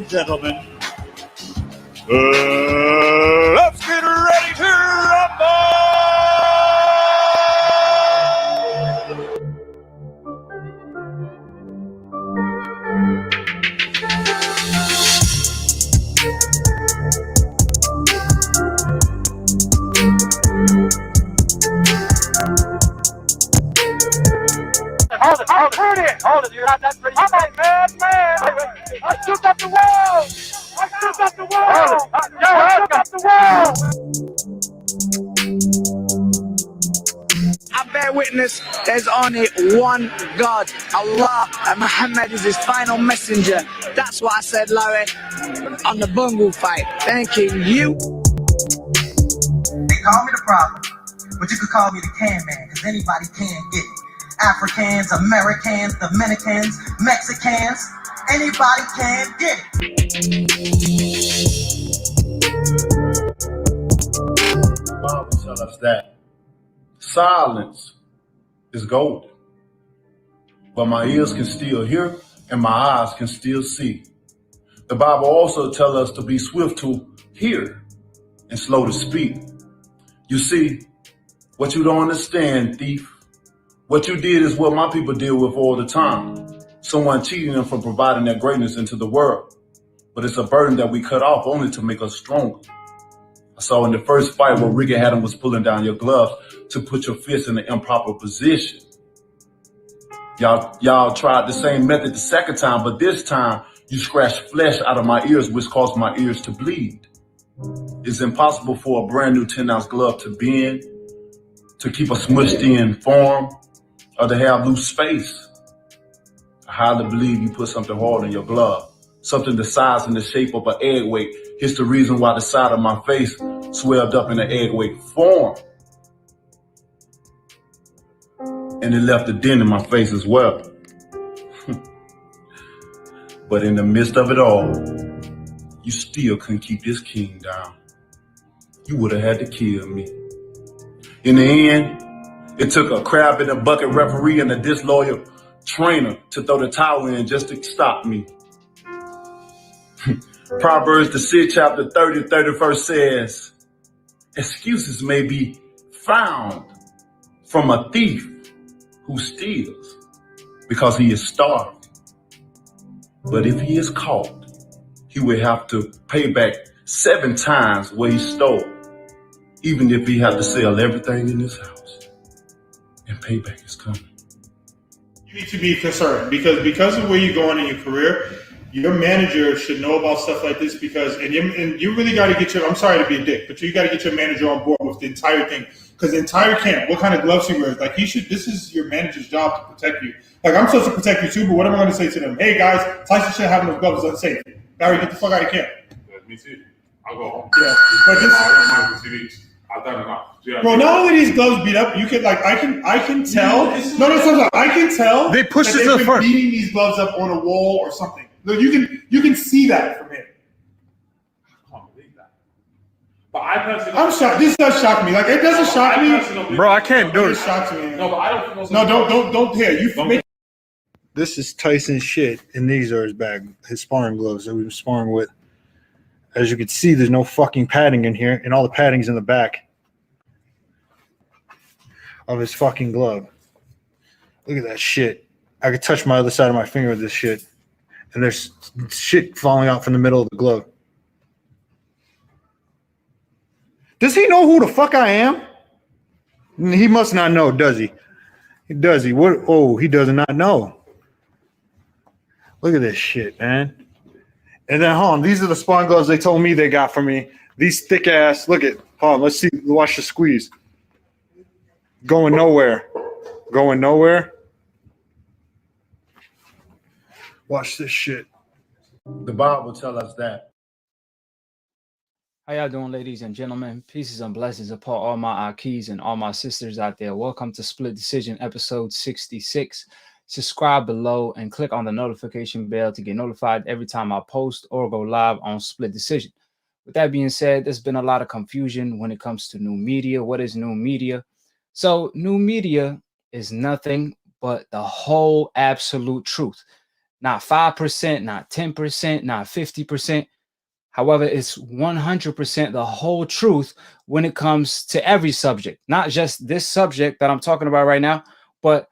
and gentlemen, let's get ready to rumble! Hold it, you're not that pretty. I'm a man. I shoot up the wall. I shoot up the wall. I shoot up the wall. I bear witness, there's only one God, Allah, and Muhammad is his final messenger. That's what I said, Larry, on the bungle fight. Thanking you. They call me the problem, but you could call me the can man, because anybody can get it. Africans, Americans, Dominicans, Mexicans, anybody can get it. The Bible tells us that silence is golden, but my ears can still hear and my eyes can still see. The Bible also tells us to be swift to hear and slow to speak. You see, what you don't understand, thief, what you did is what my people deal with all the time. Someone cheating them from providing their greatness into the world. But it's a burden that we cut off only to make us stronger. I saw in the first fight where Ricky Haddon was pulling down your gloves to put your fist in an improper position. Y'all tried the same method the second time, but this time you scratched flesh out of my ears, which caused my ears to bleed. It's impossible for a brand new 10-ounce glove to bend, to keep a smushed in form, or to have loose space. I highly believe you put something hard in your glove, something the size and the shape of an egg weight. Here's the reason why the side of my face swelled up in an egg weight form. And it left a dent in my face as well. But in the midst of it all, you still couldn't keep this king down. You would have had to kill me. In the end, it took a crab in a bucket referee and a disloyal trainer to throw the towel in just to stop me. Proverbs, the 6th chapter 30, 31st says, excuses may be found from a thief who steals because he is starving. But if he is caught, he will have to pay back 7 times what he stole, even if he had to sell everything in his house. And payback is coming. You need to be concerned because of where you're going in your career. Your manager should know about stuff like this and you really got to get I'm sorry to be a dick, but you got to get your manager on board with the entire thing. Because the entire camp, what kind of gloves he wears, like this is your manager's job to protect you. Like I'm supposed to protect you too, but what am I going to say to them? Hey guys, Tyson shouldn't have those gloves unsafe. Barry, get the fuck out of camp. Me too. I'll go home. Yeah, but bro, not only these gloves beat up, you can I can tell. I can tell. They pushed it to the front. Beating these gloves up on a wall or something. You can see that from here. I can't believe that. But I personally, I'm shocked. This does shock me. Like it doesn't shock me, bro. I can't do it. It shocks me. No, but I don't. No, don't hear you. This is Tyson's shit, and these are his bag, his sparring gloves that we were sparring with. As you can see, there's no fucking padding in here, and all the padding's in the back of his fucking glove. Look at that shit. I could touch my other side of my finger with this shit, and there's shit falling out from the middle of the glove. Does he know who the fuck I am? He must not know, does he? Does he? What? Oh, he does not know. Look at this shit, man. And then, hold on, these are the sparring gloves they told me they got for me. These thick ass, look at, hold on, let's see, watch the squeeze. Going nowhere. Going nowhere. Watch this shit. The Bible tells us that. How y'all doing, ladies and gentlemen? Pieces and blessings upon all my AKHis and all my sisters out there. Welcome to Split Decision episode 66. Subscribe below and click on the notification bell to get notified every time I post or go live on Split Decision. With that being said, there's been a lot of confusion when it comes to new media. What is new media? So new media is nothing but the whole absolute truth. not 5%, not 10%, not 50%. However, it's 100% the whole truth when it comes to every subject, not just this subject that I'm talking about right now, but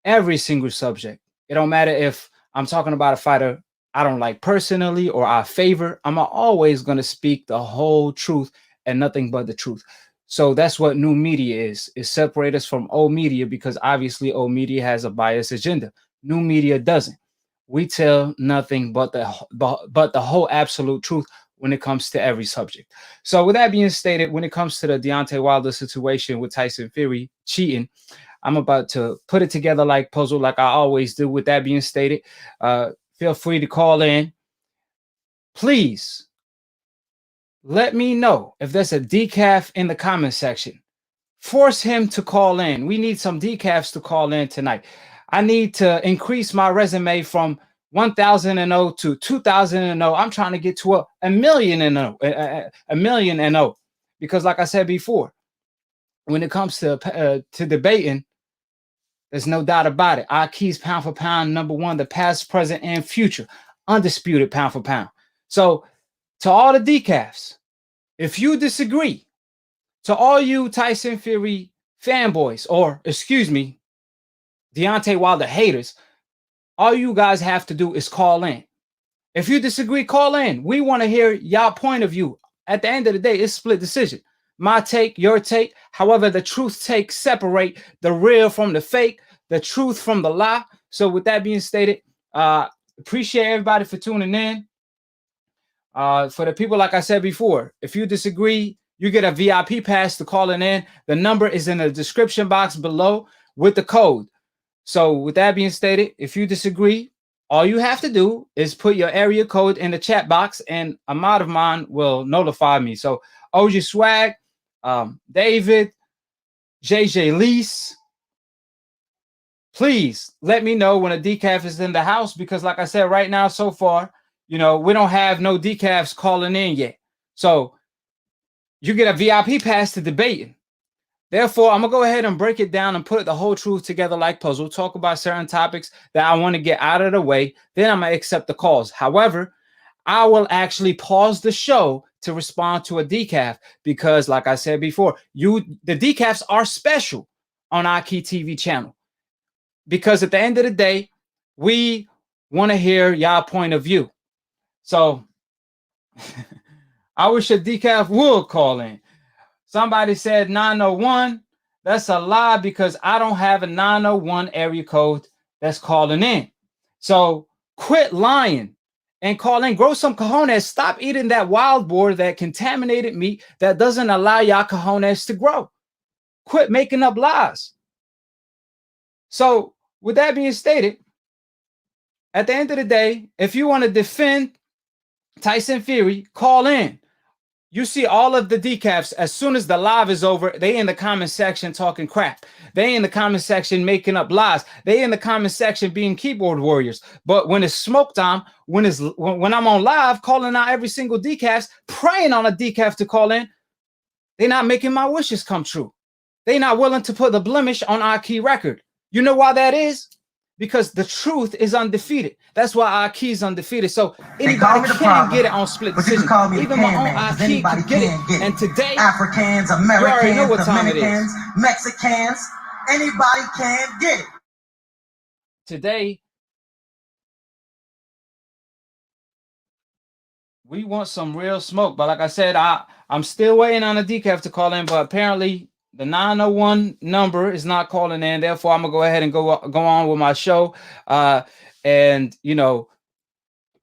every single subject. It don't matter if I'm talking about a fighter I don't like personally or I favor. I'm always going to speak the whole truth and nothing but the truth. So that's what new media is. It separates us from old media because obviously old media has a biased agenda. New media doesn't. We tell nothing but the whole absolute truth when it comes to every subject. So with that being stated, when it comes to the Deontay Wilder situation with Tyson Fury cheating, I'm about to put it together like puzzle, like I always do. With that being stated, feel free to call in. Please let me know if there's a decaf in the comment section. Force him to call in. We need some decafs to call in tonight. I need to increase my resume from 1,000 and 0 to 2,000 and 0. I'm trying to get to a million and 0, a million and 0. Because like I said before, when it comes to debating, there's no doubt about it. AKHi's pound for pound #1, the past, present, and future. Undisputed pound for pound. So to all the decafs, if you disagree, to all you Tyson Fury fanboys, or excuse me, Deontay Wilder haters, all you guys have to do is call in. If you disagree, call in. We want to hear y'all point of view. At the end of the day, it's split decision. My take, your take. However, the truth take separate the real from the fake, the truth from the lie. So with that being stated, appreciate everybody for tuning in. For the people, like I said before, if you disagree, you get a VIP pass to calling in. The number is in the description box below with the code. So with that being stated, if you disagree, all you have to do is put your area code in the chat box and a mod of mine will notify me. So OG Swag, David, JJ Lease, please let me know when a decaf is in the house, because like I said, right now, so far, you know, we don't have no decafs calling in yet. So you get a VIP pass to debating. Therefore, I'm going to go ahead and break it down and put the whole truth together like puzzle, talk about certain topics that I want to get out of the way. Then I'm going to accept the calls. However, I will actually pause the show to respond to a decaf because, like I said before, the decafs are special on AKHi TV channel. Because at the end of the day, we want to hear y'all point of view. So I wish a decaf would call in. Somebody said 901. That's a lie because I don't have a 901 area code that's calling in. So quit lying and call in. Grow some cojones. Stop eating that wild boar, that contaminated meat that doesn't allow y'all cojones to grow. Quit making up lies. So with that being stated, at the end of the day, if you want to defend Tyson Fury, call in. You see all of the decafs, as soon as the live is over, they in the comment section talking crap. They in the comment section making up lies. They in the comment section being keyboard warriors. But when it's smoke time, when I'm on live calling out every single decafs, praying on a decaf to call in, they're not making my wishes come true. They're not willing to put the blemish on AKHi record. You know why that is? Because the truth is undefeated. That's why AKHi is undefeated. So anybody can get it on split decision. Even my own AKHi can get it. And today, Africans, you already know Americans, what time it Dominicans, is. Mexicans, anybody can get it. Today, we want some real smoke. But like I said, I'm still waiting on a decaf to call in. But apparently, the 901 number is not calling in. Therefore, I'm going to go ahead and go on with my show. And, you know,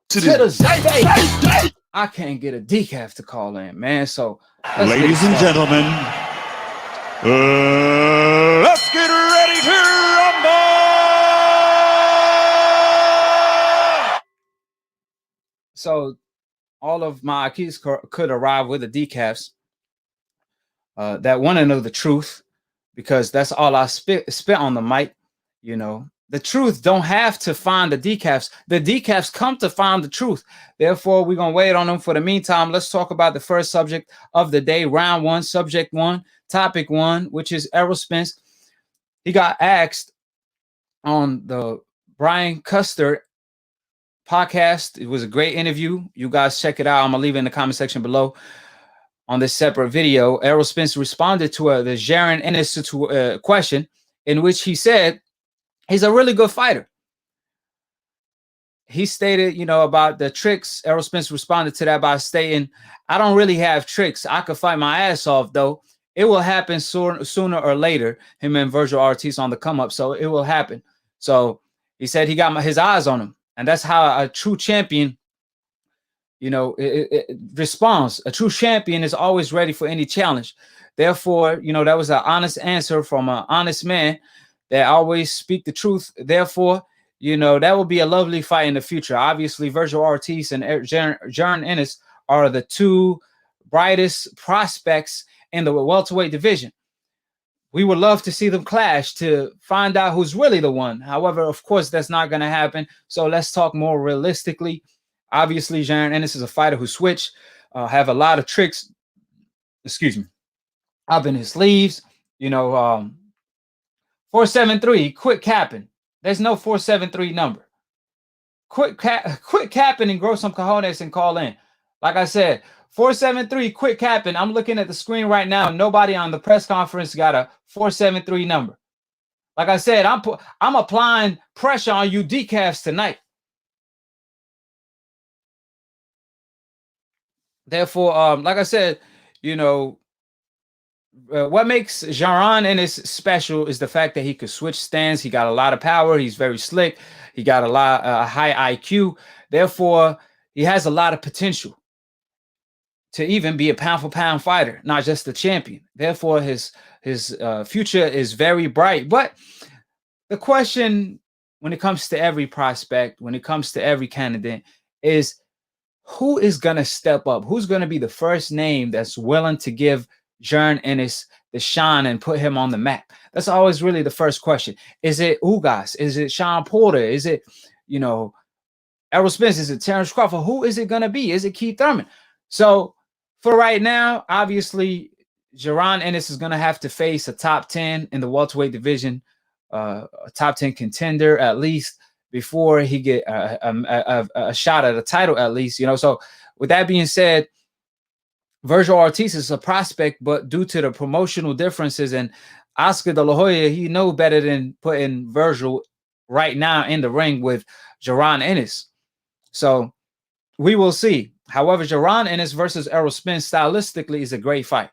to this day, I can't get a decaf to call in, man. So, Ladies and gentlemen, let's get ready to rumble! So, all of my AKHis could arrive with the decafs that want to know the truth, because that's all I spit on the mic. You know, the truth don't have to find the decafs. The decafs come to find the truth. Therefore, we're going to wait on them. For the meantime, let's talk about the first subject of the day, round one, subject one, topic one, which is Errol Spence. He got asked on the Brian Custer podcast. It was a great interview. You guys check it out. I'm gonna leave it in the comment section below on this separate video. Errol Spence responded to the Jaron Ennis question, in which he said he's a really good fighter. He stated, about the tricks. Errol Spence responded to that by stating, I don't really have tricks. I could fight my ass off, though. It will happen sooner or later. Him and Virgil Ortiz on the come up, so it will happen. So he said he got his eyes on him, and that's how a true champion, it responds. A true champion is always ready for any challenge. Therefore, that was an honest answer from an honest man that always speak the truth. Therefore, that will be a lovely fight in the future. Obviously, Virgil Ortiz and Jaron Ennis are the two brightest prospects in the welterweight division. We would love to see them clash to find out who's really the one. However, of course, that's not going to happen. So let's talk more realistically. Obviously, Jaron Ennis is a fighter who switched, have a lot of tricks, up in his sleeves. 473, quit capping. There's no 473 number. Quit capping and grow some cojones and call in. Like I said, 473, quit capping. I'm looking at the screen right now. Nobody on the press conference got a 473 number. Like I said, I'm applying pressure on you decafs tonight. Therefore, like I said, what makes Jaron Ennis special is the fact that he could switch stands. He got a lot of power. He's very slick. He got a lot high IQ. Therefore, he has a lot of potential to even be a pound for pound fighter, not just a champion. Therefore, his future is very bright. But the question, when it comes to every prospect, when it comes to every candidate, is who is going to step up? Who's going to be the first name that's willing to give Jaron Ennis the shine and put him on the map? That's always really the first question. Is it Ugas? Is it Sean Porter? Is it, Errol Spence? Is it Terrence Crawford? Who is it going to be? Is it Keith Thurman? So for right now, obviously, Jaron Ennis is going to have to face a top 10 in the welterweight division, a top 10 contender at least, before he get a shot at a title at least. So with that being said, Virgil Ortiz is a prospect, but due to the promotional differences and Oscar De La Hoya, he know better than putting Virgil right now in the ring with Jaron Ennis. So we will see. However, Jaron Ennis versus Errol Spence stylistically is a great fight.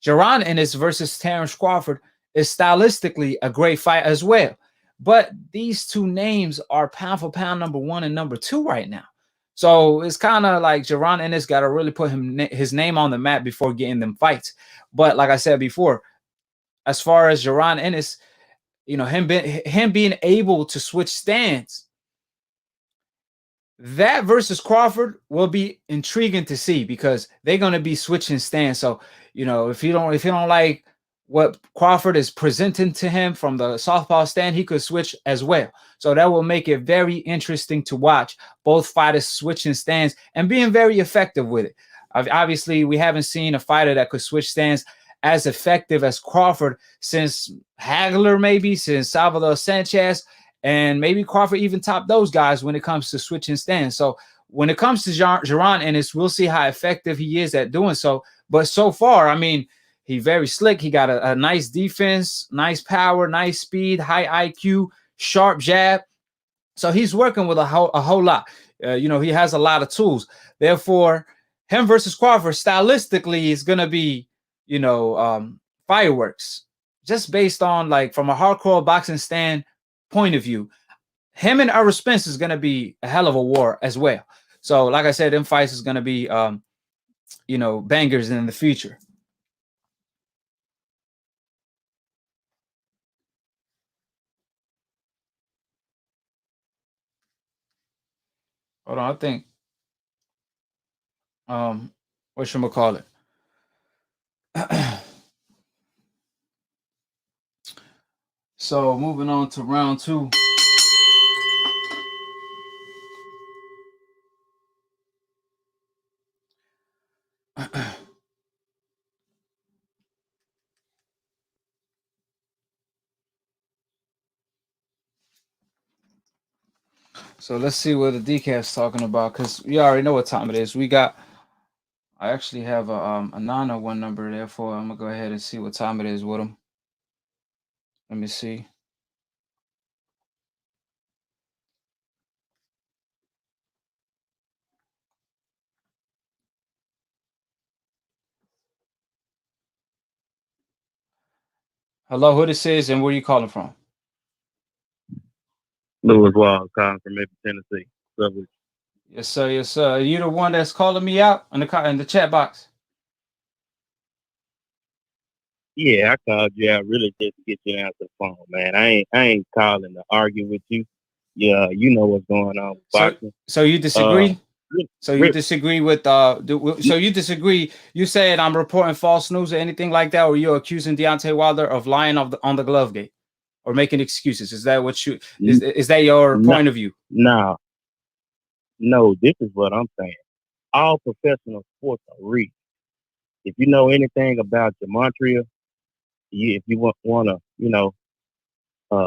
Jaron Ennis versus Terrence Crawford is stylistically a great fight as well. But these two names are pound for pound number 1 and number 2 right now. So it's kind of like Jaron Ennis got to really put his name on the map before getting them fights. But like I said before, as far as Jaron Ennis, him being able to switch stands, that versus Crawford will be intriguing to see because they're going to be switching stands. So, if you don't like what Crawford is presenting to him from the southpaw stand, he could switch as well. So that will make it very interesting to watch both fighters switching stands and being very effective with it. Obviously, we haven't seen a fighter that could switch stands as effective as Crawford since Hagler, maybe since Salvador Sanchez, and maybe Crawford even topped those guys when it comes to switching stands. So when it comes to Jaron Ennis, we'll see how effective he is at doing so. But so far, he's very slick. He got a nice defense, nice power, nice speed, high IQ, sharp jab. So he's working with a whole lot. He has a lot of tools. Therefore, him versus Crawford stylistically is going to be, fireworks. Just based on from a hardcore boxing stand point of view, him and Errol Spence is going to be a hell of a war as well. So like I said, them fights is going to be, bangers in the future. Hold on, I think what should we call it? So moving on to round 2. So let's see what the decaf's talking about, because we already know what time it is. I actually have a 901 number, therefore I'm gonna go ahead and see what time it is with them. Let me see. Hello, who this is, and where you calling from? Lewis Wild, calling from Memphis, Tennessee. What's up with you? Yes, sir. Yes, sir. Are you the one that's calling me out in the chat box? Yeah, I called you out really just to get you to answer the phone, man. I ain't calling to argue with you. Yeah, you know what's going on with boxing. So you disagree? Re- So you re- disagree with so you disagree? You said I'm reporting false news or anything like that, or you're accusing Deontay Wilder of lying on the glove gate or making excuses? Is that what you is that your point of view? No, this is what I'm saying. All professional sports are rigged. If you know anything about gematria, if you want to,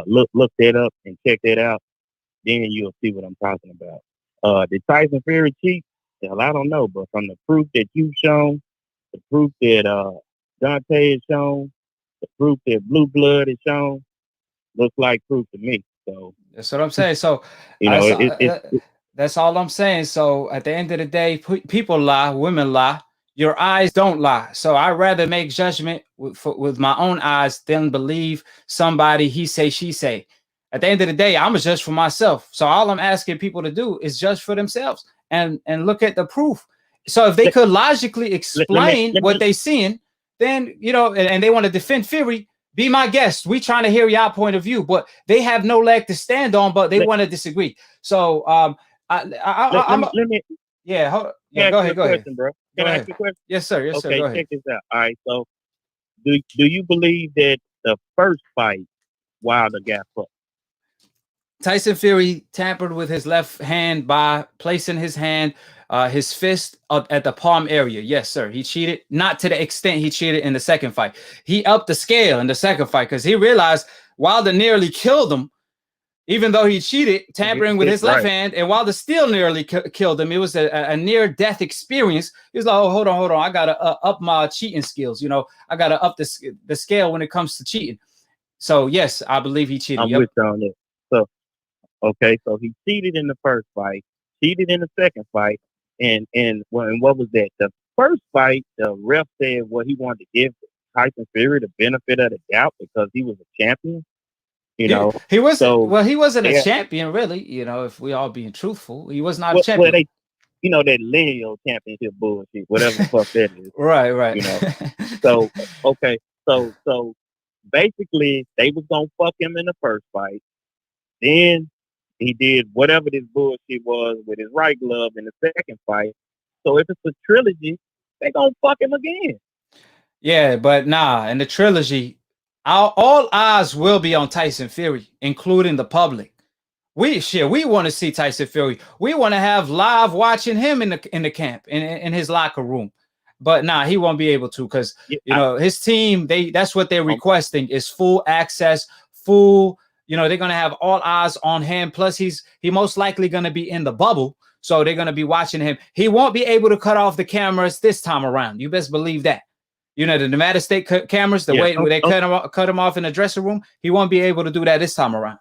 look that up and check that out, then you'll see what I'm talking about. Did Tyson Fury cheat? Hell, I don't know, but from the proof that you've shown, the proof that Deontay has shown, the proof that Blue Blood has shown, looks like proof to me. So That's what I'm saying. So it that's all I'm saying. So at the end of the day, people lie, women lie. Your eyes don't lie. So I rather make judgment with my own eyes than believe somebody he say, she say. At the end of the day, I'm a judge for myself. So all I'm asking people to do is judge for themselves and look at the proof. So if they could logically explain what they seeing, then and they want to defend Fury, be my guest. We trying to hear your point of view, but they have no leg to stand on, but they want to disagree. So let me go ahead, question, bro. Can I ask you a question? Yes, sir. Yes, sir. Go ahead. Check this out. All right, so do you believe that the first fight Wilder got fucked? Tyson Fury tampered with his left hand by placing his hand, his fist at the palm area. Yes, sir. He cheated, not to the extent he cheated in the second fight. He upped the scale in the second fight because he realized Wilder nearly killed him, even though he cheated, tampering with his left hand, and Wilder still nearly killed him. It was a near-death experience. He was like, oh, hold on. I got to up my cheating skills. I got to up the scale when it comes to cheating. So, yes, I believe he cheated. I'm with you on it. So, okay, so he cheated in the first fight, cheated in the second fight, and what was that? The first fight, the ref said what he wanted to give Tyson Fury the benefit of the doubt because he was a champion. He was he wasn't a champion, really. If we all being truthful, he was not a champion. Well, that lineal championship bullshit, whatever the fuck that is. Right. So okay, so basically they was gonna fuck him in the first fight. Then he did whatever this bullshit was with his right glove in the second fight. So if it's a trilogy, they gonna fuck him again. Yeah, but nah, in the trilogy, all eyes will be on Tyson Fury, including the public. We want to see Tyson Fury. We want to have live watching him in the camp, in his locker room. But nah, he won't be able to because his team, that's what they're requesting is full access, full. They're gonna have all eyes on him. Plus, he most likely gonna be in the bubble, so they're gonna be watching him. He won't be able to cut off the cameras this time around. You best believe that. The Nevada State cameras, the way they cut him off in the dressing room, he won't be able to do that this time around.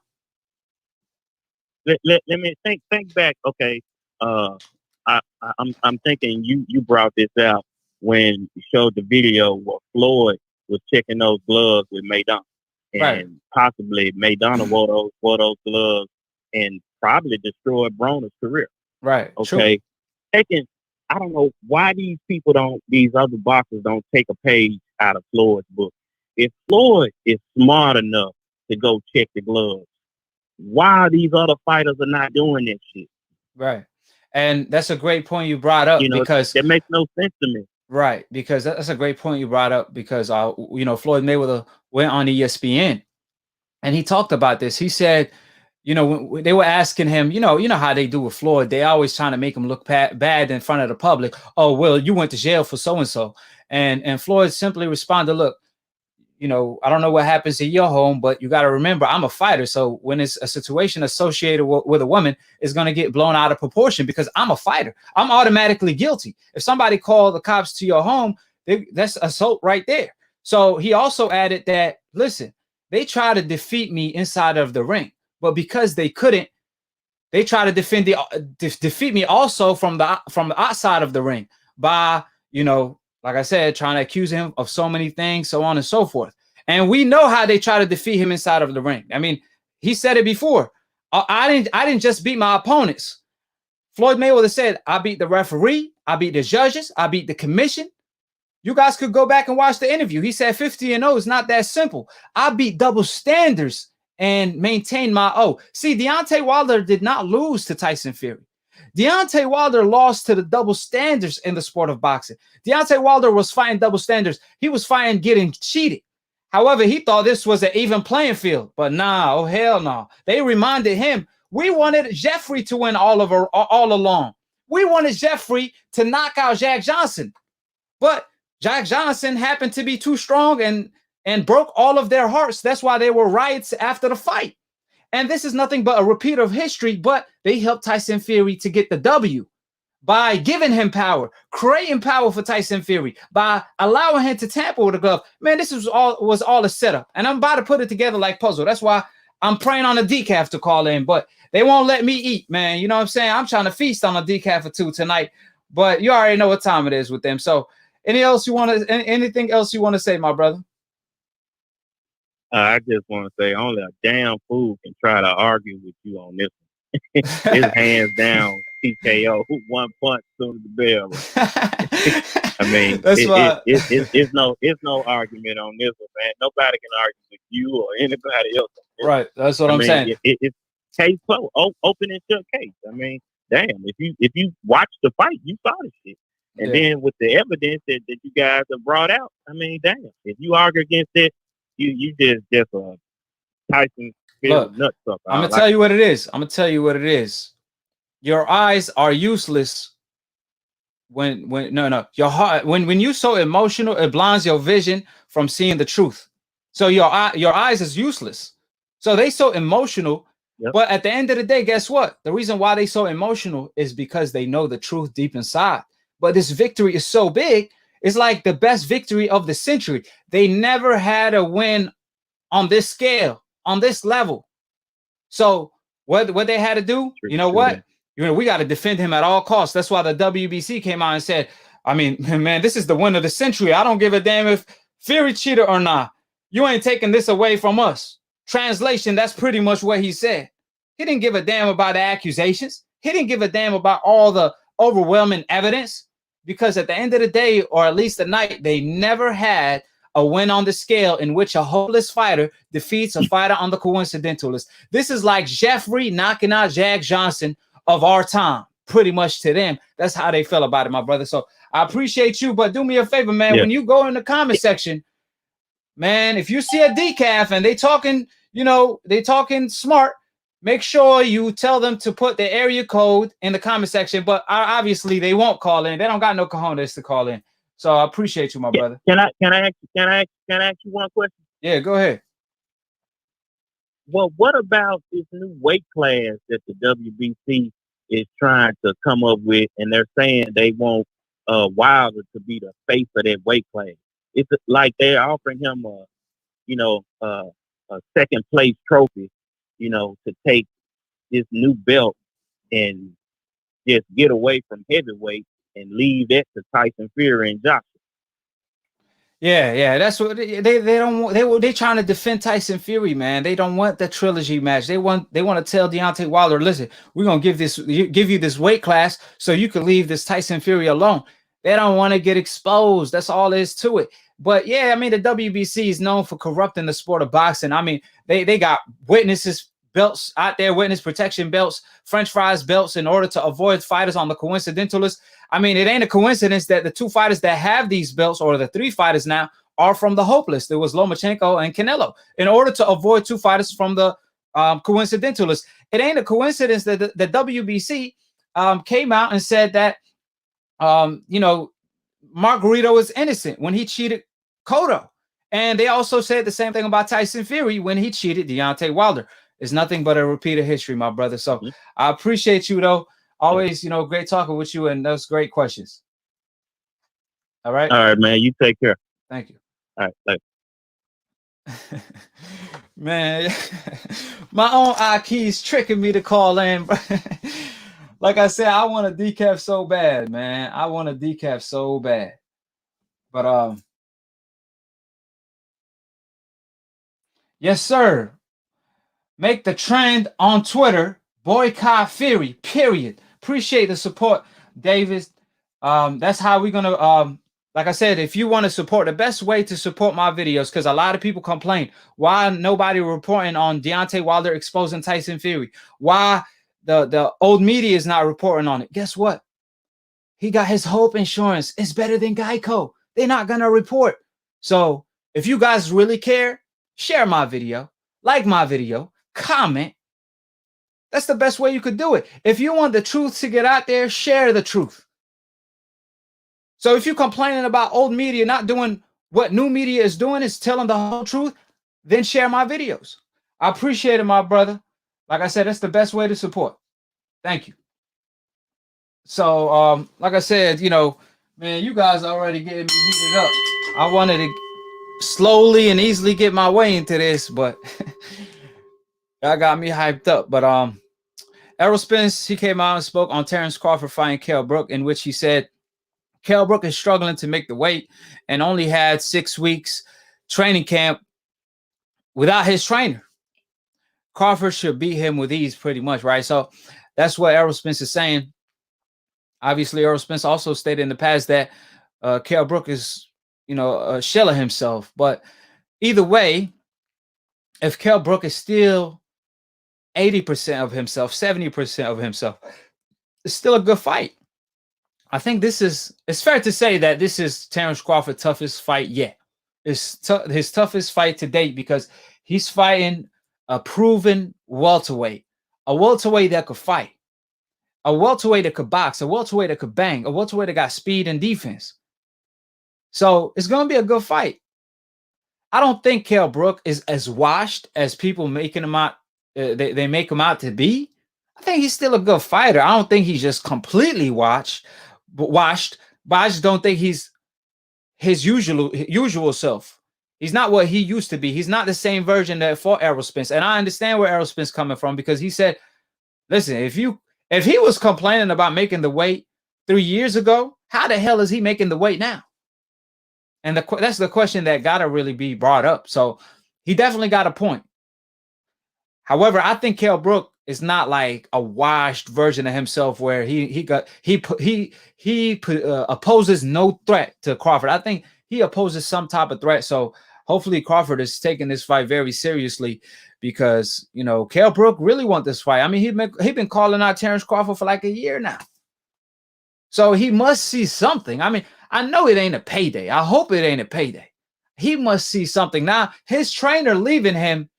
Let me think back. Okay, I'm thinking you brought this out when you showed the video where Floyd was checking those gloves with Maidana, and possibly Maidana wore those gloves and probably destroyed Broner's career. Right. Okay. I don't know why these other boxers don't take a page out of Floyd's book. If Floyd is smart enough to go check the gloves, why these other fighters are not doing that shit? Right. And that's a great point you brought up because that makes no sense to me. Right. Because that's a great point you brought up because, Floyd Mayweather went on ESPN and he talked about this. He said, when they were asking him, you know how they do with Floyd, they always trying to make him look bad in front of the public. Oh, well, you went to jail for so-and-so. And Floyd simply responded, look, you know, I don't know what happens in your home, but you got to remember, I'm a fighter. So when it's a situation associated with a woman, it's going to get blown out of proportion because I'm a fighter. I'm automatically guilty. If somebody called the cops to your home, that's assault right there. So he also added that, listen, they try to defeat me inside of the ring, but because they couldn't, they try to defeat me also from the outside of the ring by, you know, like I said, trying to accuse him of so many things, so on and so forth. And we know how they try to defeat him inside of the ring. I mean, he said it before. I didn't just beat my opponents. Floyd Mayweather said, I beat the referee, I beat the judges, I beat the commission. You guys could go back and watch the interview. He said 50-0 is not that simple. I beat double standards and maintain my O. See, Deontay Wilder did not lose to Tyson Fury. Deontay Wilder lost to the double standards in the sport of boxing. Deontay Wilder was fighting double standards. He was fighting getting cheated. However, he thought this was an even playing field. But nah, oh hell no. They reminded him, we wanted Jeffrey to win all along. We wanted Jeffrey to knock out Jack Johnson. But Jack Johnson happened to be too strong and broke all of their hearts. That's why there were riots after the fight. And this is nothing but a repeat of history, but they helped Tyson Fury to get the W by giving him power, creating power for Tyson Fury, by allowing him to tamper with the glove. Man, this was all a setup. And I'm about to put it together like puzzle. That's why I'm praying on a decaf to call in, but they won't let me eat, man. You know what I'm saying? I'm trying to feast on a decaf or two tonight, but you already know what time it is with them. So anything else you want to say, my brother? I just want to say only a damn fool can try to argue with you on this one. His hands down, TKO, one punch soon as the bell. I mean, it's no argument on this one, man. Nobody can argue with you or anybody else. Right, that's what I'm saying. It's case closed, open and shut case. I mean, damn, if you watch the fight, you saw this shit. And then with the evidence that you guys have brought out, I mean, damn, if you argue against it, you just Tyson nuts up. I'm gonna tell you what it is. I'm gonna tell you what it is. Your eyes are useless when your heart when you're so emotional, it blinds your vision from seeing the truth. So your eyes is useless. So they so emotional, but at the end of the day, guess what? The reason why they so emotional is because they know the truth deep inside. But this victory is so big. It's like the best victory of the century. They never had a win on this scale, on this level. So what they had to do, you know what? We got to defend him at all costs. That's why the WBC came out and said, I mean, man, this is the win of the century. I don't give a damn if Fury cheated or not. You ain't taking this away from us. Translation, that's pretty much what he said. He didn't give a damn about the accusations. He didn't give a damn about all the overwhelming evidence. Because at the end of the day, or at least the night, they never had a win on the scale in which a hopeless fighter defeats a fighter on the coincidentalist. This is like Jeffrey knocking out Jack Johnson of our time. Pretty much to them. That's how they felt about it, my brother. So I appreciate you, but do me a favor, man. When you go in the comment section, man, if you see a decaf and they talking smart, make sure you tell them to put the area code in the comment section, but obviously they won't call in. They don't got no cojones to call in. So I appreciate you, my brother. Can I ask you one question? Yeah, go ahead. Well, what about this new weight class that the WBC is trying to come up with, and they're saying they want Wilder to be the face of that weight class? It's like they're offering him a second place trophy, to take this new belt and just get away from heavyweight and leave that to Tyson Fury and Joshua. Yeah, that's what they don't want. They trying to defend Tyson Fury, man. They don't want the trilogy match. They want to tell Deontay Wilder, listen, we're gonna give you this weight class so you can leave this Tyson Fury alone. They don't want to get exposed. That's all there is to it. But yeah, I mean, the WBC is known for corrupting the sport of boxing. I mean, they got witnesses belts out there, witness protection belts, French fries belts in order to avoid fighters on the coincidentalist. I mean, it ain't a coincidence that the two fighters that have these belts, or the three fighters now, are from the hopeless. There was Lomachenko and Canelo, in order to avoid two fighters from the coincidentalist. It ain't a coincidence that the WBC came out and said that, Margarito is innocent when he cheated Cotto. And they also said the same thing about Tyson Fury when he cheated Deontay Wilder. It's nothing but a repeat of history, my brother. So I appreciate you, though. Always, great talking with you, and those great questions. All right? All right, man. You take care. Thank you. All right, thanks. Man, my own AKHi's tricking me to call in. Like I said, I want a decaf so bad, man. I want a decaf so bad. But yes, sir. Make the trend on Twitter. Boycott Fury. Period. Appreciate the support, Davis. That's how we're gonna like I said, if you want to support, the best way to support my videos, because a lot of people complain why nobody reporting on Deontay Wilder exposing Tyson Fury, why the old media is not reporting on it. Guess what? He got his Hope Insurance. It's better than Geico. They're not gonna report. So if you guys really care, share my video, like my video, comment. That's the best way you could do it. If you want the truth to get out there, share the truth. So if you're complaining about old media not doing what new media is doing, is telling the whole truth, then share my videos. I appreciate it, my brother. Like I said, that's the best way to support. Thank you. So, like I said, man, you guys already getting me heated up. I wanted to slowly and easily get my way into this, but that got me hyped up. But Errol Spence, he came out and spoke on Terrence Crawford fighting Kell Brook, in which he said Kell Brook is struggling to make the weight and only had 6 weeks training camp without his trainer. Crawford should beat him with ease, pretty much, right? So that's what Errol Spence is saying. Obviously, Errol Spence also stated in the past that Kell Brook is, a shell of himself. But either way, if Kell Brook is still 80% of himself, 70% of himself, it's still a good fight. I think it's fair to say that this is Terrence Crawford's toughest fight yet. It's his toughest fight to date because he's fighting a proven welterweight, a welterweight that could fight, a welterweight that could box, a welterweight that could bang, a welterweight that got speed and defense. So it's going to be a good fight. I don't think Kell Brook is as washed as people making him out. They make him out to be. I think he's still a good fighter. I don't think he's just completely washed, but I just don't think he's his usual self. He's not what he used to be. He's not the same version that fought Errol Spence. And I understand where Errol Spence coming from, because he said, listen, if he was complaining about making the weight 3 years ago, how the hell is he making the weight now? And that's the question that got to really be brought up. So he definitely got a point. However, I think Kell Brook is not like a washed version of himself where he opposes no threat to Crawford. I think he opposes some type of threat. So hopefully Crawford is taking this fight very seriously, because Kell Brook really want this fight. I mean, he been calling out Terrence Crawford for like a year now. So he must see something. I mean, I know it ain't a payday. I hope it ain't a payday. He must see something. Now, his trainer leaving him,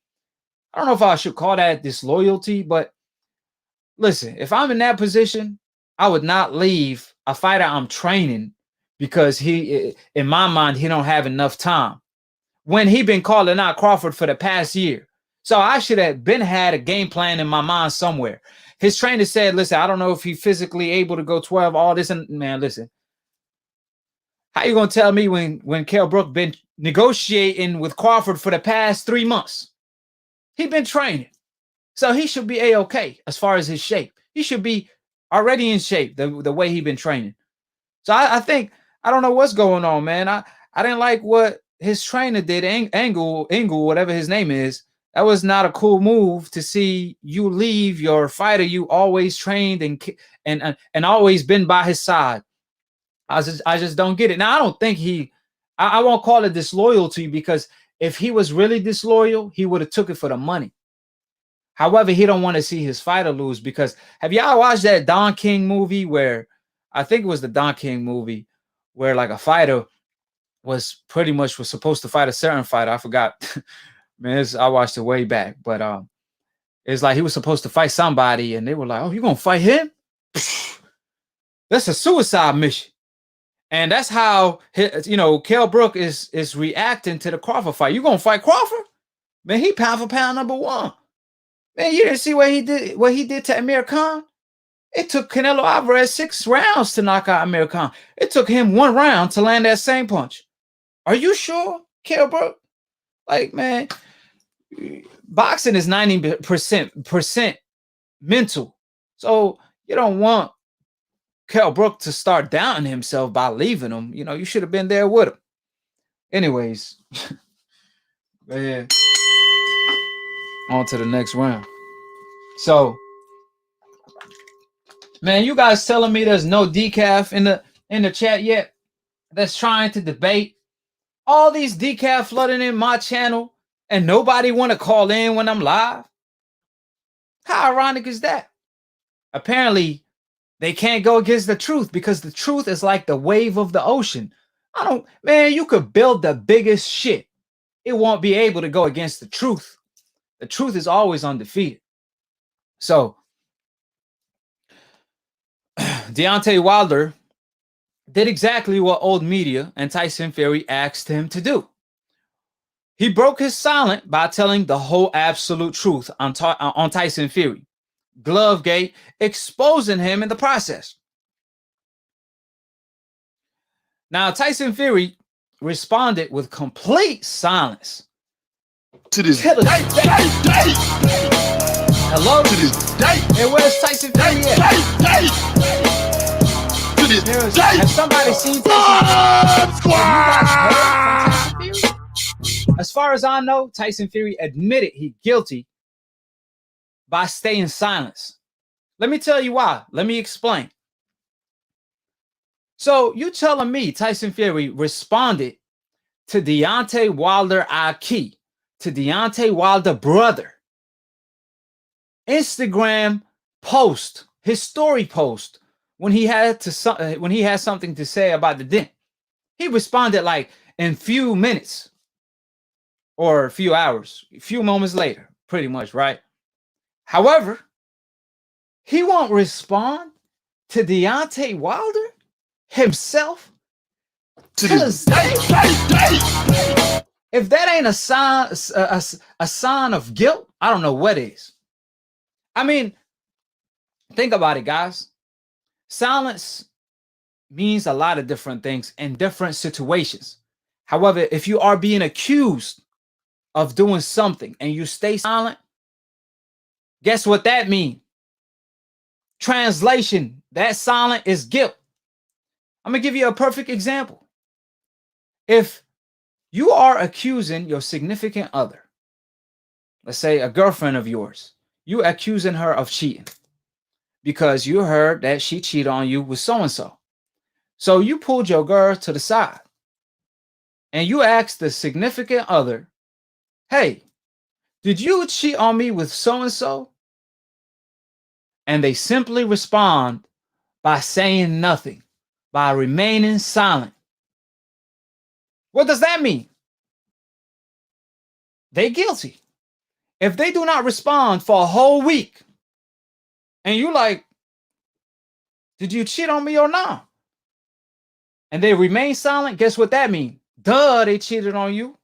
I don't know if I should call that disloyalty, but listen, if I'm in that position, I would not leave a fighter I'm training because in my mind, he don't have enough time, when he been calling out Crawford for the past year. So I should have had a game plan in my mind somewhere. His trainer said, listen, I don't know if he's physically able to go 12, all this. And man, listen, how you going to tell me when Kell Brook been negotiating with Crawford for the past 3 months? He been training. So he should be A-okay as far as his shape. He should be already in shape the way he been training. So I think, I don't know what's going on, man. I didn't like what his trainer did, Angle, whatever his name is. That was not a cool move to see you leave your fighter you always trained and always been by his side. I just don't get it. Now, I don't think I won't call it disloyalty, because if he was really disloyal, he would have took it for the money. However, he don't want to see his fighter lose, because have y'all watched that Don King movie where, I think it was the Don King movie, where like a fighter was supposed to fight a certain fighter. I forgot. Man, I watched it way back, but it's like he was supposed to fight somebody, and they were like, "Oh, you gonna fight him? That's a suicide mission." And that's how, you know, Kell Brook is reacting to the Crawford fight. You gonna fight Crawford? Man, he pound for pound #1. Man, you didn't see what he did to Amir Khan? It took Canelo Alvarez 6 rounds to knock out Amir Khan. It took him 1 round to land that same punch. Are you sure, Kell Brook? Like, man, boxing is 90% mental. So you don't want Kell Brook to start doubting himself by leaving him. You know, you should have been there with him. Anyways, man, on to the next round. So, man, you guys telling me there's no decaf in the chat yet that's trying to debate? All these decaf flooding in my channel and nobody want to call in when I'm live? How ironic is that? Apparently, they can't go against the truth because the truth is like the wave of the ocean. Man, you could build the biggest shit. It won't be able to go against the truth. The truth is always undefeated. So, Deontay Wilder did exactly what old media and Tyson Fury asked him to do. He broke his silence by telling the whole absolute truth on Tyson Fury. Glovegate, exposing him in the process. Now, Tyson Fury responded with complete silence. To this day. Hello? To this day. Hey, where's Tyson Fury at? To this day. Has somebody seen Tyson Fury? As far as I know, Tyson Fury admitted he's guilty by staying silent. Let me tell you why. Let me explain. So you telling me Tyson Fury responded to Deontay Wilder AKHi, to Deontay Wilder brother, Instagram post, his story post, when he had something to say about the DENT. He responded like in few minutes or a few hours, a few moments later, pretty much, right? However, he won't respond to Deontay Wilder himself to this day. If that ain't a sign of guilt, I don't know what is. I mean, think about it, guys. Silence means a lot of different things in different situations. However, if you are being accused of doing something and you stay silent, guess what that means? Translation, that silent is guilt. I'm going to give you a perfect example. If you are accusing your significant other, let's say a girlfriend of yours, you accusing her of cheating because you heard that she cheated on you with so-and-so. So you pulled your girl to the side and you asked the significant other, hey, did you cheat on me with so-and-so? And they simply respond by saying nothing, by remaining silent. What does that mean? They're guilty. If they do not respond for a whole week, and you like, did you cheat on me or not? And they remain silent, guess what that means? Duh, they cheated on you.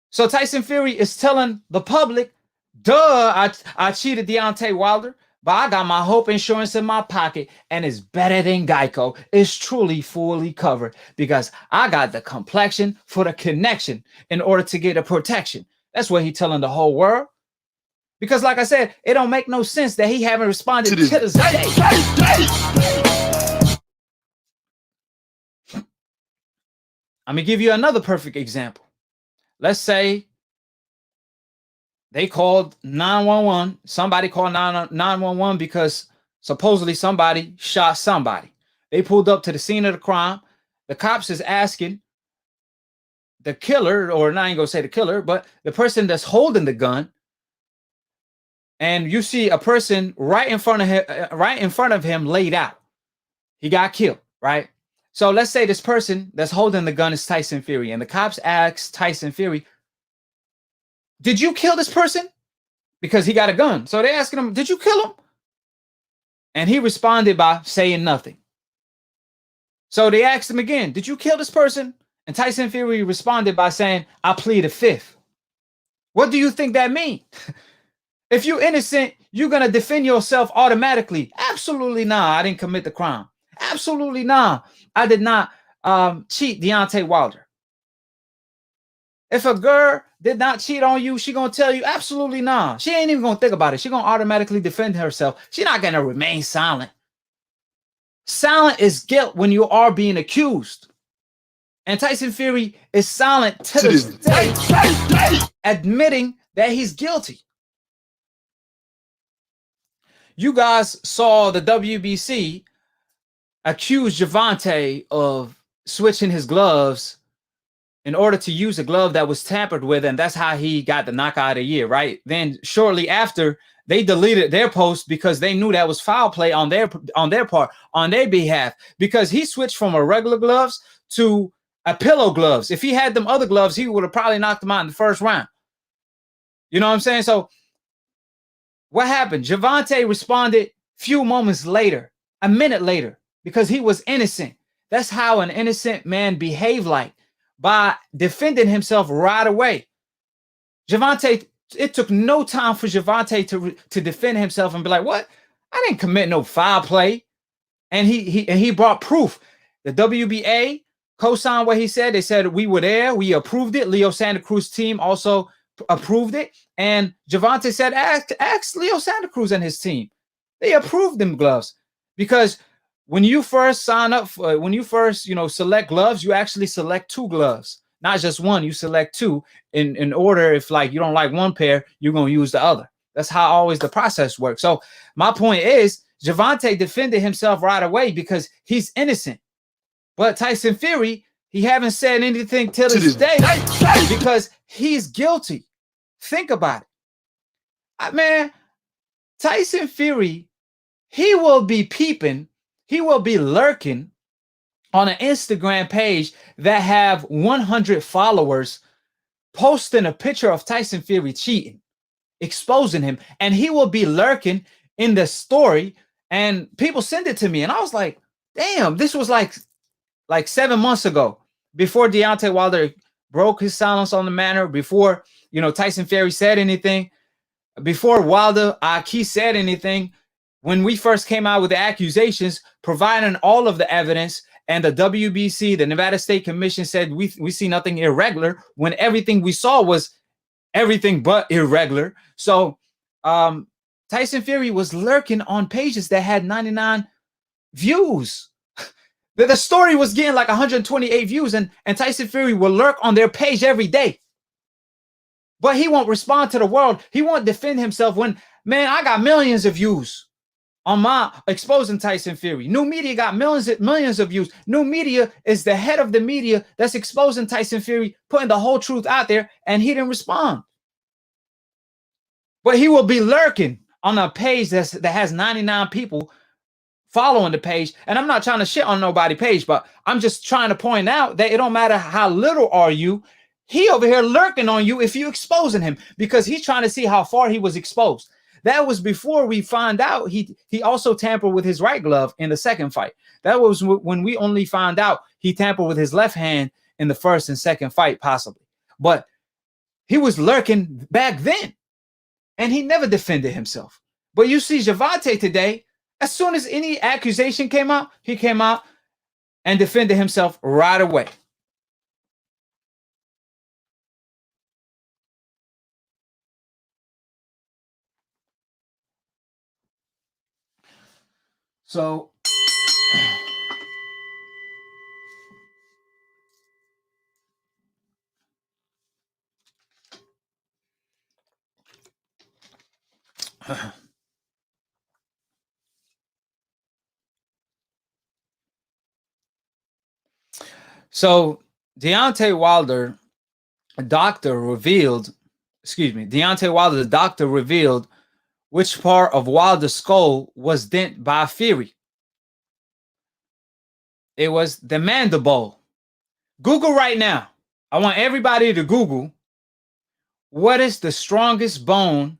So Tyson Fury is telling the public, duh, I cheated Deontay Wilder, but I got my Hope insurance in my pocket and it's better than Geico. It's truly fully covered because I got the complexion for the connection in order to get a protection. That's what he's telling the whole world. Because like I said, it don't make no sense that he haven't responded to this day. I'm going to give you another perfect example. Let's say they called 911. Somebody called 911 because supposedly somebody shot somebody. They pulled up to the scene of the crime. The cops is asking the killer, or I ain't gonna say the killer, but the person that's holding the gun. And you see a person right in front of him laid out. He got killed, right? So let's say this person that's holding the gun is Tyson Fury, and the cops ask Tyson Fury, did you kill this person? Because he got a gun. So they're asking him, did you kill him? And he responded by saying nothing. So they asked him again, did you kill this person? And Tyson Fury responded by saying, I plead the fifth. What do you think that means? If you're innocent, you're going to defend yourself automatically. Absolutely not. I didn't commit the crime. Absolutely not. I did not cheat Deontay Wilder. If a girl did not cheat on you, she going to tell you, absolutely not. She ain't even going to think about it. She going to automatically defend herself. She's not going to remain silent. Silent is guilt when you are being accused. And Tyson Fury is silent to this day, admitting that he's guilty. You guys saw the WBC accuse Deontay of switching his gloves in order to use a glove that was tampered with, and that's how he got the knockout of the year, right? Then shortly after, they deleted their post because they knew that was foul play on their part, on their behalf, because he switched from a regular gloves to a pillow gloves. If he had them other gloves, he would have probably knocked him out in the first round. You know what I'm saying? So what happened? Deontay responded few moments later, a minute later, because he was innocent. That's how an innocent man behave like, by defending himself right away. Deontay, it took no time for Deontay to defend himself and be like, what? I didn't commit no foul play. And he brought proof. The WBA co-signed what he said. They said we were there. We approved it. Leo Santa Cruz team also approved it. And Deontay said, ask Leo Santa Cruz and his team. They approved them gloves, because when you first sign up for, when you first, select gloves, you actually select two gloves, not just one. You select two in order. If like you don't like one pair, you're going to use the other. That's how always the process works. So my point is, Deontay defended himself right away because he's innocent. But Tyson Fury, he haven't said anything till this day because he's guilty. Think about it. Man, Tyson Fury, he will be peeping, he will be lurking on an Instagram page that have 100 followers, posting a picture of Tyson Fury cheating, exposing him, and he will be lurking in the story, and people send it to me, and I was like, damn, this was like 7 months ago, before Deontay Wilder broke his silence on the matter, before Tyson Fury said anything, before Wilder AKHi said anything. When we first came out with the accusations, providing all of the evidence, and the WBC, the Nevada State Commission, said we see nothing irregular, when everything we saw was everything but irregular. So Tyson Fury was lurking on pages that had 99 views. The story was getting like 128 views, and Tyson Fury will lurk on their page every day. But he won't respond to the world. He won't defend himself when, man, I got millions of views on my exposing Tyson Fury. New Media got millions of views. New Media is the head of the media that's exposing Tyson Fury, putting the whole truth out there, and he didn't respond. But he will be lurking on a page that has 99 people following the page. And I'm not trying to shit on nobody's page, but I'm just trying to point out that it don't matter how little are you, he over here lurking on you if you exposing him, because he's trying to see how far he was exposed. That was before we find out he also tampered with his right glove in the second fight. That was when we only found out he tampered with his left hand in the first and second fight, possibly. But he was lurking back then, and he never defended himself. But you see Deontay today, as soon as any accusation came out, he came out and defended himself right away. So Deontay Wilder, Deontay Wilder, the doctor revealed which part of Wilder's skull was dent by Fury. It was the mandible. Google right now. I want everybody to Google what is the strongest bone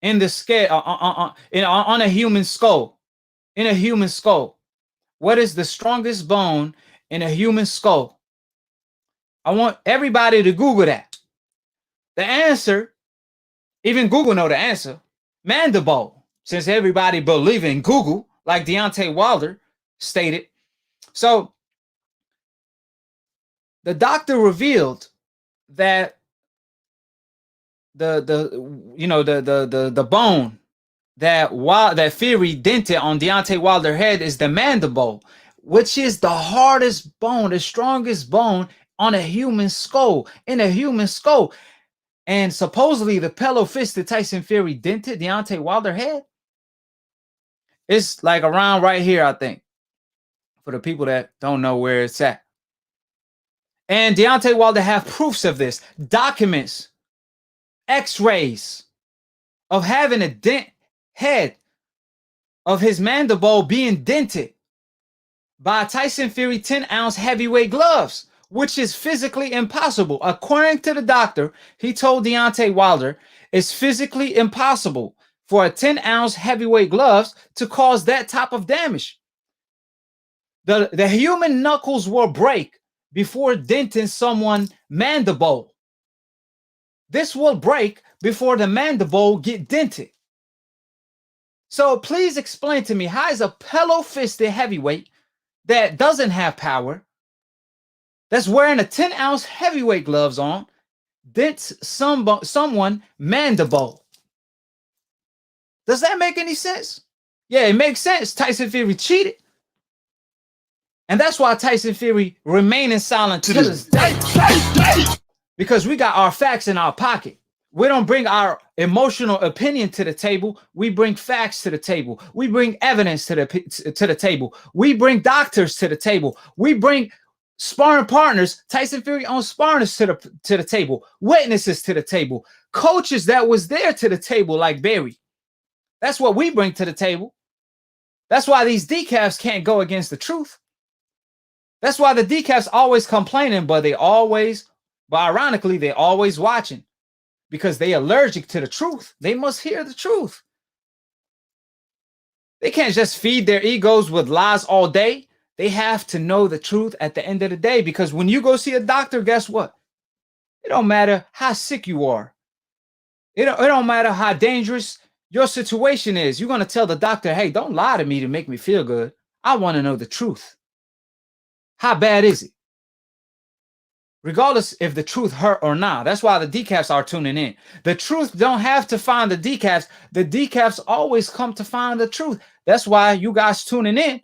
in the scale on a human skull. In a human skull. what is the strongest bone in a human skull? I want everybody to Google that. The answer, even Google know the answer, mandible, since everybody believe in Google, like Deontay Wilder stated. So the doctor revealed that the bone that Fury dented on Deontay Wilder's head is the mandible, which is the hardest bone, the strongest bone on a human skull, in a human skull. And supposedly the pillow fist that Tyson Fury dented Deontay Wilder's head, it's like around right here, I think, for the people that don't know where it's at. And Deontay Wilder have proofs of this, documents, x-rays of having a dent head of his mandible being dented by Tyson Fury 10-ounce heavyweight gloves, which is physically impossible. According to the doctor, he told Deontay Wilder it's physically impossible for a 10-ounce heavyweight gloves to cause that type of damage. The human knuckles will break before denting someone's mandible. This will break before the mandible get dented. So please explain to me, how is a pillow-fisted heavyweight that doesn't have power, that's wearing a 10-ounce heavyweight gloves on, dents someone mandible? Does that make any sense? Yeah, it makes sense. Tyson Fury cheated. And that's why Tyson Fury remaining silent to this day. Because we got our facts in our pocket. We don't bring our emotional opinion to the table. We bring facts to the table. We bring evidence to the table. We bring doctors to the table. We bring sparring partners, Tyson Fury on sparring to the table, witnesses to the table, coaches that was there to the table like Barry. That's what we bring to the table. That's why these decafs can't go against the truth. That's why the decafs always complaining, but ironically, they're always watching because they allergic to the truth. They must hear the truth. They can't just feed their egos with lies all day. They have to know the truth at the end of the day, because when you go see a doctor, guess what? It don't matter how sick you are. It don't matter how dangerous your situation is. You're going to tell the doctor, hey, don't lie to me to make me feel good. I want to know the truth. How bad is it? Regardless if the truth hurt or not. That's why the decafs are tuning in. The truth don't have to find the decafs. The decafs always come to find the truth. That's why you guys tuning in,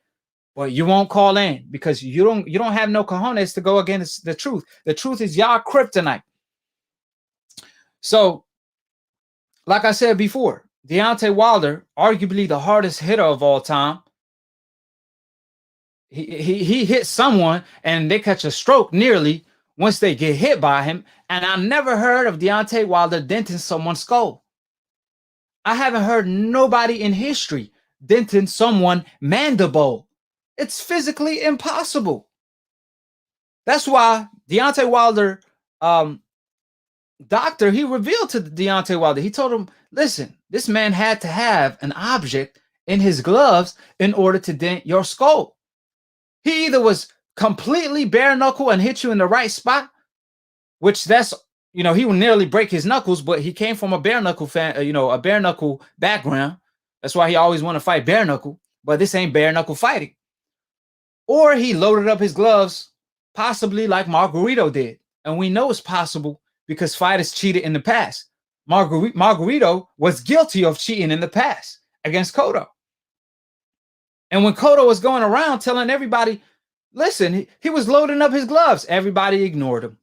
but you won't call in because you don't have no cojones to go against the truth. The truth is y'all kryptonite. So, like I said before, Deontay Wilder, arguably the hardest hitter of all time, he hit someone and they catch a stroke nearly once they get hit by him. And I never heard of Deontay Wilder denting someone's skull. I haven't heard nobody in history denting someone mandible. It's physically impossible. That's why Deontay Wilder, doctor, he revealed to Deontay Wilder, he told him, listen, this man had to have an object in his gloves in order to dent your skull. He either was completely bare knuckle and hit you in the right spot, which that's, he would nearly break his knuckles, but he came from a bare knuckle a bare knuckle background. That's why he always want to fight bare knuckle, but this ain't bare knuckle fighting. Or he loaded up his gloves, possibly like Margarito did. And we know it's possible because fighters cheated in the past. Margarito was guilty of cheating in the past against Cotto. And when Cotto was going around telling everybody, listen, he was loading up his gloves, everybody ignored him.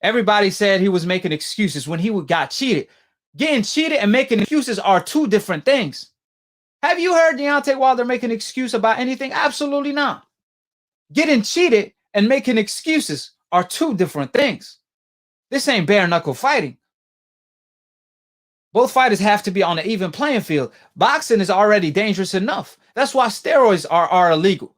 Everybody said he was making excuses when he got cheated. Getting cheated and making excuses are two different things. Have you heard Deontay Wilder make an excuse about anything? Absolutely not. Getting cheated and making excuses are two different things. This ain't bare knuckle fighting. Both fighters have to be on an even playing field. Boxing is already dangerous enough. That's why steroids are illegal.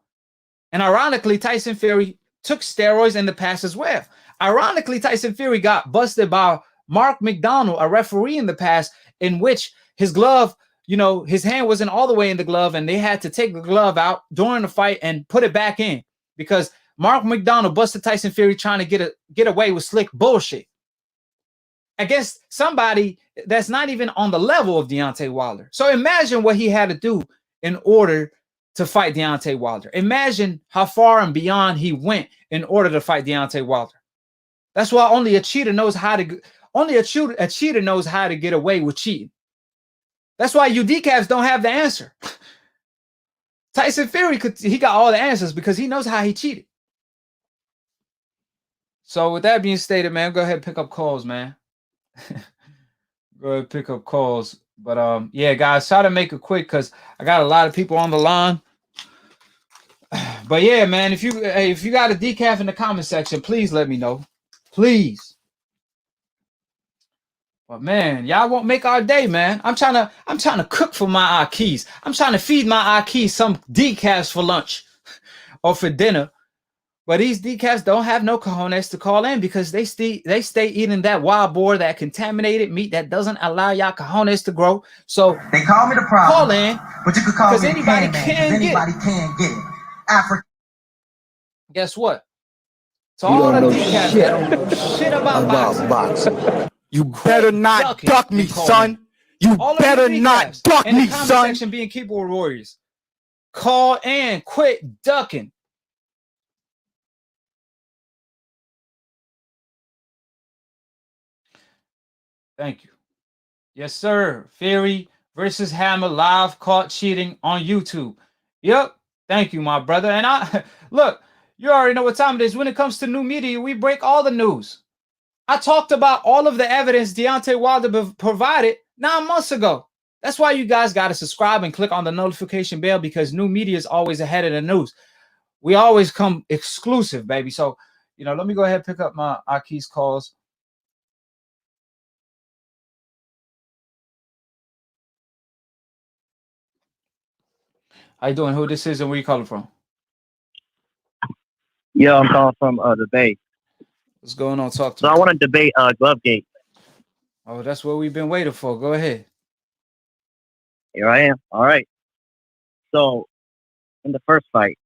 And ironically, Tyson Fury took steroids in the past as well. Ironically, Tyson Fury got busted by Mark McDonald, a referee in the past, in which his glove, you know, his hand wasn't all the way in the glove, and they had to take the glove out during the fight and put it back in because Mark McDonald busted Tyson Fury trying to get away with slick bullshit against somebody that's not even on the level of Deontay Wilder. So imagine what he had to do in order to fight Deontay Wilder. Imagine how far and beyond he went in order to fight Deontay Wilder. That's why only a cheater knows how to get away with cheating. That's why you decafs don't have the answer. Tyson Fury he got all the answers because he knows how he cheated. So with that being stated, man, go ahead and pick up calls, man. Go ahead and pick up calls. But yeah, guys, try to make it quick because I got a lot of people on the line. But yeah, man, if you got a decaf in the comment section, please let me know. Please. But man, y'all won't make our day, man. I'm trying to cook for my AKHis. I'm trying to feed my AKHis some decafs for lunch or for dinner. But these decafs don't have no cojones to call in because they stay eating that wild boar, that contaminated meat that doesn't allow y'all cojones to grow. So they call me the problem. Call in, but you could call me anybody the anybody can get it. Africa. Guess what? So all the decafs that don't know shit about boxing. You better not duck me, son. You better not duck me, son. In the comment section, being keyboard warriors, call in, quit ducking. Thank you. Yes, sir. Fury versus Hammer live caught cheating on YouTube. Yep. Thank you, my brother. And I look, you already know what time it is. When it comes to new media, we break all the news. I talked about all of the evidence Deontay Wilder provided 9 months ago. That's why you guys got to subscribe and click on the notification bell because new media is always ahead of the news. We always come exclusive, baby. So, you know, let me go ahead and pick up my AKHi's calls. How you doing? Who this is and where you calling from? Yeah, I'm calling from the Bay. What's going on? Talk to me. So I want to debate Glovegate. Oh, that's what we've been waiting for. Go ahead. Here I am. All right. So in the first fight,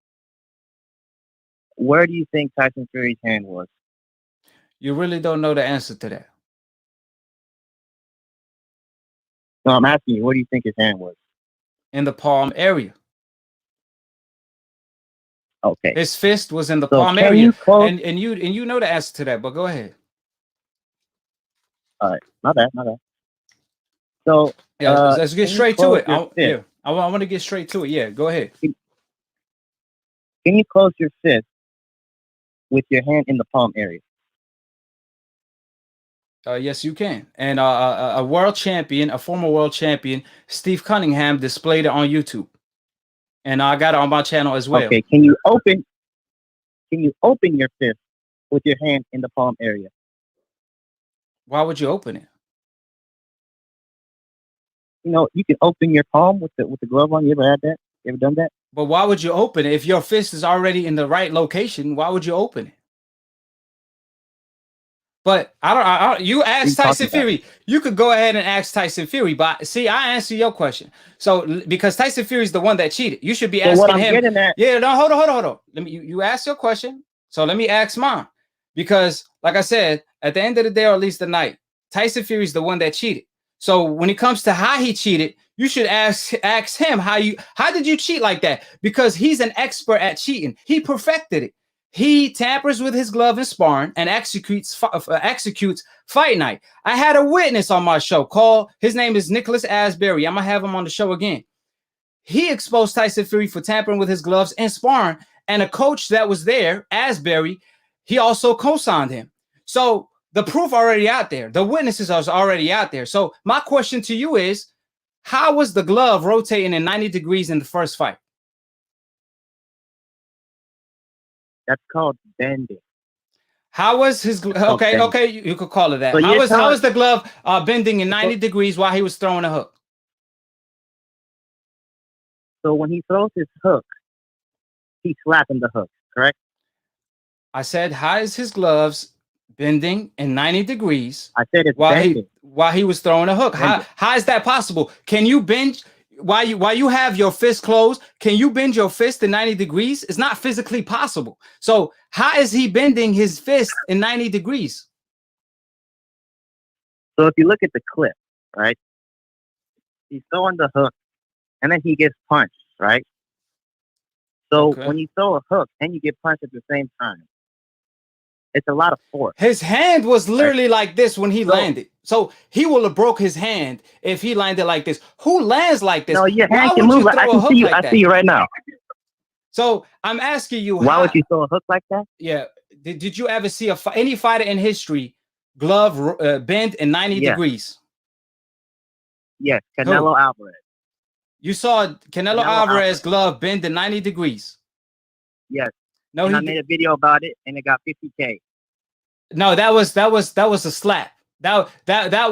where do you think Tyson Fury's hand was? You really don't know the answer to that. No, I'm asking you, where do you think his hand was? In the palm area. Okay. His fist was in the palm area. And you know the answer to that, but go ahead. All right. My bad. So yeah, let's get straight to it. I want to get straight to it. Yeah, go ahead. Can you close your fist with your hand in the palm area? Yes, you can. And a world champion, a former world champion, Steve Cunningham, displayed it on YouTube. And I got it on my channel as well. Okay, can you open your fist with your hand in the palm area? Why would you open it? You know, you can open your palm with the glove on. You ever had that? You ever done that? But why would you open it? If your fist is already in the right location, why would you open it? But I don't. You asked Tyson Fury. You could go ahead and ask Tyson Fury. But see, I answer your question. So because Tyson Fury is the one that cheated, you should be asking him. Yeah, no, hold on. Let me. You ask your question. So let me ask mine. Because, like I said, at the end of the day, or at least the night, Tyson Fury is the one that cheated. So when it comes to how he cheated, you should ask him how did you cheat like that? Because he's an expert at cheating. He perfected it. He tampers with his glove in sparring and executes fight night. I had a witness on my show his name is Nicholas Asbury. I'm going to have him on the show again. He exposed Tyson Fury for tampering with his gloves in sparring, and a coach that was there, Asbury, he also co-signed him. So the proof already out there. The witnesses are already out there. So my question to you is, how was the glove rotating in 90 degrees in the first fight? That's called bending. How was his okay, you could call it that. So how was the glove bending in 90 degrees while he was throwing a hook? So when he throws his hook, he's slapping the hook, correct? I said, how is his gloves bending in 90 degrees? I said it's bending. While he was throwing a hook. How is that possible? Can you bend while you have your fist closed, can you bend your fist in 90 degrees? It's not physically possible. So how is he bending his fist in 90 degrees? So if you look at the clip, right, he's throwing the hook, and then he gets punched, right? So when you throw a hook and you get punched at the same time, it's a lot of force. His hand was literally like this when he landed. So he will have broke his hand if he landed like this. Who lands like this? No, your hand can move. I can see you. I see you right now. So I'm asking you, why would you throw a hook like that? Yeah. Did you ever see any fighter in history glove bend in 90 degrees? Yes, Canelo Alvarez. You saw Canelo Alvarez glove bend in 90 degrees. Yes. No, and I made a video about it, and it got 50K. No, that was a slap. That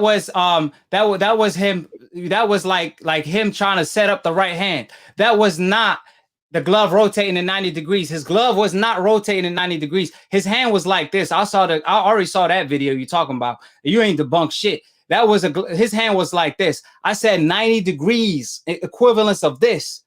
was him. That was like him trying to set up the right hand. That was not the glove rotating in 90 degrees. His glove was not rotating in 90 degrees. His hand was like this. I already saw that video you're talking about. You ain't debunk shit. That was his hand was like this. I said 90 degrees, equivalence of this.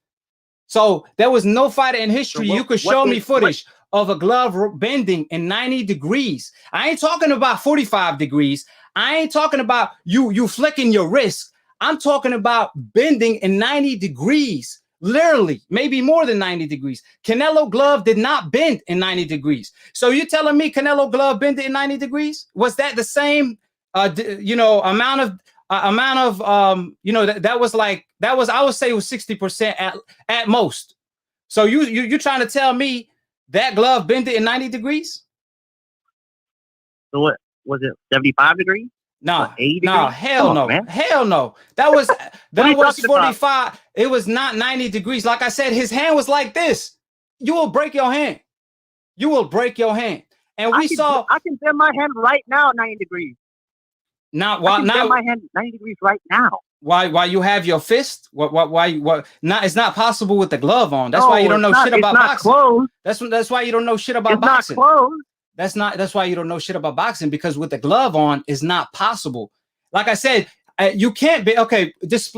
So there was no fighter in history you could show me footage of a glove bending in 90 degrees. I ain't talking about 45 degrees. I ain't talking about you flicking your wrist. I'm talking about bending in 90 degrees. Literally, maybe more than 90 degrees. Canelo glove did not bend in 90 degrees. So you're telling me Canelo glove bent in 90 degrees? Was that the same amount of that was I would say it was 60% at most. So you trying to tell me that glove bent it in 90 degrees? So what was it, 75 degrees? No, 80 no, degrees? hell no, man. hell no. That was 45. About? It was not 90 degrees. Like I said, his hand was like this. You will break your hand. You will break your hand. And I can bend my hand right now 90 degrees. Not while now my hand 90 degrees right now. Why you have your fist? What it's not possible with the glove on. That's why you don't know shit about boxing. Closed. That's why you don't know shit about boxing. Not closed. That's why you don't know shit about boxing, because with the glove on is not possible. Like I said, you can't be okay.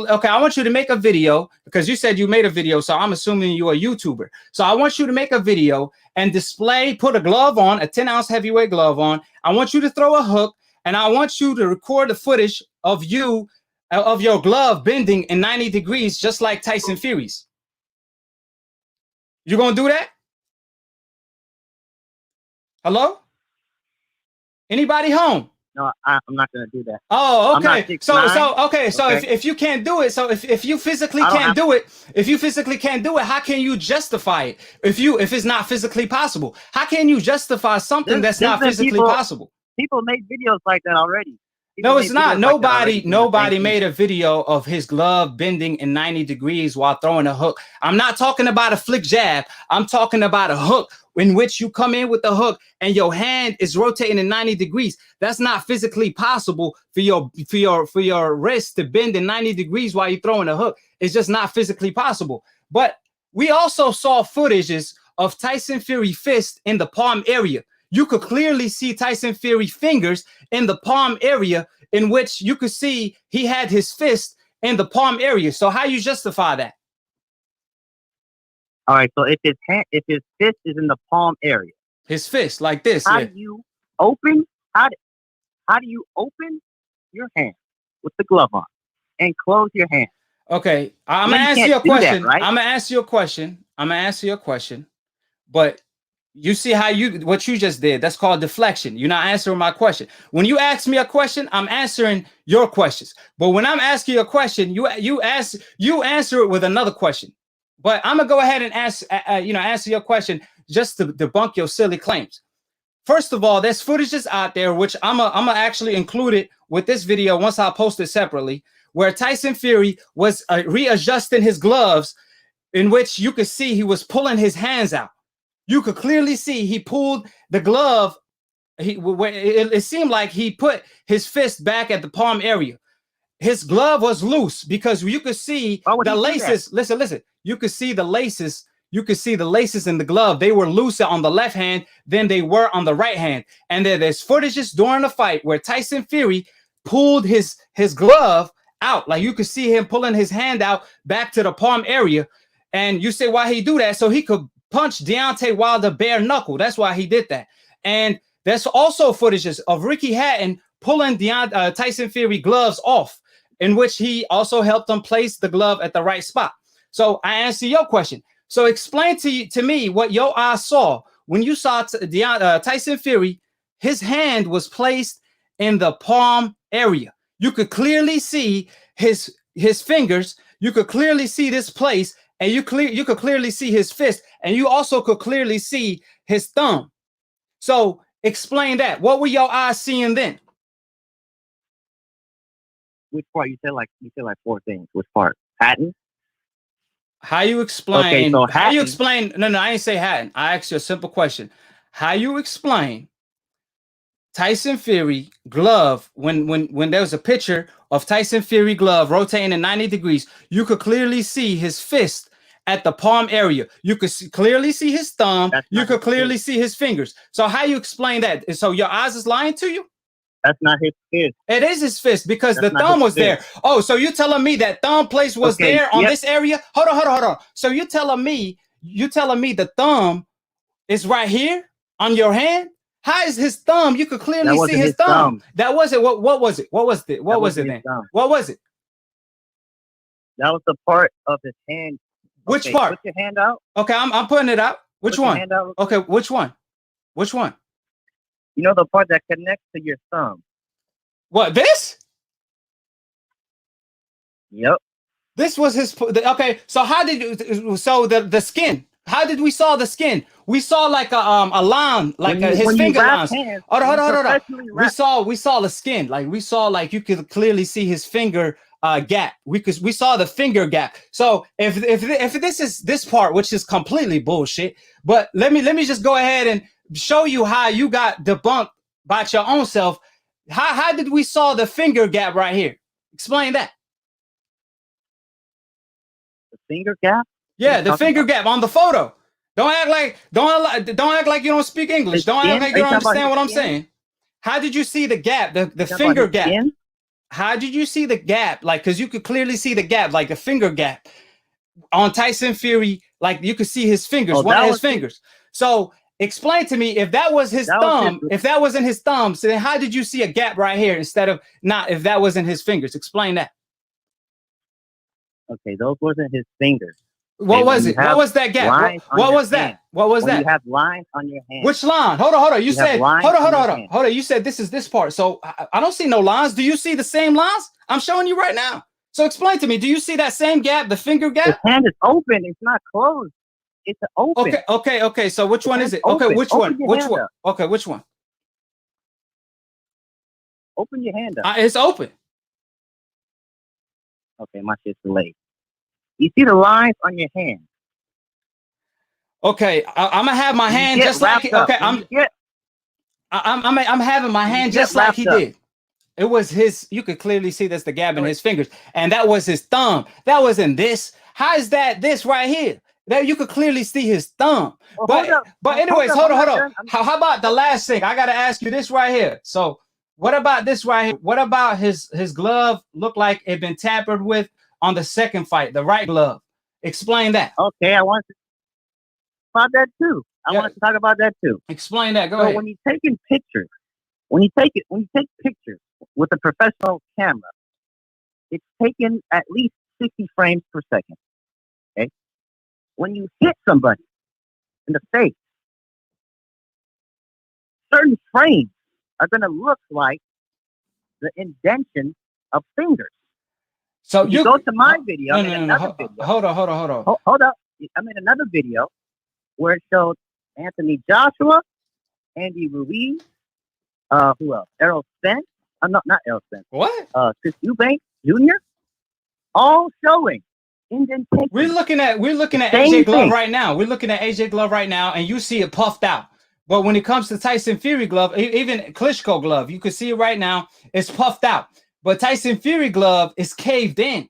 I want you to make a video, because you said you made a video, so I'm assuming you're a YouTuber. So I want you to make a video and put a glove on, a 10-ounce heavyweight glove on. I want you to throw a hook, and I want you to record the footage of your glove bending in 90 degrees, just like Tyson Fury's. You gonna do that? Hello? Anybody home? No, I'm not gonna do that. Oh, okay. So if you can't do it, if you physically can't do it, how can you justify it? If it's not physically possible, how can you justify something that's not physically possible? People made videos like that already. No, it's not. Nobody made a video of his glove bending in 90 degrees while throwing a hook. I'm not talking about a flick jab. I'm talking about a hook in which you come in with the hook and your hand is rotating in 90 degrees. That's not physically possible for your wrist to bend in 90 degrees while you're throwing a hook. It's just not physically possible. But we also saw footages of Tyson Fury fist in the palm area. You could clearly see Tyson Fury fingers in the palm area, in which you could see he had his fist in the palm area. So how you justify that? All right. So if his fist is in the palm area, his fist like this, how do you open? How do you open your hand with the glove on and close your hand? Okay, I'm gonna ask you a question. I'm gonna ask you a question. But you see what you just did? That's called deflection. You're not answering my question. When you ask me a question, I'm answering your questions. But when I'm asking you a question, you answer it with another question. But I'm gonna go ahead and answer your question just to debunk your silly claims. First of all, there's footages out there which I'm gonna actually include it with this video once I post it separately, where Tyson Fury was readjusting his gloves, in which you could see he was pulling his hands out. You could clearly see he pulled the glove. It seemed like he put his fist back at the palm area. His glove was loose because you could see the laces. Listen. You could see the laces. You could see the laces in the glove. They were looser on the left hand than they were on the right hand. And there's footages during the fight where Tyson Fury pulled his glove out. Like you could see him pulling his hand out back to the palm area. And you say, why he do that? So he could punch Deontay Wilder bare knuckle. That's why he did that. And there's also footages of Ricky Hatton pulling Tyson Fury gloves off, in which he also helped him place the glove at the right spot. So I answer your question. So explain to me what your eyes saw when you saw Tyson Fury. His hand was placed in the palm area. You could clearly see his fingers. You could clearly see this place, and you could clearly see his fist, and you also could clearly see his thumb. So explain that. What were your eyes seeing then? Which part? You said like 4 things. Which part? Hatton? How you explain? Okay, so how you explain? No, I didn't say Hatton. I asked you a simple question. How you explain Tyson Fury glove when there was a picture of Tyson Fury glove rotating in 90 degrees? You could clearly see his fist at the palm area. You could clearly see his thumb. You could clearly see his fingers. So how you explain that? So your eyes is lying to you? That's not his fist. It is his fist because the thumb was there. Oh, so you're telling me that thumb place was there on this area? Hold on. So you're telling me the thumb is right here on your hand? How is his thumb? You could clearly see his thumb. That wasn't what was it? What was it? What was it then? What was it? That was the part of his hand. Which part? Put your hand out. Okay, I'm putting it out. Which one? Okay, which one? Which one? You know the part that connects to your thumb. What, this? Yep. This was his. Okay, so how did you? So the skin. How did we saw the skin? We saw like a line, like his finger lines. Hold on. We saw the skin. Like we saw like you could clearly see his finger gap. We saw the finger gap. So if this is this part, which is completely bullshit, but let me just go ahead and show you how you got debunked by your own self. How did we saw the finger gap right here? Explain that. The finger gap? Yeah, the finger gap on the photo. Don't act like you don't speak English. Don't act like you don't understand what I'm saying. How did you see the gap? The finger gap. How did you see the gap? Like, because you could clearly see the gap, like the finger gap on Tyson Fury. Like you could see his fingers, one of his fingers. So explain to me, if that was his thumb, if that wasn't his thumb, so then how did you see a gap right here instead of not if that wasn't his fingers? Explain that. Okay, those wasn't his fingers. What was it? What was that gap? What was that? What was that? You have lines on your hand. Which line? Hold on. You said hold on. You said this is this part. So I don't see no lines. Do you see the same lines? I'm showing you right now. So explain to me. Do you see that same gap, the finger gap? His hand is open. It's not closed. It's open. Okay. So which one is it? Okay, which one? Which one? Okay, which one? Open your hand up. It's open. Okay, my shit's delayed. You see the lines on your hand. Okay, I'm gonna have my hand just like I'm having my hand just like he did. It was his. You could clearly see that's the gap in his fingers, and that was his thumb. That wasn't this. How is that this right here? That you could clearly see his thumb. Well, but anyways, hold on. How about the last thing? I gotta ask you this right here. So what about this right here? What about his glove? Looked like it been tampered with on the second fight, the right glove. Explain that. Okay, I want to talk about that too. I want to talk about that too. Explain that. Go ahead. When you're taking pictures, when you take pictures with a professional camera, it's taken at least 60 frames per second. Okay. When you hit somebody in the face, certain frames are going to look like the indentation of fingers. So you go to my video. Hold on. Hold up. I made another video where it showed Anthony Joshua, Andy Ruiz, who else? Errol Spence. Not Errol Spence. What? Chris Eubank Jr. All showing indentation. We're looking at AJ Glove right now. We're looking at AJ Glove right now, and you see it puffed out. But when it comes to Tyson Fury glove, even Klitschko glove, you can see it right now. It's puffed out. But Tyson Fury glove is caved in.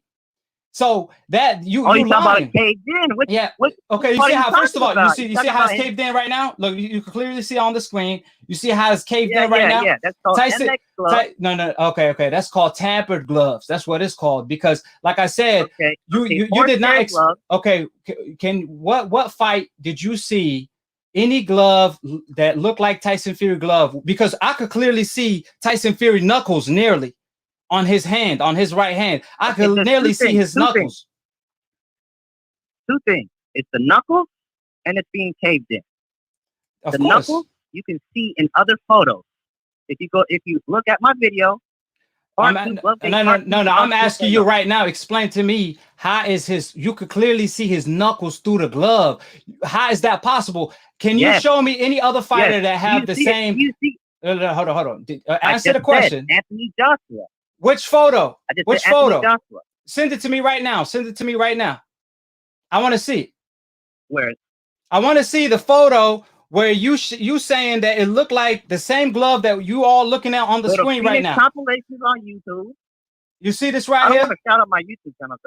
So that you Oh, you talking about lying. a caved in? What, Yeah. what, Okay. You what see are you how? First of all, talking about? you You see talking how it's about caved in right now. Look, you can clearly see on the screen. You see how it's caved in right now. Yeah. That's called Tyson, MX glove. no. Okay. That's called tampered gloves. That's what it's called because, like I said, you did not. Okay. Can what fight did you see? Any glove that looked like Tyson Fury glove? Because I could clearly see Tyson Fury knuckles nearly on his hand, on his right hand. I could nearly see his knuckles. Two things. It's the knuckles and it's being caved in. The knuckles you can see in other photos. If you look at my video. No. I'm asking you right now. Explain to me how is his? You could clearly see his knuckles through the glove. How is that possible? Can you show me any other fighter that have the same? Hold on. Answer the question. Anthony Joshua. Which photo? Which photo? Joshua. Send it to me right now. I want to see it. Where? I want to see the photo where you saying that it looked like the same glove that you all looking at on the screen right now. Compilations on YouTube. You see this right here? I don't want to shout out my YouTube channel.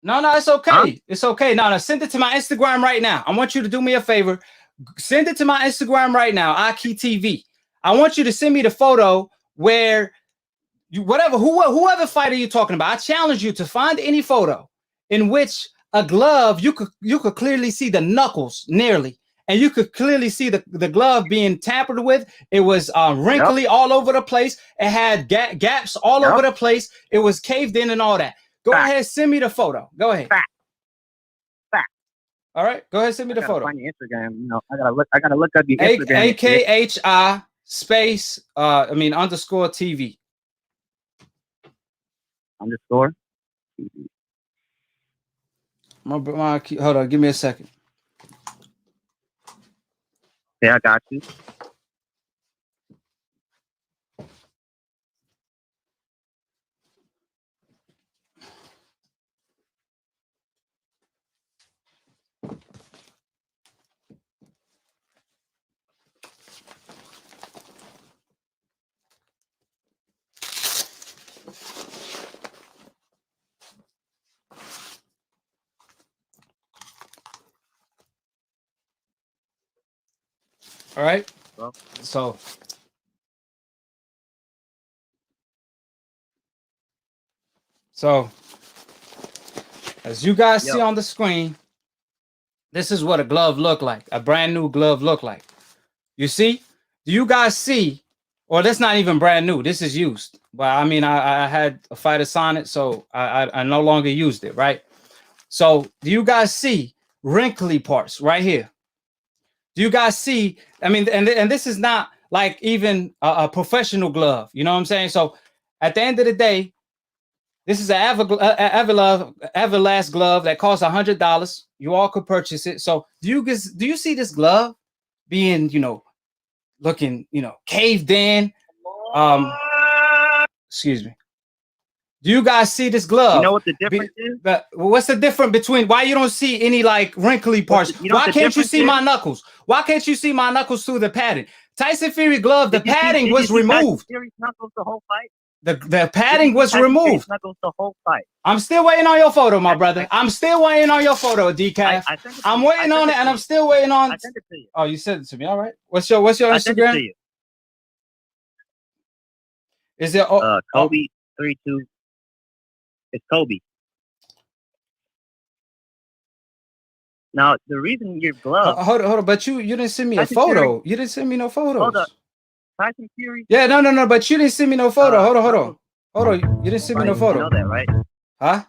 No, it's okay. Huh? It's okay. No, send it to my Instagram right now. I want you to do me a favor. Send it to my Instagram right now, AKHi TV. I want you to send me the photo where whoever fighter you're talking about. I challenge you to find any photo in which a glove you could clearly see the knuckles nearly, and you could clearly see the glove being tampered with. It was wrinkly all over the place. It had gaps all over the place. It was caved in and all that. Go ahead, send me the photo. Go ahead. Fact. All right, go ahead, send me the photo. Find your Instagram. You know, I gotta look up your Instagram. AKHi space underscore TV. Underscore. Hold on, give me a second. Yeah, I got you. All right. So as you guys see on the screen, this is what a glove looked like. A brand new glove looked like. You see? Do you guys see? Or that's not even brand new. This is used. But I mean, I had a fighter sign it, so I no longer used it, right? So do you guys see wrinkly parts right here? Do you guys see? I mean, and this is not like even a professional glove. You know what I'm saying? So at the end of the day, this is an Everlast glove that costs $100. You all could purchase it. So do you see this glove being, looking, caved in? Excuse me. Do you guys see this glove? You know what the difference is? But what's the difference between why you don't see any like wrinkly parts? Why can't you see my knuckles? Why can't you see my knuckles through the padding? Tyson Fury glove, the padding was removed. Knuckles the whole fight? The padding was removed. Knuckles the whole fight. I'm still waiting on your photo, my brother. I'm still waiting on your photo, Decaf. I'm waiting on it, and I'm still waiting on. I sent it to you. Oh, you sent it to me. All right. What's your Instagram? I sent it to you. Is it Kobe 32? It's Kobe. Now the reason your glove. Hold on. But you didn't send me a photo. You didn't send me no photos. Hold up. Tyson Fury. Yeah, no. But you didn't send me no photo. Hold on. You didn't send me no photo. You know that, right? Huh?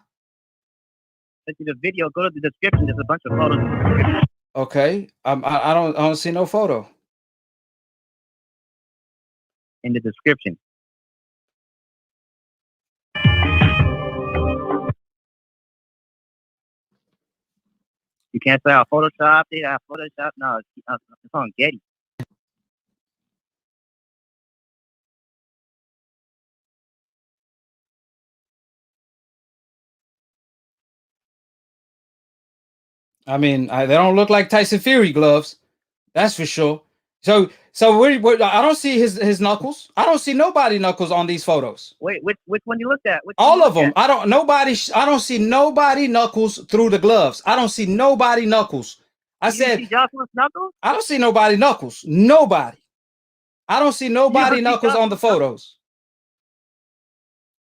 Send you the video. Go to the description. There's a bunch of photos. Okay. I don't see no photo. In the description. You can't say I photoshopped it. I photoshopped. No, it's on Getty. I mean, they don't look like Tyson Fury gloves. That's for sure. So I don't see his knuckles. I don't see nobody knuckles on these photos. Wait, which one you looked at? All of them. I don't see nobody knuckles through the gloves. I don't see nobody knuckles. I said see Joshua's knuckles? I don't see nobody knuckles. Nobody. I don't see nobody knuckles on the photos.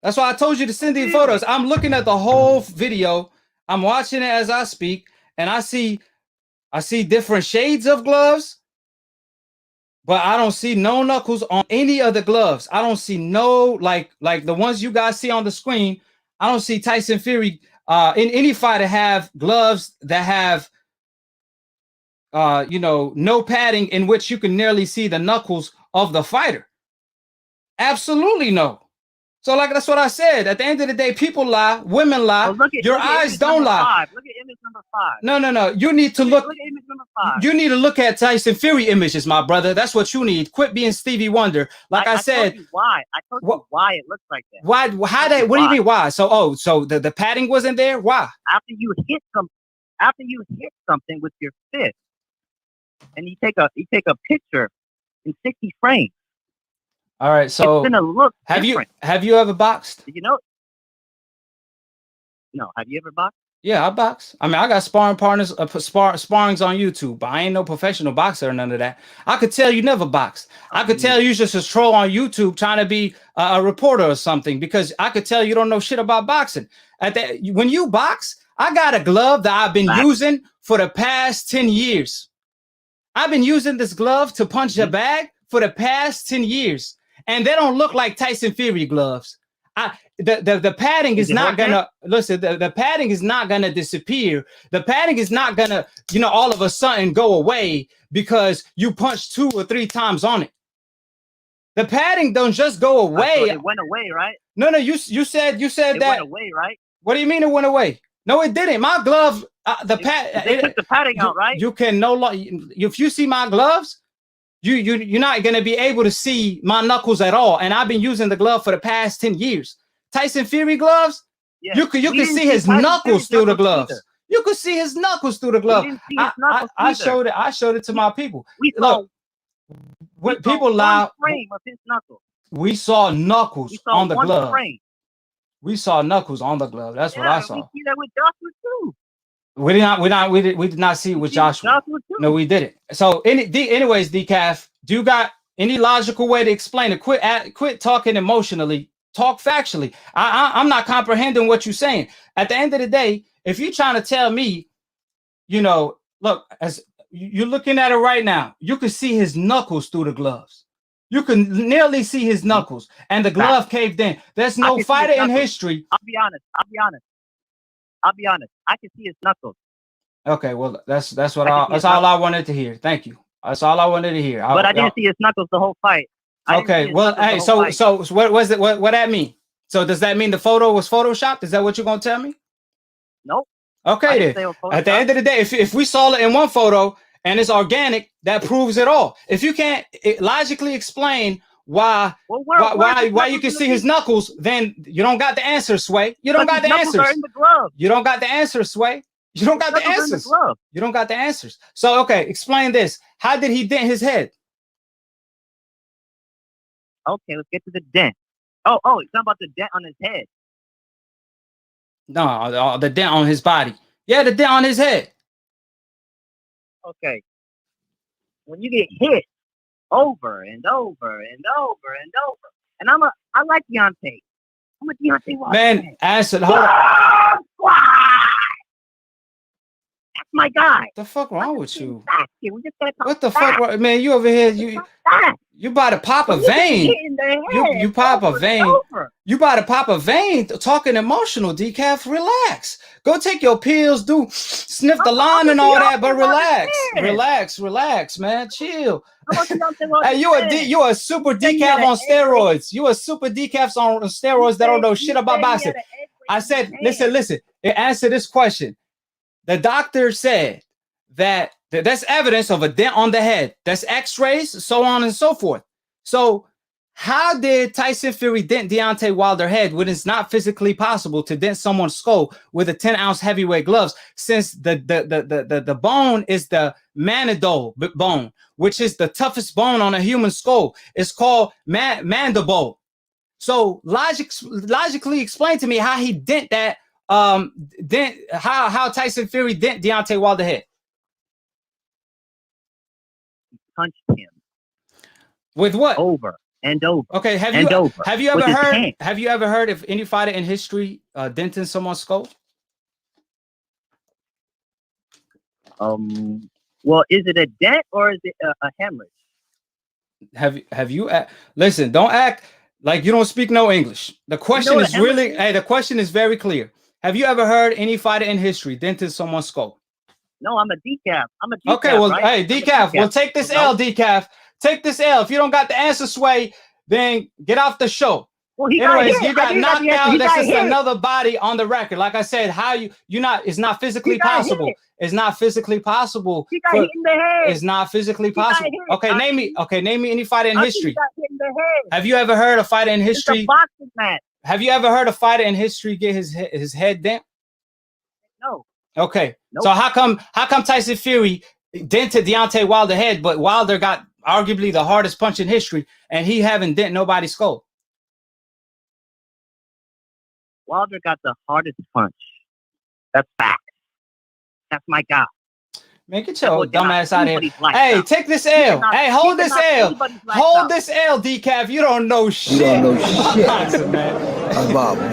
That's why I told you to send the photos. I'm looking at the whole video. I'm watching it as I speak, and I see different shades of gloves, but I don't see no knuckles on any of the gloves. I don't see no like the ones you guys see on the screen. I don't see Tyson Fury in any fighter have gloves that have no padding in which you can nearly see the knuckles of the fighter. Absolutely no. So like that's what I said. At the end of the day, people lie, women lie. Your eyes don't lie. Look at image number 5. No. You need to look. Look at image number 5. You need to look at Tyson Fury images, my brother. That's what you need. Quit being Stevie Wonder. Like I said. Told you why. I told you why it looks like that. Why? How that? What do you mean? Why? So the padding wasn't there. Why? After you hit something with your fist, and you take a picture in 60 frames. All right, so it's gonna look different. Have you ever boxed? Did you know? No, have you ever boxed? Yeah, I box. I mean, I got sparring partners, sparrings on YouTube, but I ain't no professional boxer or none of that. I could tell you never boxed. I could tell you just a troll on YouTube trying to be a reporter or something, because I could tell you don't know shit about boxing. When you box, I got a glove that I've been using for the past 10 years. I've been using this glove to punch a bag for the past 10 years. And they don't look like Tyson Fury gloves. The padding is not gonna listen. The padding is not gonna disappear. The padding is not gonna, all of a sudden go away because you punch 2 or 3 times on it. The padding don't just go away. It went away, right? No. You said it that went away, right? What do you mean it went away? No, it didn't. My glove, they took the padding out, right? You can no longer. If you see my gloves, you're not going to be able to see my knuckles at all. And I've been using the glove for the past 10 years. Tyson Fury gloves, you can see his knuckles through the gloves. Either. You could see his knuckles through the glove. I showed it to my people. Look, when people lie, we saw knuckles on the glove. We saw knuckles on the glove. That's what I saw. We see that with Joshua too. We did not see it with Joshua. No, we didn't. So anyways, Decaf, do you got any logical way to explain it? Quit talking emotionally. Talk factually. I'm not comprehending what you're saying. At the end of the day, if you're trying to tell me, look, as you're looking at it right now, you can see his knuckles through the gloves. You can nearly see his knuckles, and the glove caved in. There's no fighter in history. I'll be honest. I can see his knuckles. Okay, well, that's all I wanted to hear. Thank you. That's all I wanted to hear. But I didn't see his knuckles the whole fight. Okay, well, hey, so what was it? What that mean? So does that mean the photo was photoshopped? Is that what you're gonna tell me? Nope. Okay, then. At the end of the day, if we saw it in one photo and it's organic, that proves it all. If you can't logically explain why you can see his knuckles, then you don't got the answer, Sway. You don't got the answers. You don't got the answers, Sway. You don't got the answers. You don't got the answers. So okay, explain this. How did he dent his head? Okay, let's get to the dent. Oh, it's not about the dent on his head. No, the dent on his body. Yeah, the dent on his head. Okay. When you get hit over and over and over and over, and I like Deontay. I'm a Deontay watcher. Man, answer. Hold on. That's my guy. What the fuck wrong with you? What the fuck, man? You over here? You about to pop a vein? You pop a vein? You about to pop a vein? Talking emotional, Decaf. Relax. Go take your pills. Sniff the line and all that, but relax, man. Chill. Hey, you a super decaf on steroids. You a super decaf on steroids that don't know shit about boxing. I said, listen. Answer this question. The doctor said that that's evidence of a dent on the head. That's x-rays, so on and so forth. So How did Tyson Fury dent Deontay Wilder's head when it's not physically possible to dent someone's skull with a 10-ounce heavyweight gloves, since the bone is the mandible bone, which is the toughest bone on a human skull? It's called mandible. So logically explain to me how he dent that, how Tyson Fury dent Deontay Wilder's head. Punched him. With what? Over and over. Okay, have you ever heard of any fighter in history denting someone's skull? Well, is it a dent or is it a hemorrhage? Have you listen, don't act like you don't speak no English. The question is really, the question is very clear. Have you ever heard any fighter in history denting someone's skull? No, I'm a decaf. Okay, well, right? Hey, decaf. Well, take this L, decaf. Take this L. If you don't got the answer, Sway, then get off the show. Well, anyways, you got knocked out. That's just another body on the record. Like I said, how you not? It's not physically possible. It's not physically possible. He got hit in the head. It's not physically possible. Okay, name me any fighter in history. Have you ever heard a fighter in history? It's a boxing match. Have you ever heard a fighter in history get his head dent? No. Okay. Nope. So how come Tyson Fury dented Deontay Wilder's head, but Wilder got arguably the hardest punch in history, and he haven't dent nobody's skull? Wilder got the hardest punch. That's fact. That's my guy. Man, get your dumb ass out of here. Hey, take this L. Hey, hold this L. Hold this L, decaf. You don't know shit. You don't know shit.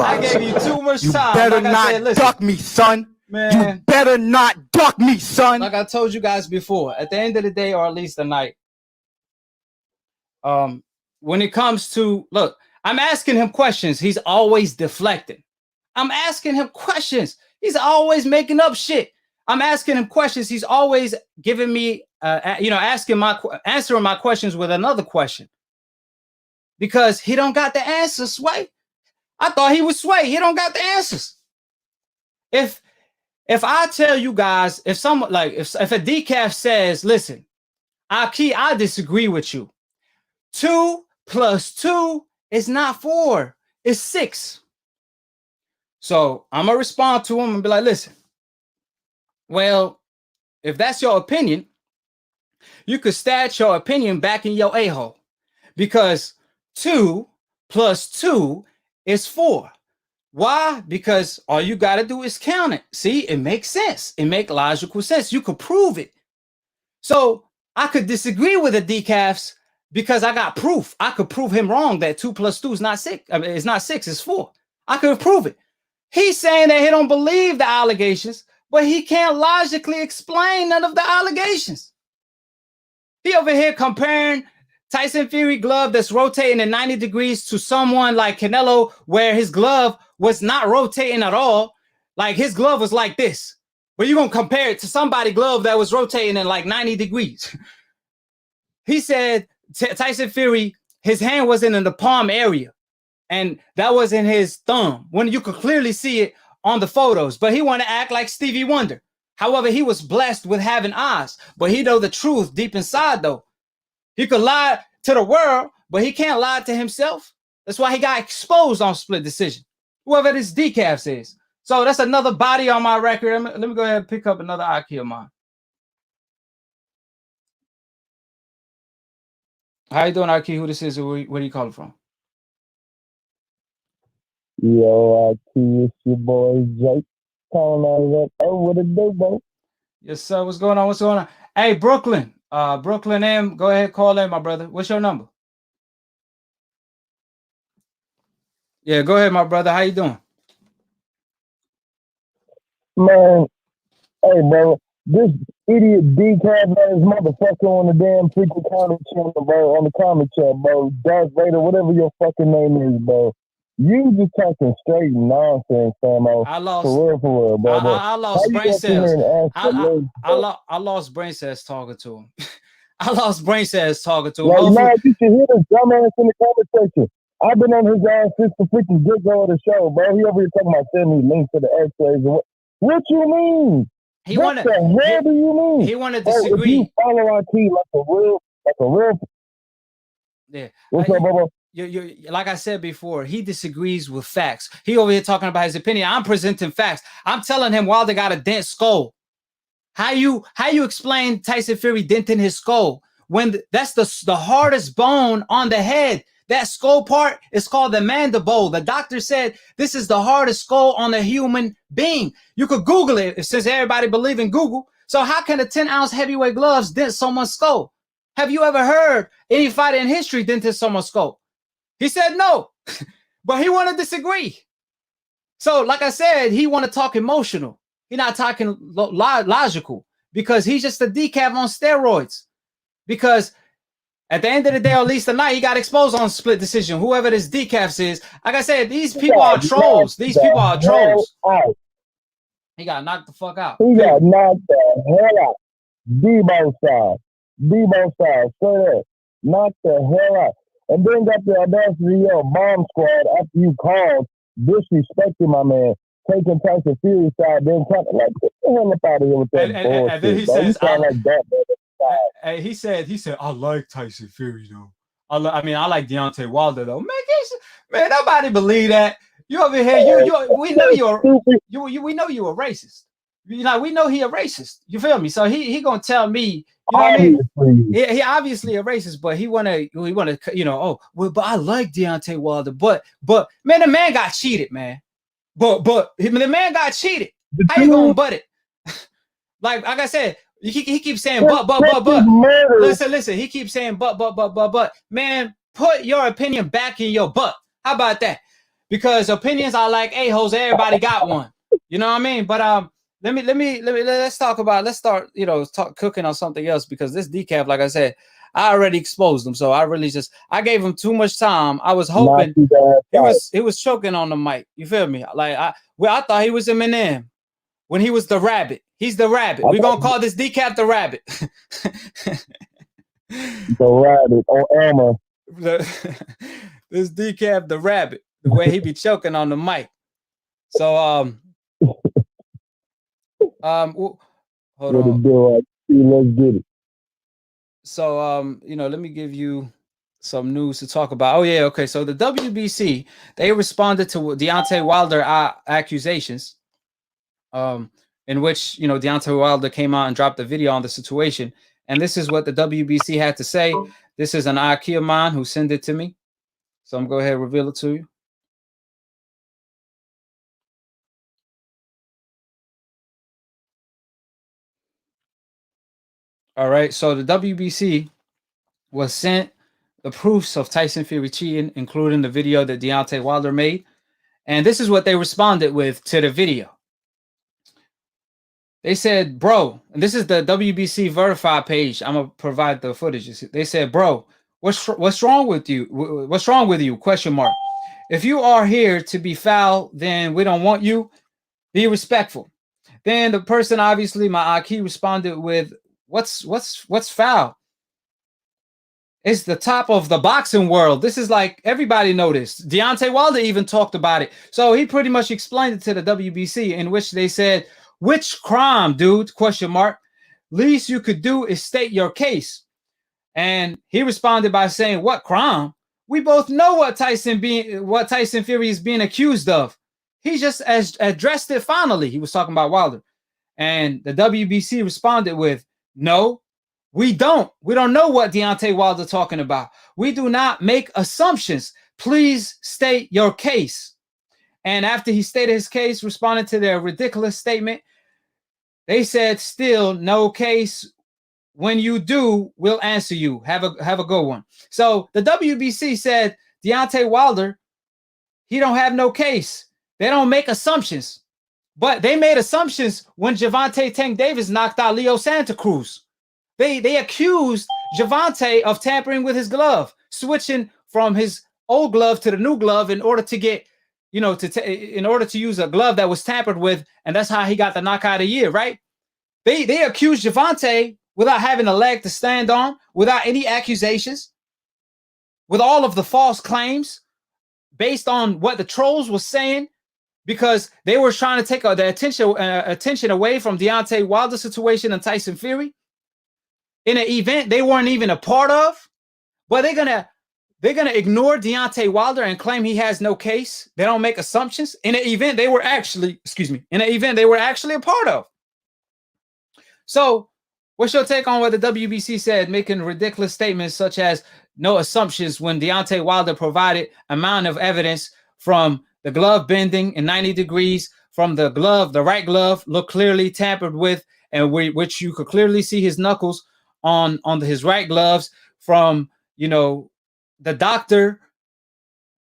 I gave you too much time. You better not duck me, son. Man, you better not duck me, son. Like I told you guys before, at the end of the day, or at least the night, when it comes to, look, I'm asking him questions. He's always deflecting. I'm asking him questions. He's always making up shit. I'm asking him questions. He's always giving me, answering my questions with another question, because he don't got the answers. Sway, I thought he was Sway. He don't got the answers. If I tell you guys, if someone like if a decaf says, listen, AKHi, I disagree with you. 2 + 2 is not 4, it's 6. So I'm gonna respond to him and be like, listen, well, if that's your opinion, you could stat your opinion back in your a-hole, because 2 + 2 is 4. Why? Because all you got to do is count it. See, it makes sense. It makes logical sense. You could prove it. So I could disagree with the decafs because I got proof. I could prove him wrong that 2 + 2 is not 6. I mean, it's not 6, it's 4. I could prove it. He's saying that he don't believe the allegations, but he can't logically explain none of the allegations. He over here comparing Tyson Fury glove that's rotating at 90 degrees to someone like Canelo, where his glove was not rotating at all. Like his glove was like this, but you're going to compare it to somebody's glove that was rotating in like 90 degrees. He said Tyson Fury, his hand wasn't in the palm area, and that was in his thumb, when you could clearly see it on the photos, but he wanted to act like Stevie Wonder. However, he was blessed with having eyes, but he know the truth deep inside though. He could lie to the world, but he can't lie to himself. That's why he got exposed on Split Decision, whoever this decaf is. So that's another body on my record. Let me go ahead and pick up another AKHi of mine. How you doing, AKHi? Who this is? Where are you calling from? Yo, AKHi, it's your boy Jake. Calling out of that. Oh, what it do, bro? Yes, sir. What's going on? What's going on? Hey, Brooklyn. Brooklyn M, go ahead, call in, my brother. What's your number? Yeah, go ahead, my brother. How you doing? Man, hey, bro, this idiot decaf ass motherfucker on the damn freaking comment channel, bro, on the comment chat, bro, Darth Vader, whatever your fucking name is, bro. You just talking straight nonsense, famo. I lost. For real, bro. I lost brain cells. I lost brain cells talking to him. I lost brain cells talking to him. Like, man, you should hear this dumbass in the comment section. I've been on his ass since the freaking get-go of the show, bro. He over here talking about sending me links to the X-rays. What you mean? What the hell do you mean? He wanted to disagree. If you follow AKHi like a real. Yeah. What's up, Bobo? like I said before, he disagrees with facts. He over here talking about his opinion. I'm presenting facts. I'm telling him Wilder got a dent skull. How you explain Tyson Fury denting his skull when that's the hardest bone on the head? That skull part is called the mandible. The doctor said this is the hardest skull on a human being. You could Google it since everybody believes in Google. So how can a 10-ounce heavyweight gloves dent someone's skull? Have you ever heard any fighter in history dented someone's skull? He said no, but he want to disagree. So like I said, he want to talk emotional. He's not talking logical because he's just a decaf on steroids. Because at the end of the day, or at least tonight, he got exposed on split decision. Whoever this decaf is, like I said, these people are trolls. These people are trolls. He got knocked the fuck out. He got knocked the hell out. Debo style. Debo style. Straight up. Knocked the hell out. And then got the audacity of bomb squad after you called, disrespecting my man, taking Tyson Fury side, then talking like, get the hell up out of here with that bullshit. And then he says, he said, I like Tyson Fury though. I like Deontay Wilder though. Man, nobody believe that. You over here, we know we know you a racist. We know he a racist. You feel me? So he gonna tell me, you know what I mean? He obviously a racist, but he wanna, but I like Deontay Wilder. But man, the man got cheated, man. But the man got cheated. How you gonna butt it? like I said, he keeps saying but. Listen. He keeps saying but. Man, put your opinion back in your butt. How about that? Because opinions are like a-holes. Everybody got one. You know what I mean? But let's start, cooking on something else, because this decaf, like I said, I already exposed him. So I gave him too much time. I was hoping he was choking on the mic. You feel me? Like I thought he was Eminem when he was the rabbit. He's the rabbit. We're gonna call this decaf the rabbit. The rabbit on Emma. This decaf the rabbit. The way he be choking on the mic. So hold on. Let's get it. So let me give you some news to talk about. Oh yeah, okay. So the WBC, they responded to Deontay Wilder accusations, in which Deontay Wilder came out and dropped a video on the situation, and this is what the WBC had to say. This is an AKHi of mine who sent it to me, so I'm going to go ahead and reveal it to you. All right, so the WBC was sent the proofs of Tyson Fury cheating, including the video that Deontay Wilder made. And this is what they responded with to the video. They said, bro, and this is the WBC verified page. I'm going to provide the footage. They said, bro, what's wrong with you? What's wrong with you? Question mark. If you are here to be foul, then we don't want you. Be respectful. Then the person, obviously, my AKHi, responded with, what's foul? It's the top of the boxing world. This is like everybody noticed. Deontay Wilder even talked about it. So he pretty much explained it to the WBC, in which they said, which crime, dude? Question mark. Least you could do is state your case. And he responded by saying, what crime? We both know what Tyson Fury is being accused of. He just addressed it finally. He was talking about Wilder. And the WBC responded with, no, we don't. We don't know what Deontay Wilder talking about. We do not make assumptions. Please state your case. And after he stated his case, responding to their ridiculous statement, they said, still no case. When you do, we'll answer you. Have a good one. So the WBC said Deontay Wilder, he don't have no case. They don't make assumptions. But they made assumptions when Gervonta Tank Davis knocked out Leo Santa Cruz. They accused Gervonta of tampering with his glove, switching from his old glove to the new glove in order to get, in order to use a glove that was tampered with, and that's how he got the knockout of the year, right? They accused Gervonta without having a leg to stand on, without any accusations, with all of the false claims based on what the trolls were saying, because they were trying to take the attention away from Deontay Wilder's situation and Tyson Fury in an event they weren't even a part of. But they're they're going to ignore Deontay Wilder and claim he has no case. They don't make assumptions in an event they were actually, a part of. So what's your take on what the WBC said, making ridiculous statements such as no assumptions when Deontay Wilder provided amount of evidence from the glove bending in 90 degrees, from the glove, the right glove looked clearly tampered with, and which you could clearly see his knuckles on his right gloves, from, you know, the doctor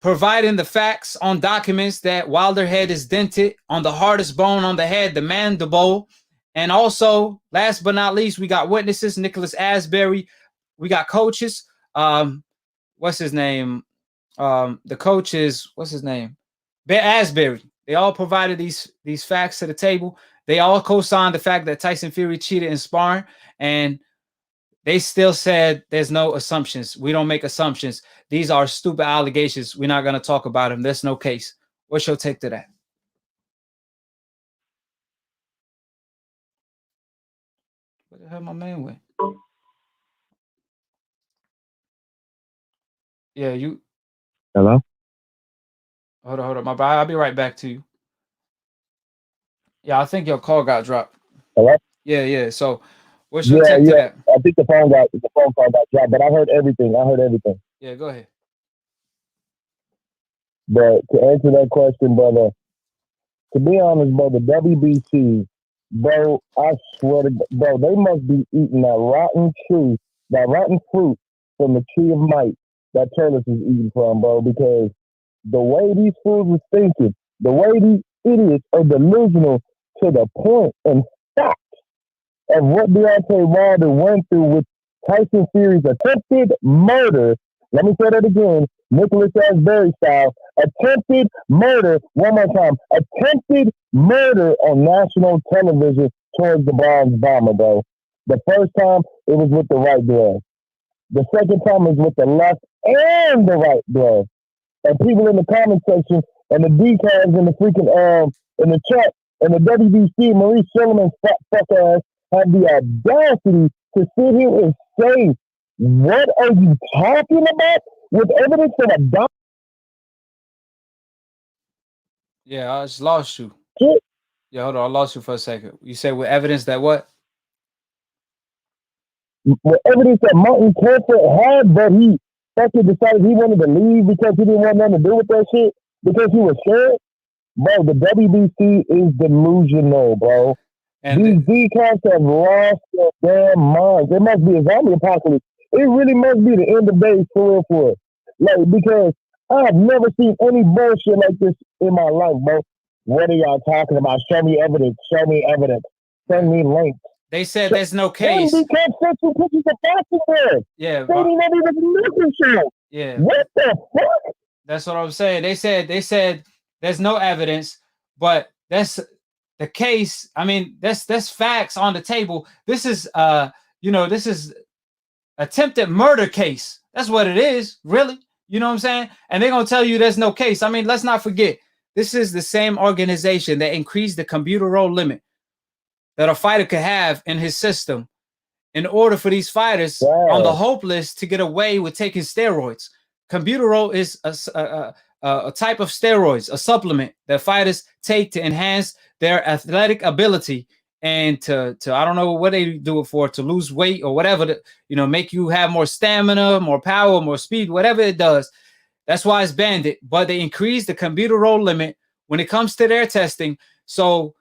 providing the facts on documents that Wilder head is dented on the hardest bone on the head, the mandible. And also, last but not least, we got witnesses, Nicholas Asbury. We got coaches. What's his name? The coach is, what's his name? Asbury. They all provided these facts to the table. They all co-signed the fact that Tyson Fury cheated in sparring, and they still said there's no assumptions. We don't make assumptions. These are stupid allegations. We're not going to talk about them. There's no case. What's your take to that? Where the hell my man went? Yeah, you. Hello? Hold on. My bad. I'll be right back to you. Yeah, I think your call got dropped. Hello? Yeah. So what's your take to that? I think the phone call got dropped, but I heard everything. Yeah, go ahead. But to answer that question, brother, to be honest, bro, the WBC, bro, I swear to God, bro, they must be eating that rotten fruit from the tree of might that Turles is eating from, bro, because the way these fools are thinking, the way these idiots are delusional to the point and fact of what Deontay Wilder went through with Tyson Fury's attempted murder. Let me say that again, Nicholas Asbury style. Attempted murder, one more time. Attempted murder on national television towards the bronze bomber, bro. The first time, it was with the right glove. The second time was with the left and the right glove. And people in the comment section and the decals in the freaking in the chat and the WBC, Maurice Sherman's fuck ass have the audacity to sit here and say, what are you talking about? With evidence from a doctor? Yeah, I just lost you. Yeah, hold on. I lost you for a second. You said with evidence that what? With evidence that Martin Canford had, but he fucking decided he wanted to leave because he didn't want nothing to do with that shit, because he was scared. Bro, the WBC is delusional, bro. And these decons have lost their damn minds. It must be a zombie apocalypse. It really must be the end of days for real. Like, because I have never seen any bullshit like this in my life, bro. What are y'all talking about? Show me evidence. Send me links. They said there's no case. They can't send you pictures of facts in there. Yeah. They didn't even listen to it. Yeah. What the fuck? This what I'm saying. They said there's no evidence, but that's the case. I mean, that's facts on the table. This is this is attempted murder case. That's what it is, really. You know what I'm saying? And they're gonna tell you there's no case. I mean, let's not forget, this is the same organization that increased the computer roll limit that a fighter could have in his system in order for these fighters on the hope list to get away with taking steroids. Computer roll is a type of steroids, a supplement that fighters take to enhance their athletic ability and to I don't know what they do it for, to lose weight or whatever, to, make you have more stamina, more power, more speed, whatever it does. That's why it's banned it. But they increase the computer roll limit when it comes to their testing. So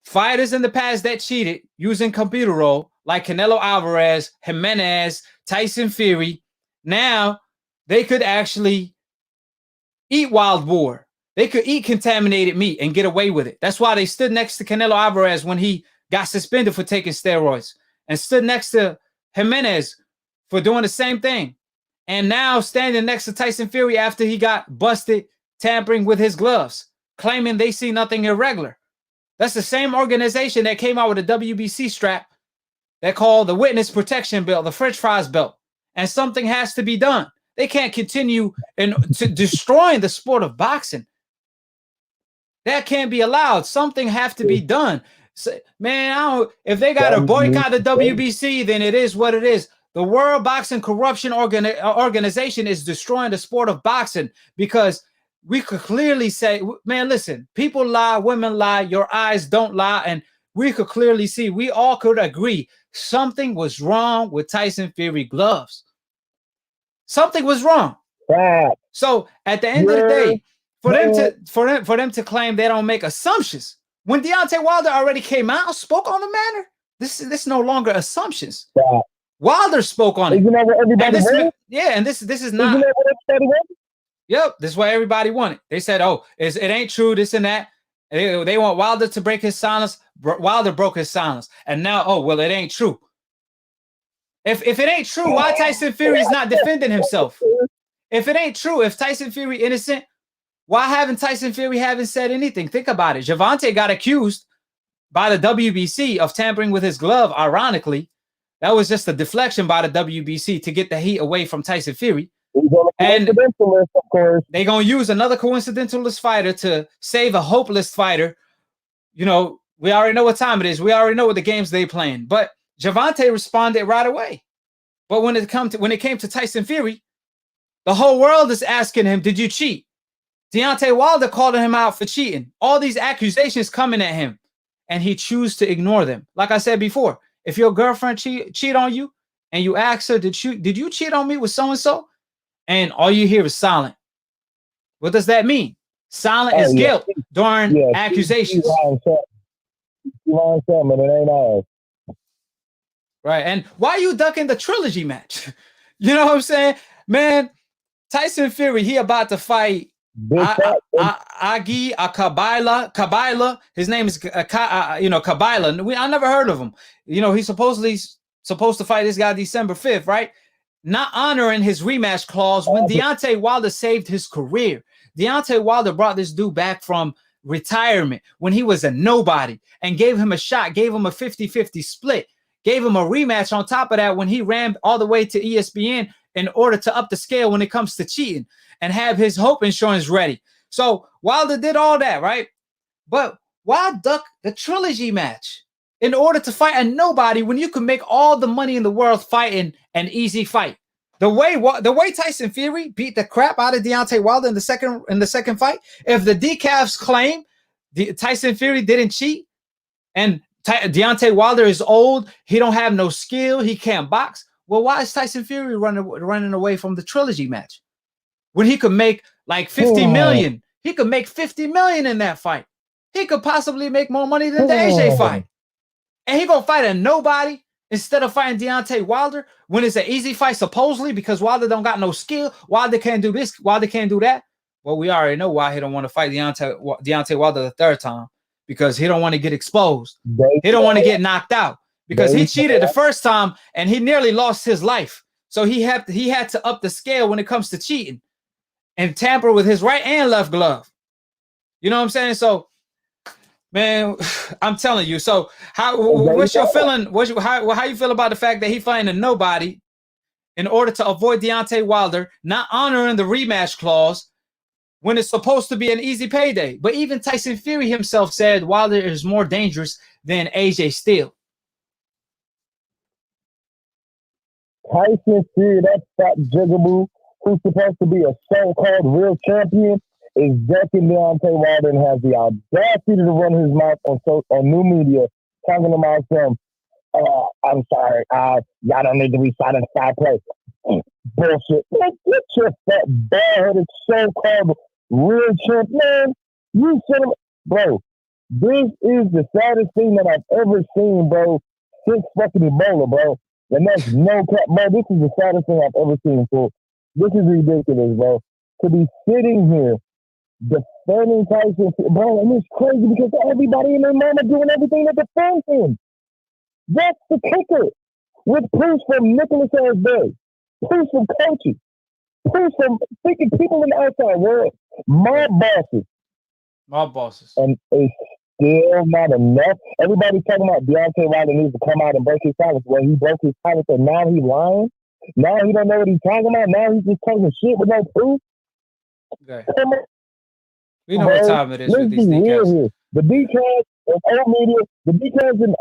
fighters in the past that cheated using computer roll, like Canelo Alvarez, Jimenez, Tyson Fury, now they could actually eat wild boar. They could eat contaminated meat and get away with it. That's why they stood next to Canelo Alvarez when he got suspended for taking steroids, and stood next to Jimenez for doing the same thing. And now standing next to Tyson Fury after he got busted tampering with his gloves, claiming they see nothing irregular. That's the same organization that came out with a WBC strap that called the Witness Protection Belt, the French fries belt. And something has to be done. They can't continue to destroying the sport of boxing. That can't be allowed. Something have to be done. So, man, if they got to boycott the WBC, then it is what it is. The World Boxing Corruption Organization is destroying the sport of boxing because we could clearly say, man, listen, people lie, women lie, your eyes don't lie. And we could clearly see, we all could agree something was wrong with Tyson Fury gloves. Something was wrong. So at the end of the day, for them to claim they don't make assumptions, when Deontay Wilder already came out, spoke on the matter, this is no longer assumptions. Wilder spoke on it. Isn't that what everybody wanted? Yeah, and this is not. Isn't that what everybody wanted? Yep, this is what everybody wanted. They said, "Oh, it ain't true, this and that." They want Wilder to break his silence. Wilder broke his silence, and now, oh well, it ain't true. If it ain't true, why Tyson Fury is not defending himself? If it ain't true, if Tyson Fury innocent, why haven't Tyson Fury said anything? Think about it. Gervonta got accused by the WBC of tampering with his glove. Ironically, that was just a deflection by the WBC to get the heat away from Tyson Fury. And of course, they're going to use another coincidentalist fighter to save a hopeless fighter. You know, we already know what time it is. We already know what the games they playing. But Gervonta responded right away. But when it came to Tyson Fury, the whole world is asking him, did you cheat? Deontay Wilder calling him out for cheating. All these accusations coming at him, and he chooses to ignore them. Like I said before, if your girlfriend cheat on you and you ask her, did you cheat on me with so-and-so? And all you hear is silent. What does that mean? Silent is guilt during accusations. Right. And why are you ducking the trilogy match? You know what I'm saying? Man, Tyson Fury, he about to fight AKHi Kabila. His name is Kabila. I never heard of him. You know, he's supposed to fight this guy December 5th, right? Not honoring his rematch clause when Deontay Wilder saved his career. Deontay Wilder brought this dude back from retirement when he was a nobody and gave him a shot, gave him a 50-50 split, gave him a rematch on top of that when he ran all the way to ESPN in order to up the scale when it comes to cheating and have his hope insurance ready. So Wilder did all that, right? But why duck the trilogy match in order to fight a nobody when you can make all the money in the world fighting an easy fight? The way Tyson Fury beat the crap out of Deontay Wilder in the second fight, if the decafs claim Tyson Fury didn't cheat and Deontay Wilder is old, he don't have no skill, he can't box, well, why is Tyson Fury running away from the trilogy match when he could make like 50 million? He could make 50 million in that fight. He could possibly make more money than the AJ fight. And he gonna fight a nobody instead of fighting Deontay Wilder when it's an easy fight, supposedly, because Wilder don't got no skill. Wilder can't do this. Wilder can't do that. Well, we already know why he don't want to fight Deontay Wilder the third time, because he don't want to get exposed. He don't want to get knocked out because he cheated the first time and he nearly lost his life. So he had to up the scale when it comes to cheating and tamper with his right and left glove. You know what I'm saying? So, man, I'm telling you. So, what's your feeling? How you feel about the fact that he fighting a nobody in order to avoid Deontay Wilder, not honoring the rematch clause when it's supposed to be an easy payday? But even Tyson Fury himself said Wilder is more dangerous than AJ Steele. Tyson Fury, that fat jigaboo who's supposed to be a so-called real champion, is ducking Deontay Wilder and has the audacity to run his mouth on new media talking about some, I'm sorry, y'all don't need to be silent side play. Bullshit. Man, get your fat, bald-headed, so-called real champ, man. You should have, bro, this is the saddest thing that I've ever seen, bro, since fucking Ebola, bro. And that's no cap, bro. This is the saddest thing I've ever seen, fool. This is ridiculous, bro. To be sitting here defending Tyson, bro, and it's crazy because everybody in their mama doing everything to defend him. That's the kicker. With proof from Nicholas Bay, proof from coaches, proof from freaking people in the outside world, my bosses. And it's still not enough. Everybody's talking about Deontay Wilder needs to come out and break his silence. Well, he broke his silence, and now he's lying. Now he don't know what he's talking about. Now he's just talking shit with no proof. Okay. We know what time it is with these decals. The decals and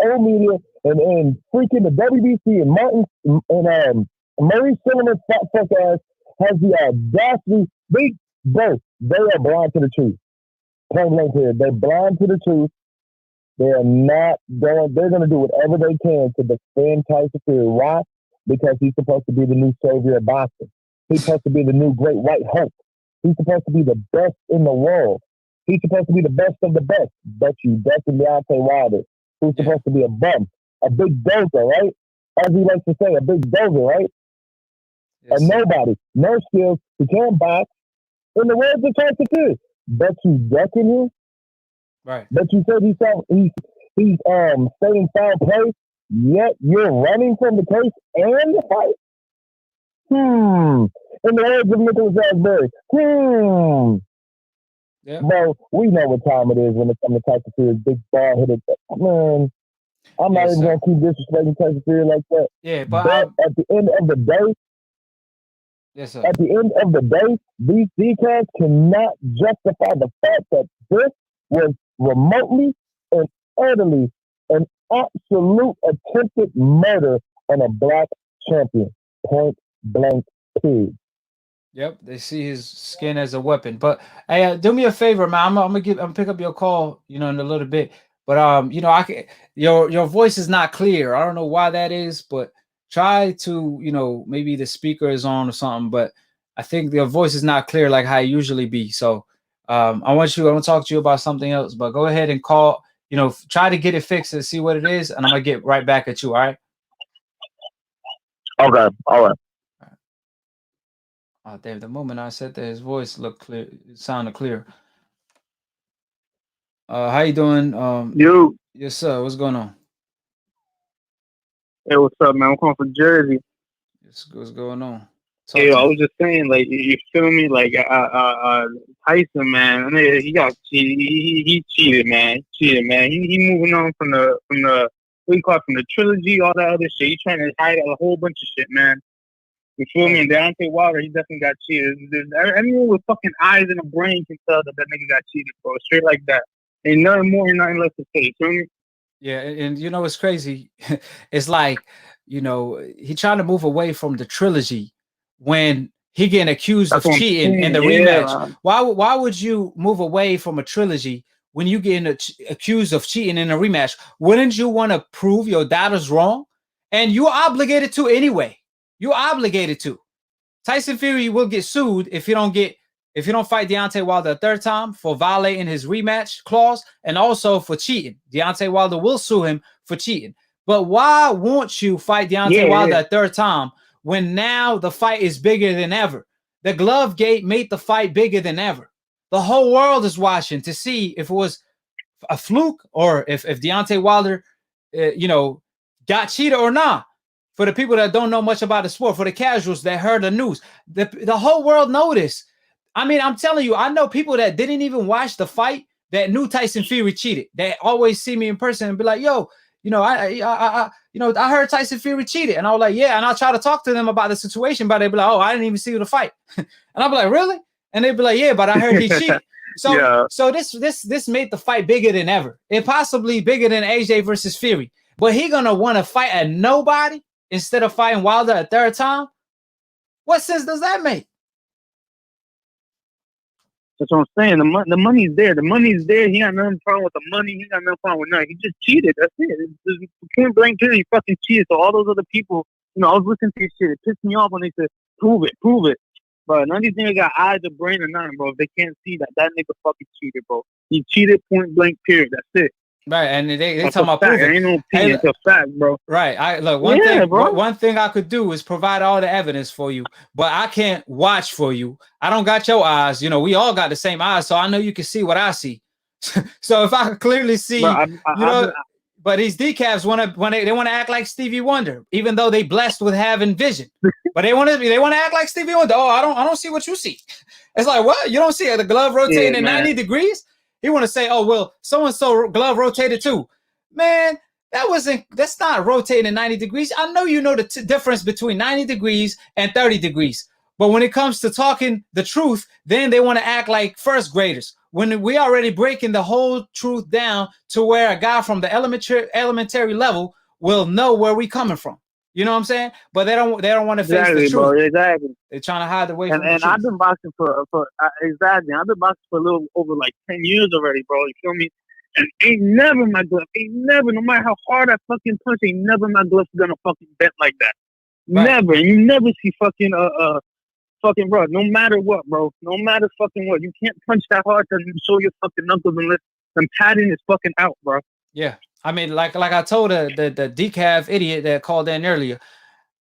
old media, and freaking the WBC and Martin and Maurice Silverman's fat fuck ass has the audacity. They are blind to the truth. Point blank here, they're blind to the truth. They are not going. They're going to do whatever they can to defend Tyson Fury. Why? Because he's supposed to be the new savior of boxing. He's supposed to be the new great white Hulk. He's supposed to be the best in the world. He's supposed to be the best of the best. But you Dustin Deontay Wilder, who's supposed to be a bum, a big dozer, right? As he likes to say, a big dozer, right? Yes, a nobody, no skills, he can't box. In the words of Tyson Fury, but you ducking him. Right. But you said he's staying foul play, yet you're running from the case and the fight. In the words of Nicholas Asbury, Yeah. Bro, we know what time it is when it comes to Tyson Fury, big ball hitter. Man, I'm not even gonna keep disrespecting Tyson Fury like that. Yeah, but at the end of the day, yes, sir. at the end of the day, these decals cannot justify the fact that this was remotely and utterly an absolute attempted murder on a black champion. Point blank, period. Yep, they see his skin as a weapon. But hey, do me a favor, man. I'm gonna pick up your call, in a little bit. But I can your voice is not clear. I don't know why that is, but try to, maybe the speaker is on or something. But I think your voice is not clear like how it usually be. So I want to talk to you about something else. But go ahead and call. Try to get it fixed and see what it is, and I'm gonna get right back at you. All right. Okay. All right. Oh, damn, the moment I said that, his voice looked clear. It sounded clear. How you doing? You. Yes, sir. What's going on? Hey, what's up, man? I'm calling from Jersey. What's going on? Hey, I was just saying, like, you feel me? Like, Tyson, man, I mean, he got cheated. He cheated, man. He moving on from the what do you call it, from the trilogy, all that other shit. He trying to hide a whole bunch of shit, man. You feel me? And Deontay Wilder, he definitely got cheated. Anyone with fucking eyes and a brain can tell that nigga got cheated, bro. Straight like that. Ain't nothing more and nothing less to say. You feel me? Yeah, and it's crazy. It's like, he trying to move away from the trilogy when he getting accused of cheating in the rematch. Man. Why would you move away from a trilogy when you getting accused of cheating in a rematch? Wouldn't you want to prove your doubters wrong? And you're obligated to anyway. You're obligated to. Tyson Fury will get sued if you don't fight Deontay Wilder a third time for violating his rematch clause and also for cheating. Deontay Wilder will sue him for cheating. But why won't you fight Deontay Wilder a third time when now the fight is bigger than ever? The glove gate made the fight bigger than ever. The whole world is watching to see if it was a fluke or if Deontay Wilder, got cheated or not. For the people that don't know much about the sport, for the casuals that heard the news, the whole world noticed. I mean, I'm telling you, I know people that didn't even watch the fight that knew Tyson Fury cheated. They always see me in person and be like, "Yo, I heard Tyson Fury cheated," and I was like, "Yeah," and I'll try to talk to them about the situation, but they'd be like, "Oh, I didn't even see the fight," and I'll be like, "Really?" And they'd be like, "Yeah, but I heard he cheated." So this made the fight bigger than ever, and possibly bigger than AJ versus Fury. But he gonna want to fight at nobody instead of fighting Wilder a third time? What sense does that make? That's what I'm saying. The money's there. The money's there. He got nothing problem with the money. He got nothing problem with nothing. He just cheated. That's it. It's point blank period. He fucking cheated. So all those other people, I was listening to his shit. It pissed me off when they said, prove it. But none of these niggas got eyes or brain or nothing, bro. If they can't see that nigga fucking cheated, bro. He cheated, point blank period. That's it. Right, and they talking about proving. Ain't no opinion, it's a fact, bro. Right, one thing I could do is provide all the evidence for you, but I can't watch for you. I don't got your eyes. We all got the same eyes, so I know you can see what I see. So if I could clearly see, but these decafs want to act like Stevie Wonder, even though they blessed with having vision. But they want to act like Stevie Wonder. Oh, I don't see what you see. It's like, what? You don't see the glove rotating at 90 degrees? He want to say, oh, well, so-and-so glove rotated too. Man, that's not rotating at 90 degrees. I know you know the difference between 90 degrees and 30 degrees. But when it comes to talking the truth, then they want to act like first graders. When we already breaking the whole truth down to where a guy from the elementary level will know where we coming from. You know what I'm saying? But they don't want to face Exactly, the truth. bro. Exactly. They're trying to hide away from the And truth. I've been boxing for exactly. I've been boxing for a little over like 10 years already, bro. You feel me? And ain't never my glove, no matter how hard I fucking punch, ain't never my glove's gonna fucking bend like that. Right. Never. And you never see fucking fucking bro. No matter what, bro. No matter fucking what. You can't punch that hard to show your fucking knuckles unless the padding is fucking out, bro. Yeah. I mean, like I told the decaf idiot that called in earlier.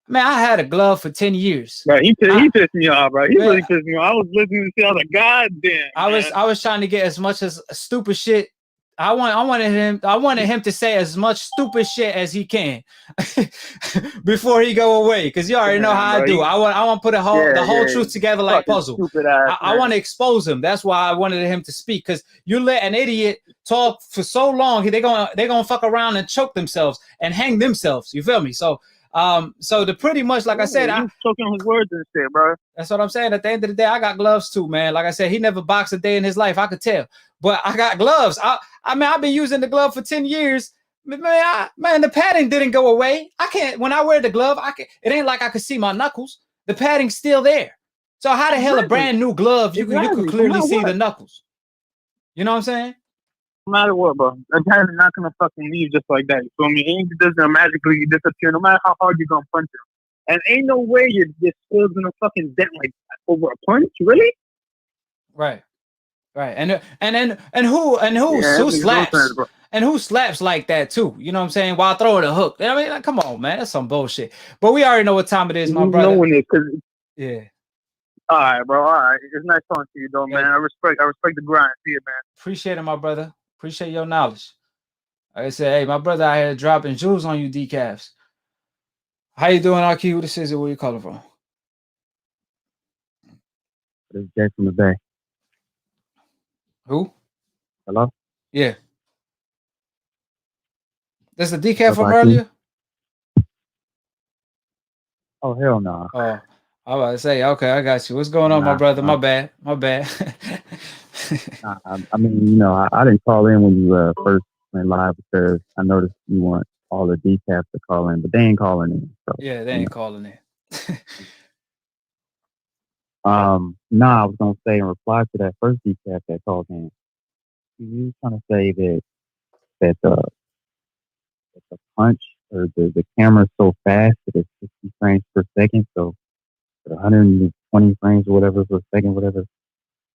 Man, I had a glove for 10 years. Right, he pissed me off, bro. He really pissed me off. I was listening to all the goddamn. I was trying to get as much as stupid shit. I wanted him to say as much stupid shit as he can before he go away. Cause you already know how I do. I want to put the whole truth together like puzzle. I want to expose him. That's why I wanted him to speak. Cause you let an idiot talk for so long, they're gonna fuck around and choke themselves and hang themselves. You feel me? So the pretty much like I said, I'm choking on his words and shit, bro. That's what I'm saying. At the end of the day, I got gloves too, man. Like I said, he never boxed a day in his life. I could tell, but I got gloves. I mean, I've been using the glove for 10 years. Man, the padding didn't go away. I can't. When I wear the glove, it ain't like I could see my knuckles. The padding's still there. So how the hell a brand new glove you could clearly see the knuckles? You know what I'm saying? No matter what, bro. A guy's not gonna fucking leave just like that. You feel me? He doesn't magically disappear, no matter how hard you're gonna punch him. And ain't no way your skill's gonna fucking dent like that over a punch, really? Right. And who slaps? And who slaps like that too? You know what I'm saying? While throwing a hook. I mean, like, come on, man. That's some bullshit. But we already know what time it is, my brother. Yeah. All right, bro. All right. It's nice talking to you, though, man. I respect the grind. See you, man. Appreciate it, my brother. Appreciate your knowledge. Like I said, hey, my brother out here dropping jewels on you, decafs. How you doing, AKHi? Who this is? Where you calling from? This is Jay from the Bay. Who? Hello? Yeah. That's the decaf from earlier? Oh, hell no. Oh, I was about to say, okay, I got you. What's going on, my brother? My bad. I mean, you know, I didn't call in when you first went live because I noticed you want all the decaf to call in, but they ain't calling in. So, yeah, they ain't calling in. I was gonna say in reply to that first decaf that called in, you trying to say that the punch or the camera's so fast that it's 60 frames per second, so 120 frames or whatever per second, whatever,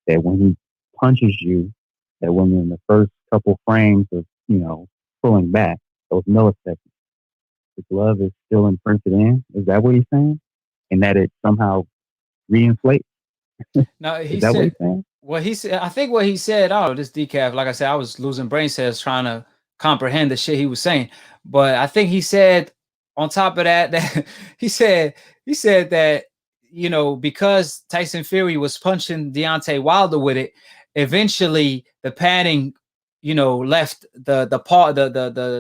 that when he punches you, that when you're in the first couple frames of, you know, pulling back, those milliseconds, the glove is still imprinted in? Is that what he's saying? And that it somehow reinflates? No, is that what he's saying? Well, he said, I think what he said, this decaf, like I said, I was losing brain cells trying to comprehend the shit he was saying. But I think he said on top of that he said that, you know, because Tyson Fury was punching Deontay Wilder with it, eventually the padding, you know, left the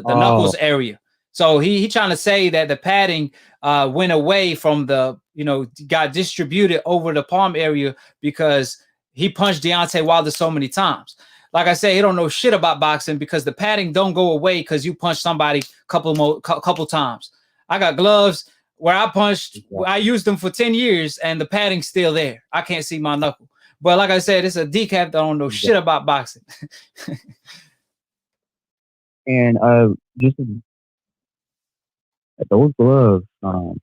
knuckles area. So he trying to say that the padding went away from the, you know, got distributed over the palm area because he punched Deontay Wilder so many times. Like I say, he don't know shit about boxing because the padding don't go away because you punch somebody couple times. I got gloves where I punched, I used them for 10 years and the padding's still there. I can't see my knuckle. But like I said, it's a decaf that don't know shit about boxing. And just those gloves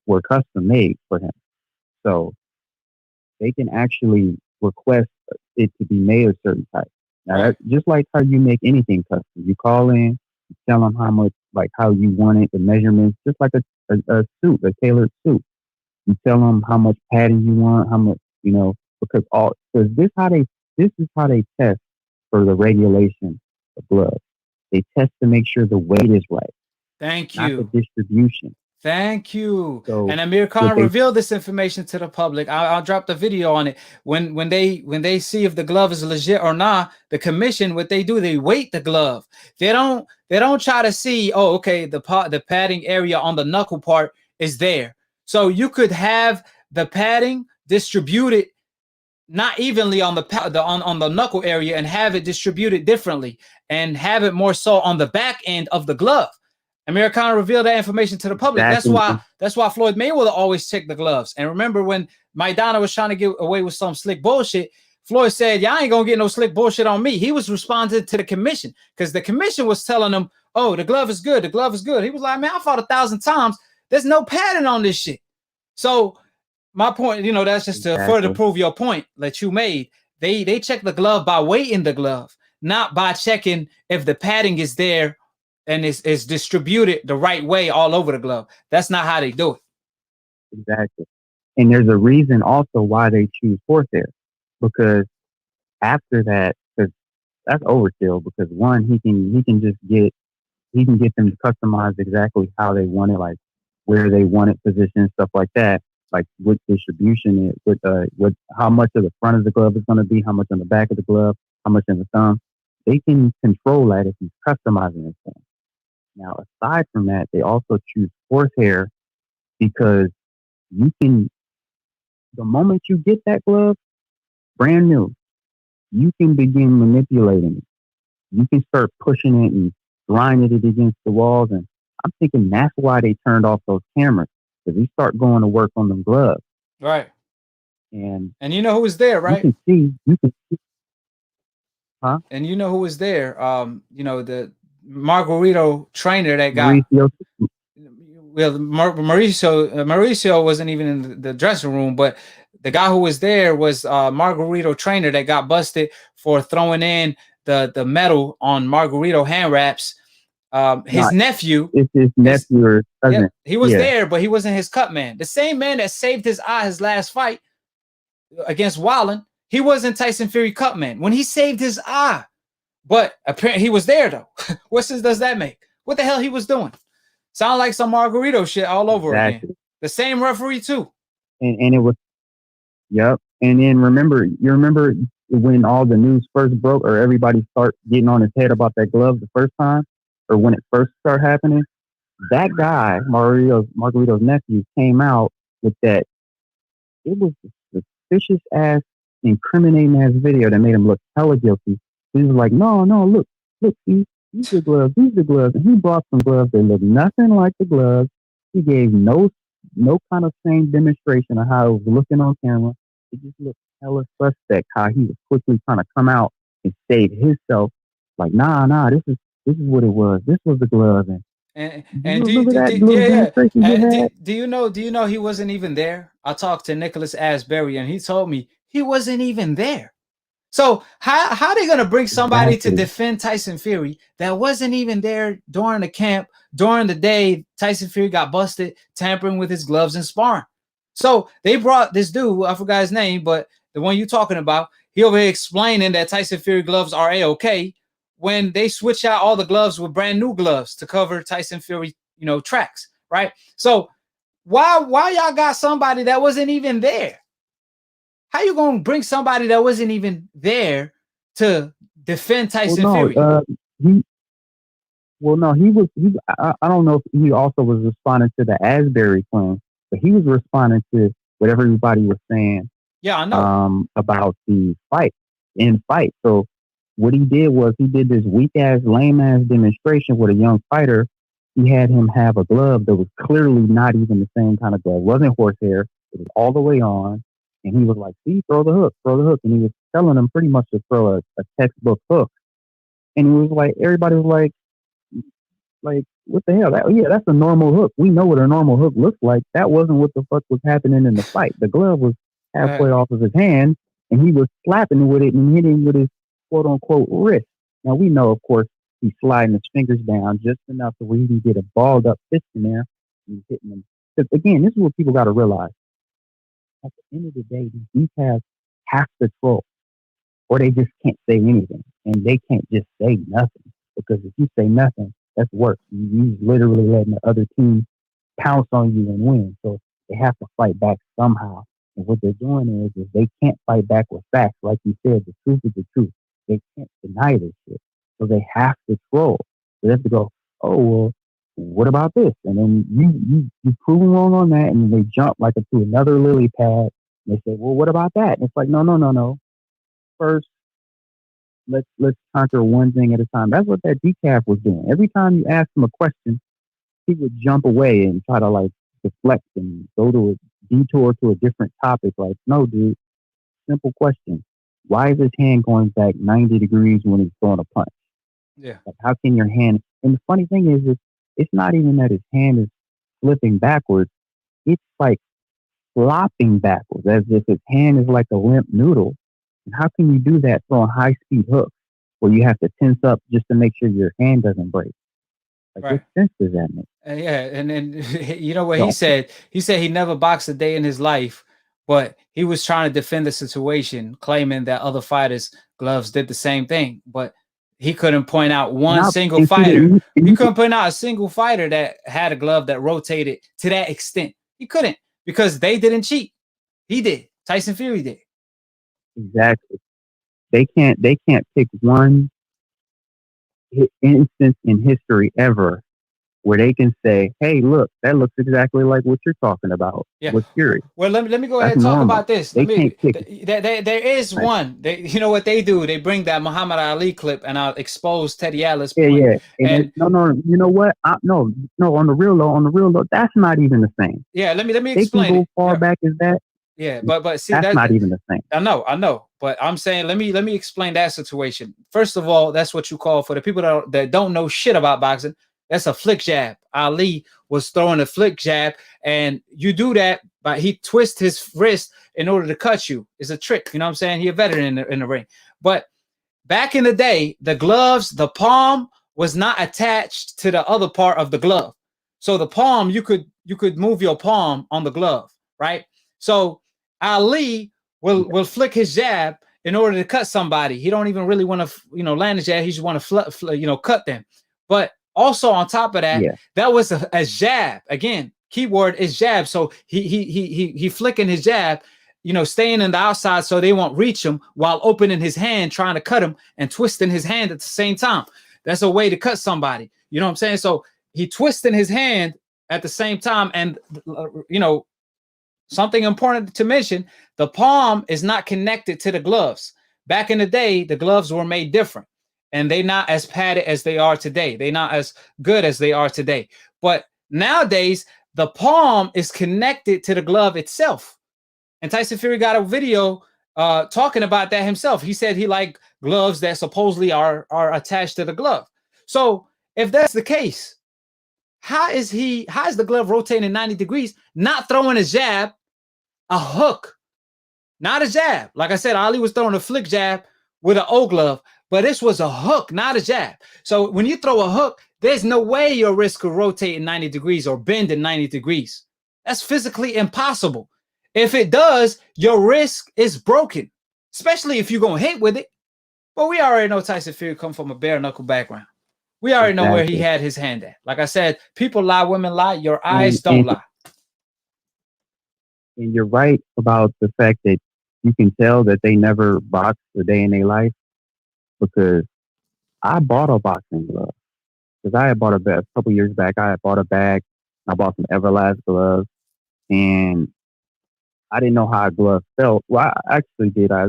were custom made for him. So they can actually request it to be made a certain type. Now, that's just like how you make anything custom. You call in, you tell them how much, like how you want it, the measurements, just like a suit, a tailored suit. You tell them how much padding you want, how much, you know, because this is how they test for the regulation of gloves. They test to make sure the weight is right. Thank you. Not the distribution. Thank you. So, and Amir Khan revealed this information to the public. I'll drop the video on it. When they see if the glove is legit or not, the commission, what they do, they weight the glove. They don't try to see, oh, okay, the padding area on the knuckle part is there. So you could have the padding distributed not evenly on the knuckle area and have it distributed differently and have it more so on the back end of the glove. Amir Khan revealed that information to the public. Exactly. That's why Floyd Mayweather always check the gloves. And remember when Maidana was trying to get away with some slick bullshit, Floyd said, y'all ain't gonna get no slick bullshit on me. He was responding to the commission because the commission was telling him, oh, the glove is good. The glove is good. He was like, man, I fought 1,000 times. There's no padding on this shit. So my point, you know, that's just to further prove your point that you made. They check the glove by weighting the glove, not by checking if the padding is there and is distributed the right way all over the glove. That's not how they do it. Exactly. And there's a reason also why they choose horsehair, because after that, because that's overkill. Because one, he can get them to customize exactly how they want it, like where they want it positioned, stuff like that. Like what distribution it, with how much of the front of the glove is going to be, how much on the back of the glove, how much in the thumb. They can control that if he's customizing it for them. Now, aside from that, they also choose horsehair because you can, the moment you get that glove, brand new, you can begin manipulating it. You can start pushing it and grinding it against the walls. And I'm thinking that's why they turned off those cameras, because we start going to work on them gloves. Right. And you know who was there, right? You can see. Huh? And you know who was there? You know, the Margarito trainer that got Mauricio wasn't even in the dressing room, but the guy who was there was Margarito trainer that got busted for throwing in the metal on Margarito hand wraps. His nephew. It's his nephew or cousin. Yeah, he was there, but he wasn't his cut man. The same man that saved his eye his last fight against Wallen, he wasn't Tyson Fury cut man when he saved his eye. But apparently he was there though. What sense does that make? What the hell he was doing? Sound like some Margarito shit all over again. The same referee too. And it was, yep. And then you remember when all the news first broke, or everybody started getting on his head about that glove the first time, or when it first started happening, that guy, Margarito's nephew, came out with that. It was a suspicious ass, incriminating ass video that made him look hella guilty. He was like, no, look, these are gloves, And he brought some gloves that looked nothing like the gloves. He gave no kind of same demonstration of how it was looking on camera. It just looked hella suspect how he was quickly trying to come out and save himself. Like, nah, this is what it was. This was the glove. And do you know he wasn't even there? I talked to Nicholas Asbury and he told me he wasn't even there. So how are they gonna bring somebody to defend Tyson Fury that wasn't even there during the camp, during the day Tyson Fury got busted tampering with his gloves and sparring? So they brought this dude, I forgot his name, but the one you're talking about, he over here explaining that Tyson Fury gloves are A-OK when they switch out all the gloves with brand new gloves to cover Tyson Fury, tracks, right? So why y'all got somebody that wasn't even there? How you gonna bring somebody that wasn't even there to defend Tyson Fury? He was. I don't know if he also was responding to the Asbury claim, but he was responding to what everybody was saying. Yeah, I know. About the fight. So what he did was he did this weak ass, lame ass demonstration with a young fighter. He had him have a glove that was clearly not even the same kind of glove. It wasn't horsehair. It was all the way on. And he was like, see, throw the hook. And he was telling him pretty much to throw a textbook hook. And he was like, everybody was like, what the hell? That's a normal hook. We know what a normal hook looks like. That wasn't what the fuck was happening in the fight. The glove was halfway off of his hand, and he was slapping with it and hitting with his quote unquote wrist. Now we know, of course, he's sliding his fingers down just enough to where he can get a balled up fist in there and he's hitting them. Because again, this is what people got to realize. At the end of the day, these decals have to troll, or they just can't say anything, and they can't just say nothing, because if you say nothing, that's worse. You literally letting the other team pounce on you and win. So they have to fight back somehow. And what they're doing is they can't fight back with facts. Like you said, the truth is the truth. They can't deny this shit. So they have to troll. They have to go, oh, well, what about this? And then you prove them wrong on that, and they jump like to another lily pad. And they say, well, what about that? And it's like, no. First, let's conquer one thing at a time. That's what that decaf was doing. Every time you ask him a question, he would jump away and try to like deflect and go to a detour to a different topic. Like, no, dude, simple question. Why is his hand going back 90 degrees when he's throwing a punch? Yeah. Like, how can your hand, and the funny thing is it's not even that his hand is flipping backwards. It's like flopping backwards as if his hand is like a limp noodle. And how can you do that throwing high speed hooks where you have to tense up just to make sure your hand doesn't break? Like, Right. what sense does that make? Yeah, and then you know what he said? He said he never boxed a day in his life, but he was trying to defend the situation, claiming that other fighters' gloves did the same thing. But he couldn't point out one single fighter. He couldn't point out a single fighter that had a glove that rotated to that extent. He couldn't, because they didn't cheat. He did. Tyson Fury did. Exactly. They can't pick one instance in history ever where they can say, "Hey, look, that looks exactly like what you're talking about." Yeah. With Fury. Well, let me go ahead and talk about this. There is one. You know what they do? They bring that Muhammad Ali clip, and I'll expose Teddy Atlas' point. Yeah. And no. You know what? No. On the real though, that's not even the same. Yeah. Let me explain. They can go far back as that. Yeah, but see, that's not even the same. I know, but I'm saying let me explain that situation. First of all, that's what you call, for the people that don't know shit about boxing, that's a flick jab. Ali was throwing a flick jab, and you do that by he twists his wrist in order to cut you. It's a trick, you know what I'm saying? He a veteran in the ring. But back in the day, the gloves, the palm was not attached to the other part of the glove. So the palm, you could move your palm on the glove, right? So Ali will flick his jab in order to cut somebody. He don't even really want to, land his jab. He just want to, cut them. But also on top of that, that was a jab. Again, keyword is jab. So he flicking his jab, staying in the outside so they won't reach him, while opening his hand, trying to cut him, and twisting his hand at the same time. That's a way to cut somebody. You know what I'm saying? So he twisting his hand at the same time, and something important to mention, the palm is not connected to the gloves. Back in the day, the gloves were made different, and they're not as padded as they are today. They're not as good as they are today. But nowadays, the palm is connected to the glove itself. And Tyson Fury got a video talking about that himself. He said he liked gloves that supposedly are attached to the glove. So if that's the case, how is the glove rotating 90 degrees, not throwing a jab, a hook, not a jab? Like I said, Ali was throwing a flick jab with an O glove, but this was a hook, not a jab. So when you throw a hook, there's no way your wrist could rotate in 90 degrees or bend in 90 degrees. That's physically impossible. If it does, your wrist is broken, especially if you're going to hit with it. But we already know Tyson Fury come from a bare knuckle background. We already know where he had his hand at. Like I said, people lie, women lie. Your eyes don't lie. And you're right about the fact that you can tell that they never boxed a day in their life, because I bought a boxing glove. Because I had bought a couple years back. I had bought a bag. I bought some Everlast gloves, and I didn't know how a glove felt. Well, I actually did. I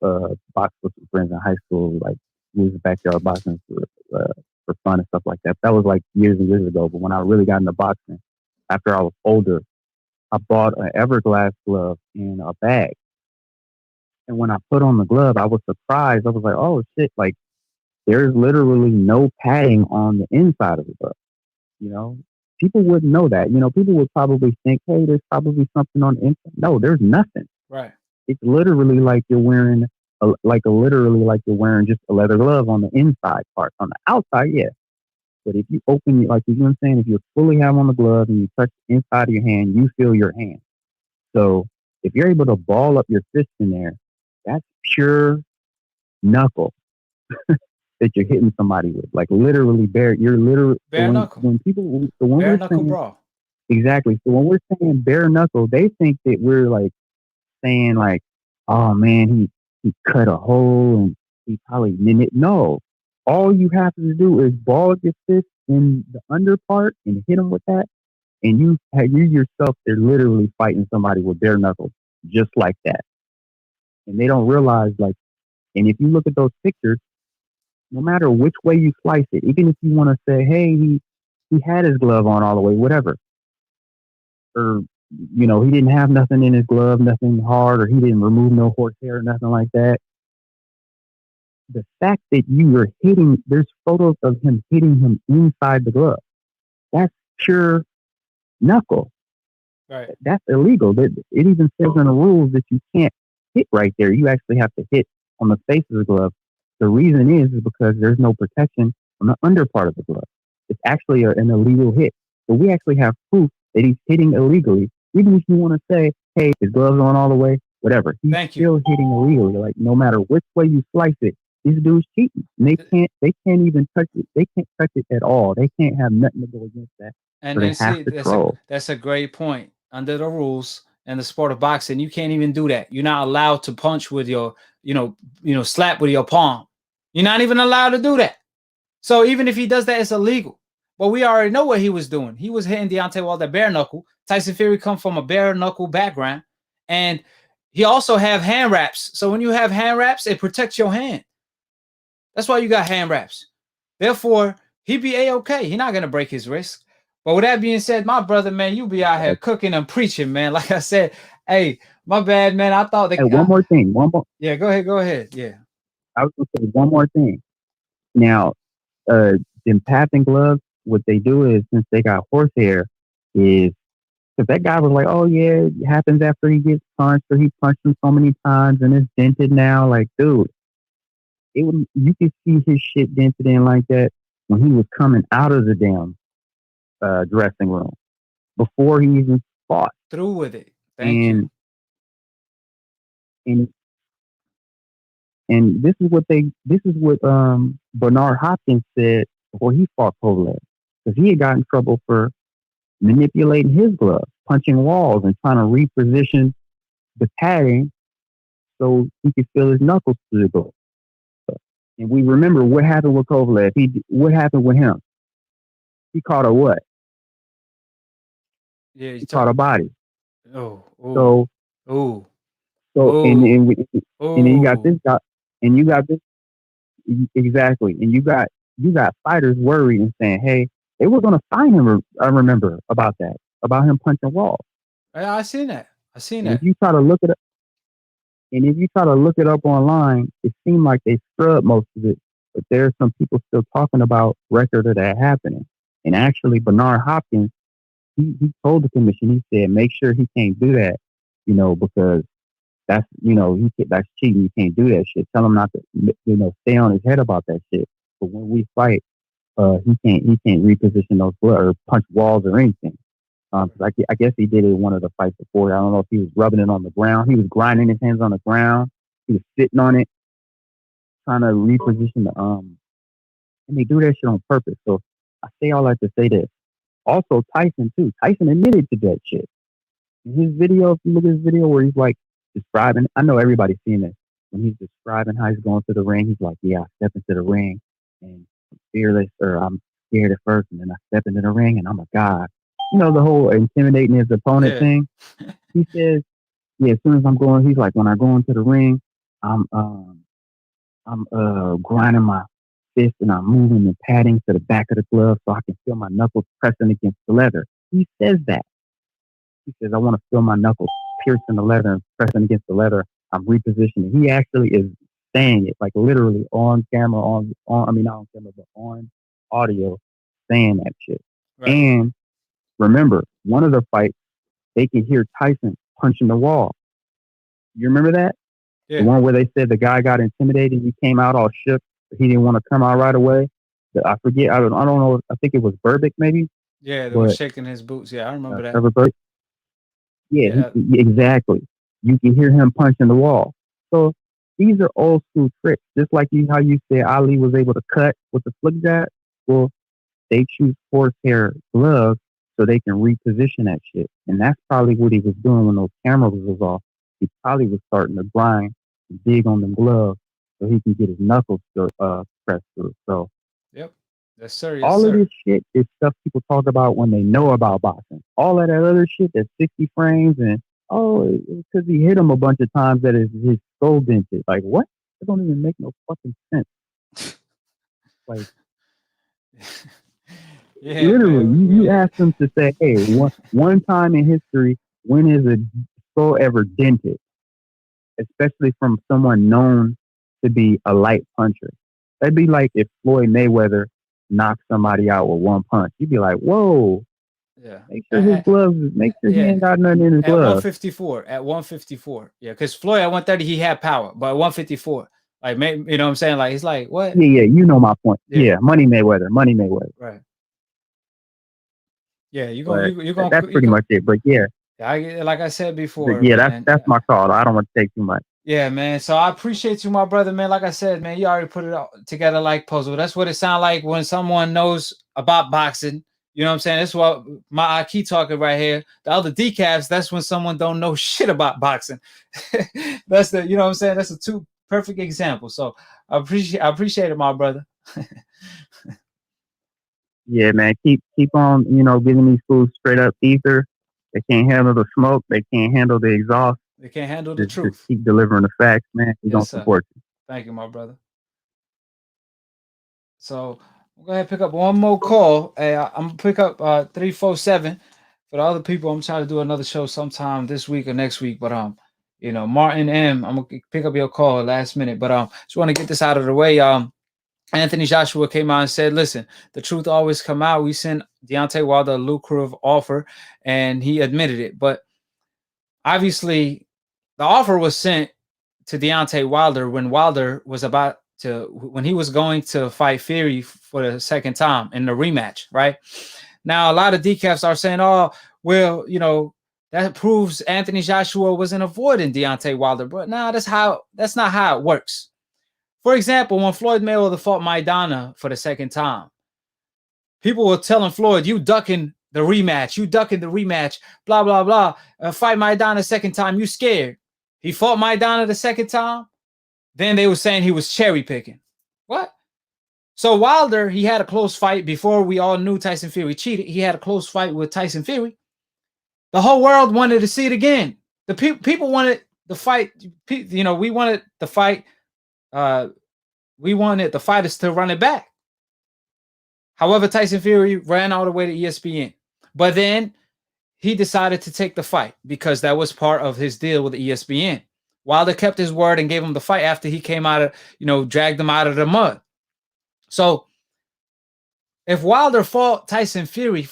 boxed with some friends in high school. Like, we was backyard boxing for fun and stuff like that. That was like years and years ago. But when I really got into boxing, after I was older, I bought an Everlast glove in a bag. And when I put on the glove, I was surprised. I was like, oh shit, like, there's literally no padding on the inside of the glove. People wouldn't know that. People would probably think, hey, there's probably something on the inside. No, there's nothing. Right. It's literally like you're wearing you're wearing just a leather glove on the inside part. On the outside, yeah. But if you open, like, you know what I'm saying, if you fully have on the glove and you touch the inside of your hand, you feel your hand. So if you're able to ball up your fist in there, that's pure knuckle that you're hitting somebody with. Like, literally bare knuckle. When people, bare knuckle brawl. Exactly. So when we're saying bare knuckle, they think that we're like saying like, oh man, he cut a hole and he probably didn't. No. All you have to do is ball your fist in the under part and hit them with that. And you yourself, they're literally fighting somebody with bare knuckles, just like that. And they don't realize, like, and if you look at those pictures, no matter which way you slice it, even if you want to say, hey, he had his glove on all the way, whatever. Or, you know, he didn't have nothing in his glove, nothing hard, or he didn't remove no horsehair or nothing like that. The fact that you were hitting, there's photos of him hitting him inside the glove. That's pure knuckle. Right. That's illegal. It even says in the rules that you can't hit right there. You actually have to hit on the face of the glove. The reason is because there's no protection on the under part of the glove. It's actually an illegal hit. So we actually have proof that he's hitting illegally. Even if you want to say, hey, his gloves on all the way, whatever. He's still hitting illegally. Like, no matter which way you slice it, these dudes cheating. And they can't even touch it. They can't touch it at all. They can't have nothing to go against that. And so then they have see, to troll. that's a great point. Under the rules and the sport of boxing, you can't even do that. You're not allowed to punch with your, slap with your palm. You're not even allowed to do that. So even if he does that, it's illegal. But we already know what he was doing. He was hitting Deontay Wilder bare knuckle. Tyson Fury come from a bare knuckle background. And he also have hand wraps. So when you have hand wraps, it protects your hand. That's why you got hand wraps. Therefore, he be A-okay. He's not going to break his wrist. But with that being said, my brother, man, you be out here cooking and preaching, man. Like I said, hey, my bad, man. I thought that. One more thing. Yeah, go ahead. Yeah. I was going to say one more thing. Now, them padding gloves, what they do is, since they got horsehair, is because that guy was like, oh, yeah, it happens after he gets punched, or he punched him so many times and it's dented now. Like, dude, you could see his shit dented in like that when he was coming out of the damn dressing room before he even fought. Through with it. Thank you. And this is what Bernard Hopkins said before he fought Kovalev, because he had got in trouble for manipulating his glove, punching walls, and trying to reposition the padding so he could feel his knuckles through the glove. And we remember what happened with Kovalev. What happened with him? He caught a what? Yeah, he caught a body. Oh. So and then you got this guy, and you got this exactly, and you got fighters worried and saying, hey, they were going to fine him. I remember about him punching walls. I seen that. And if you try to look it up online, it seemed like they scrubbed most of it, but there's some people still talking about record of that happening. And actually, Bernard Hopkins, he told the commission, he said, make sure he can't do that, because that's, that's cheating. You can't do that shit. Tell him not to, stay on his head about that shit. But when we fight, he can't reposition those blood or punch walls or anything. I guess he did it in one of the fights before. I don't know if he was rubbing it on the ground. He was grinding his hands on the ground. He was sitting on it, trying to reposition the and they do that shit on purpose. So I say all that to say this. Also, Tyson too. Tyson admitted to that shit. In his video, if you look at his video where he's like describing, I know everybody's seen this. When he's describing how he's going to the ring, he's like, yeah, I step into the ring and I'm fearless, or I'm scared at first, and then I step into the ring and I'm a god. The whole intimidating his opponent thing. He says, yeah, as soon as I'm going, he's like, when I go into the ring, I'm grinding my fist and I'm moving and padding to the back of the glove so I can feel my knuckles pressing against the leather. He says that. He says, I want to feel my knuckles piercing the leather and pressing against the leather. I'm repositioning. He actually is saying it, like literally on camera, not on camera, but on audio, saying that shit. Right. And remember, one of the fights, they could hear Tyson punching the wall. You remember that? Yeah. The one where they said the guy got intimidated. He came out all shook. He didn't want to come out right away. I forget. I don't know. I think it was Burbick, maybe. Yeah, they were shaking his boots. Yeah, I remember that. Yeah. Exactly. You can hear him punching the wall. So these are old school tricks. Just like how you said Ali was able to cut with the flick jab. Well, they choose horsehair gloves so they can reposition that shit. And that's probably what he was doing when those cameras was off. He probably was starting to grind and dig on them gloves so he can get his knuckles pressed through. So, yep. Yes, sir. Yes, all sir. of this shit is stuff people talk about when they know about boxing. All of that other shit, that's 60 frames, and because he hit him a bunch of times that his skull dented. Like, what? That don't even make no fucking sense. Like, Yeah, Literally, man. you ask them to say, hey, one time in history, when is a skull ever dented? Especially from someone known to be a light puncher. That'd be like if Floyd Mayweather knocked somebody out with one punch. You'd be like, whoa, Yeah. make sure he Yeah. ain't got nothing in his At glove. 154. At 154. Yeah, because Floyd at 130, he had power, but at 154, like, you know what I'm saying? Like, he's like, what? Yeah, you know my point. Yeah. Yeah, Money Mayweather. Right. Yeah, you're But gonna that's pretty much it. But yeah, like I said before, yeah, man. that's my call. I don't want to take too much. Yeah, man. So I appreciate you, my brother, man. Like I said, man, you already put it all together like puzzle. That's what it sounds like when someone knows about boxing. You know what I'm saying? That's what my AKHi talking right here. The other decafs, that's when someone don't know shit about boxing. That's the, you know what I'm saying? That's a two perfect example. So I appreciate it, my brother. Yeah, man. Keep on, giving these fools straight up ether. They can't handle the smoke. They can't handle the exhaust. They can't handle the Just truth. keep delivering the facts, man. We're gonna support you. Thank you, my brother. So we'll go ahead and pick up one more call. Hey, I'm gonna pick up 347 for the other people. I'm trying to do another show sometime this week or next week. But Martin M, I'm gonna pick up your call last minute. But just want to get this out of the way. Anthony Joshua came out and said, listen, the truth always come out. We sent Deontay Wilder a lucrative offer, and he admitted it. But obviously, the offer was sent to Deontay Wilder when he was going to fight Fury for the second time in the rematch, right? Now, a lot of decafs are saying, oh, well, that proves Anthony Joshua wasn't avoiding Deontay Wilder. But no, that's not how it works. For example, when Floyd Mayweather fought Maidana for the second time, people were telling Floyd, you ducking the rematch, blah, blah, blah. Fight Maidana the second time, you scared. He fought Maidana the second time. Then they were saying he was cherry picking. What? So Wilder, he had a close fight before we all knew Tyson Fury cheated. He had a close fight with Tyson Fury. The whole world wanted to see it again. The people wanted the fight. We wanted the fight. We wanted the fighters to run it back. However, Tyson Fury ran all the way to ESPN. But then he decided to take the fight because that was part of his deal with ESPN. Wilder kept his word and gave him the fight after he came out of, dragged him out of the mud. So if Wilder fought Tyson Fury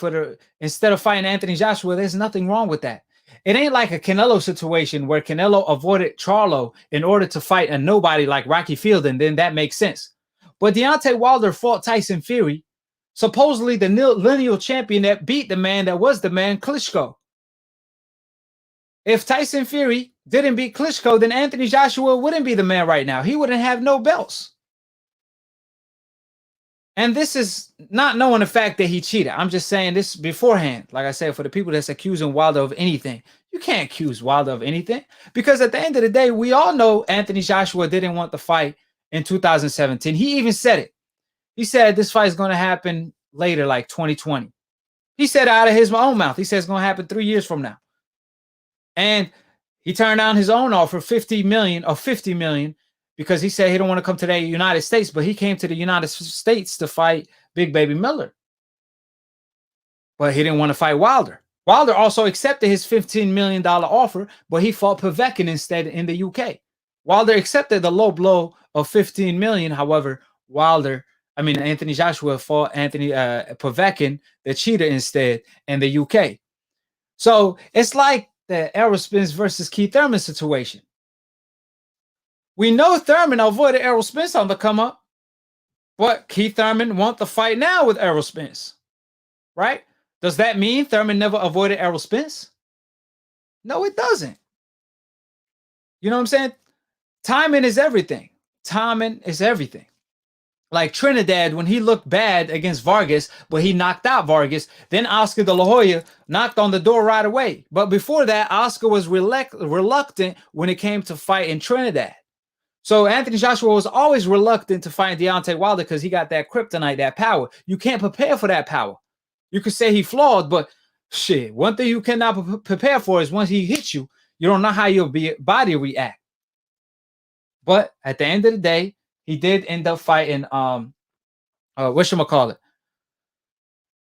instead of fighting Anthony Joshua, there's nothing wrong with that. It ain't like a Canelo situation where Canelo avoided Charlo in order to fight a nobody like Rocky Fielding, then that makes sense. But Deontay Wilder fought Tyson Fury, supposedly the lineal champion that beat the man that was the man, Klitschko. If Tyson Fury didn't beat Klitschko, then Anthony Joshua wouldn't be the man right now. He wouldn't have no belts. And this is not knowing the fact that he cheated. I'm just saying this beforehand. Like I said, for the people that's accusing Wilder of anything, you can't accuse Wilder of anything. Because at the end of the day, we all know Anthony Joshua didn't want the fight in 2017. He even said it. He said this fight is going to happen later, like 2020. He said out of his own mouth. He said it's going to happen 3 years from now. And he turned down his own offer, $50 million, because he said he don't want to come to the United States, but he came to the United States to fight Big Baby Miller. But he didn't want to fight Wilder. Wilder also accepted his $15 million offer, but he fought Povetkin instead in the UK. Wilder accepted the low blow of $15 million. However, Anthony Joshua fought Povetkin, the cheater, instead in the UK. So it's like the Errol Spence versus Keith Thurman situation. We know Thurman avoided Errol Spence on the come up, but Keith Thurman wants the fight now with Errol Spence, right? Does that mean Thurman never avoided Errol Spence? No, it doesn't. You know what I'm saying? Timing is everything. Timing is everything. Like Trinidad, when he looked bad against Vargas, but he knocked out Vargas, then Oscar De La Hoya knocked on the door right away. But before that, Oscar was reluctant when it came to fighting Trinidad. So Anthony Joshua was always reluctant to fight Deontay Wilder because he got that kryptonite, that power. You can't prepare for that power. You could say he flawed, but shit, one thing you cannot prepare for is once he hits you, you don't know how your body react. But at the end of the day, he did end up fighting whatchamacallit.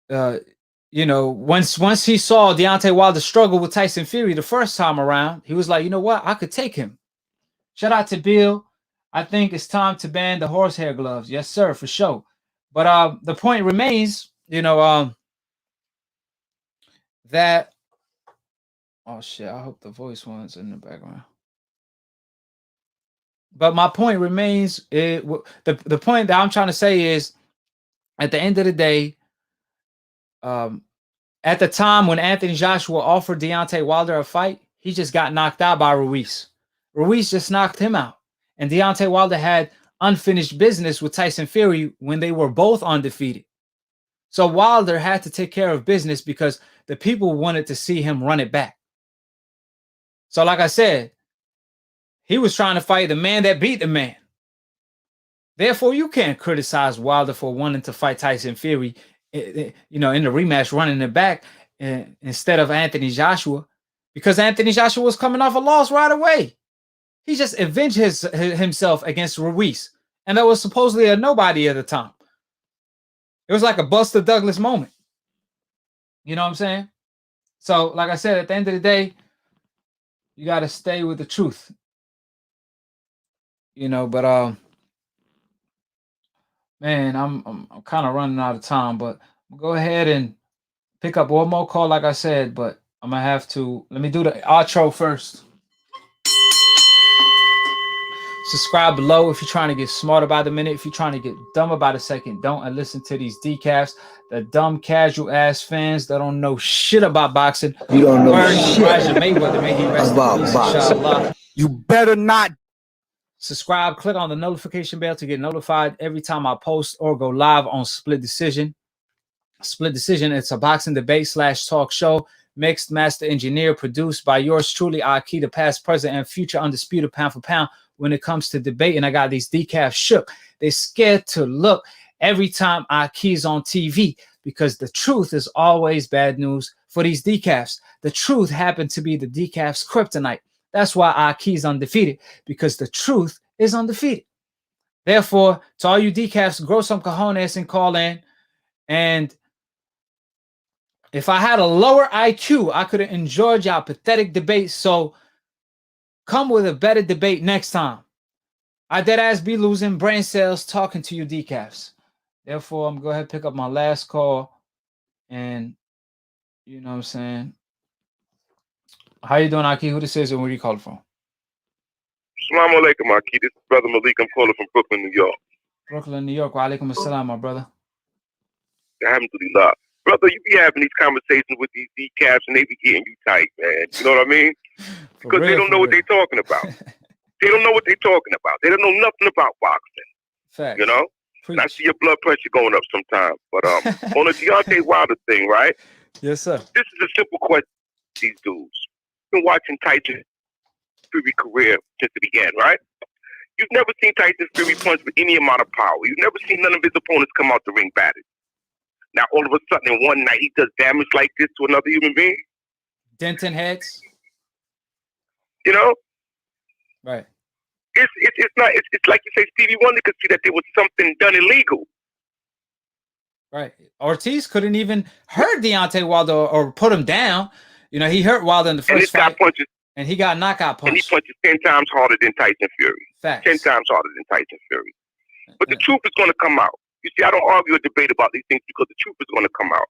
you know, once he saw Deontay Wilder struggle with Tyson Fury the first time around, he was like, you know what, I could take him. Shout out to Bill. I think it's time to ban the horsehair gloves. Yes, sir, for sure. But the point remains, you know, that oh shit, I hope the voice one's in the background. But my point remains, the point that I'm trying to say is, at the end of the day, at the time when Anthony Joshua offered Deontay Wilder a fight, he just got knocked out by Ruiz. Ruiz just knocked him out. And Deontay Wilder had unfinished business with Tyson Fury when they were both undefeated. So Wilder had to take care of business because the people wanted to see him run it back. So like I said, he was trying to fight the man that beat the man. Therefore, you can't criticize Wilder for wanting to fight Tyson Fury, you know, in the rematch, running it back instead of Anthony Joshua, because Anthony Joshua was coming off a loss right away. He just avenged himself against Ruiz, and that was supposedly a nobody at the time. It was like a Buster Douglas moment. You know what I'm saying? So, like I said, at the end of the day, you got to stay with the truth. You know, but man, I'm kind of running out of time, but we'll go ahead and pick up one more call, like I said, but I'm gonna have to let me do the outro first. Subscribe below if you're trying to get smarter by the minute. If you're trying to get dumber by the second, don't listen to these decafs. The dumb casual ass fans that don't know shit about boxing. You don't know shit Mayweather, may he rest about in peace, boxing. inshallah. You better not subscribe. Click on the notification bell to get notified every time I post or go live on Split Decision. Split Decision, it's a boxing debate / talk show. Mixed, master, engineer, produced by yours truly, AKHi, the past, present, and future undisputed pound for pound when it comes to debate. And I got these decafs shook. They're scared to look every time AKHi's on TV because the truth is always bad news for these decafs. The truth happened to be the decaf's kryptonite. That's why AKHi's undefeated, because the truth is undefeated. Therefore, to all you decafs, grow some cojones and call in. And if I had a lower IQ, I could have enjoyed y'all pathetic debates. So come with a better debate next time. I deadass be losing brain cells talking to you decafs. Therefore, I'm going to go ahead and pick up my last call. And you know what I'm saying? How you doing, AKHi? Who this is and where you calling from? Assalamu alaikum, AKHi. This is Brother Malik. I'm calling from Brooklyn, New York. Brooklyn, New York. Wa alaikum assalam, my brother. Alhamdulillah. Brother, you be having these conversations with these decafs and they be getting you tight, man. You know what I mean? Because they don't know what they're talking about. They don't know what they're talking about. They don't know nothing about boxing. Fact. You know? And I see your blood pressure going up sometimes. But on the Deontay Wilder thing, right? Yes, sir. This is a simple question to these dudes. Been watching Tyson Fury career since it began, right? You've never seen Tyson Fury punch with any amount of power. You've never seen none of his opponents come out the ring battered. Now, all of a sudden, in one night, he does damage like this to another human being. Denton heads. You know? Right. It's not. It's like you say, Stevie Wonder could see that there was something done illegal. Right. Ortiz couldn't even hurt Deontay Wilder or put him down. You know, he hurt Wilder in the first fight. Punches, and he got knockout punched. And he punches 10 times harder than Tyson Fury. Facts. 10 times harder than Tyson Fury. But the truth is going to come out. You see, I don't argue or debate about these things because the truth is going to come out.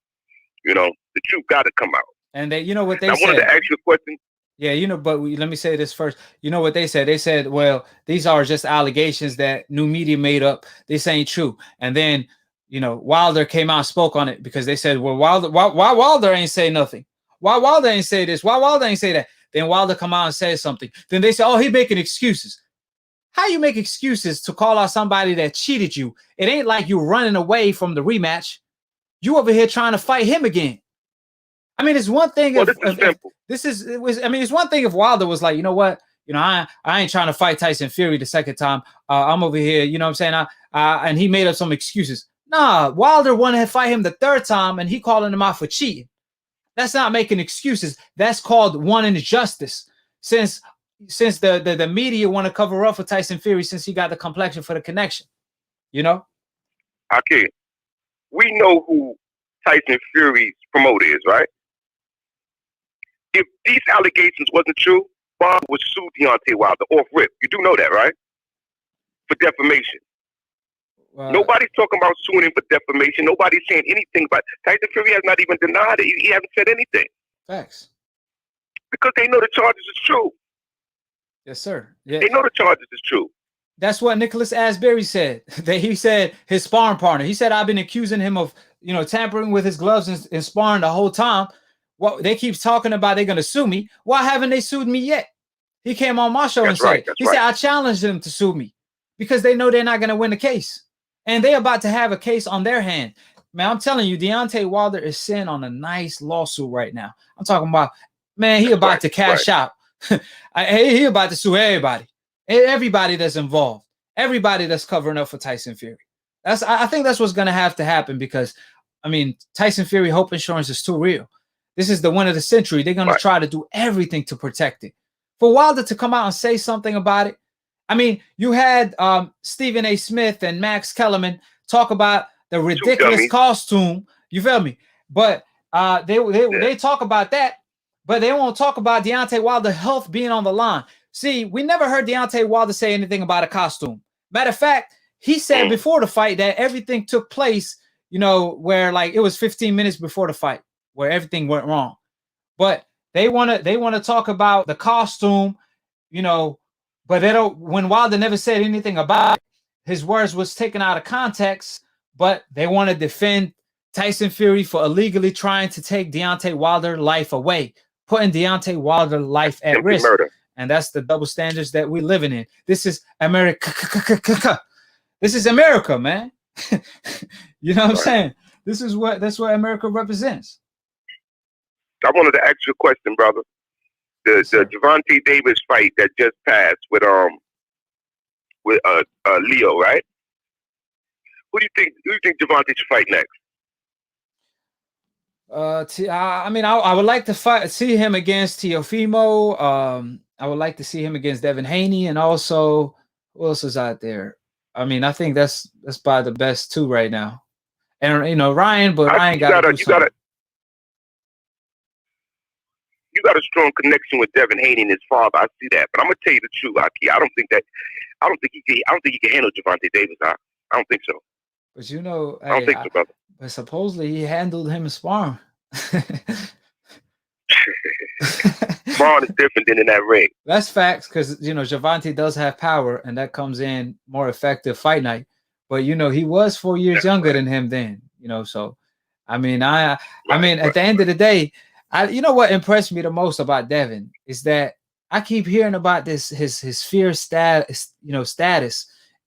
You know, the truth got to come out. And they, you know what they said. I wanted to ask you a question. Yeah, you know, but let me say this first. You know what they said? They said, well, these are just allegations that new media made up. This ain't true. And then, you know, Wilder came out and spoke on it because they said, well, why Wilder ain't say nothing? Why Wilder ain't say this? Why Wilder ain't say that? Then Wilder come out and say something. Then they say, oh, he making excuses. How you make excuses to call out somebody that cheated you? It ain't like you running away from the rematch. You over here trying to fight him again. I mean, it's one thing it's one thing if Wilder was like, you know what? You know, I ain't trying to fight Tyson Fury the second time. I'm over here, you know what I'm saying? And he made up some excuses. Nah, Wilder wanted to fight him the third time and he calling him out for cheating. That's not making excuses. That's called one injustice. Since the media want to cover up for Tyson Fury since he got the complexion for the connection, you know? Okay, we know who Tyson Fury's promoter is, right? If these allegations wasn't true, Bob would sue Deontay Wilder off rip. You do know that, right? For defamation. Nobody's talking about suing him for defamation. Nobody's saying anything about Tyson Fury has not even denied it. He hasn't said anything. Facts. Because they know the charges is true. Yes, sir. Yeah. They know the charges is true. That's what Nicholas Asbury said. That he said his sparring partner. He said, I've been accusing him of, tampering with his gloves and sparring the whole time. What they keep talking about, they're gonna sue me. Why haven't they sued me yet? He came on my show and said, he said, I challenged them to sue me because they know they're not gonna win the case. And they're about to have a case on their hand. Man, I'm telling you, Deontay Wilder is sitting on a nice lawsuit right now. I'm talking about, man, he about to cash out. He about to sue everybody that's involved, everybody that's covering up for Tyson Fury. I think that's what's going to have to happen because, I mean, Tyson Fury Hope Insurance is too real. This is the win of the century. They're going to try to do everything to protect it. For Wilder to come out and say something about it, I mean, you had Stephen A. Smith and Max Kellerman talk about the ridiculous costume. You feel me? But they talk about that, but they won't talk about Deontay Wilder's health being on the line. See, we never heard Deontay Wilder say anything about a costume. Matter of fact, he said before the fight that everything took place, where like it was 15 minutes before the fight where everything went wrong. But they want to talk about the costume, but they don't. When Wilder never said anything about it, his words was taken out of context. But they want to defend Tyson Fury for illegally trying to take Deontay Wilder's life away, putting Deontay Wilder's life at risk. Murder. And that's the double standards that we're living in. This is America. This is America, man. You know what I'm saying? That's what America represents. I wanted to ask you a question, brother. The Gervonta Davis fight that just passed with Leo, right? Who do you think Gervonta should fight next? I mean, I would like to see him against Teofimo. I would like to see him against Devin Haney, and also who else is out there? I mean, I think that's probably the best two right now. And Ryan, but Ryan got to do something. You got a strong connection with Devin Haney and his father. I see that, but I'm gonna tell you the truth, Aki. I don't think he can handle Gervonta Davis. I don't think so. But I don't think so, brother. But supposedly he handled him in sparring. Sparring is different than in that ring. That's facts, because Gervonta does have power, and that comes in more effective fight night. But he was 4 years younger than him then. So I mean, at the end of the day, what impressed me the most about Devin is that I keep hearing about his fear status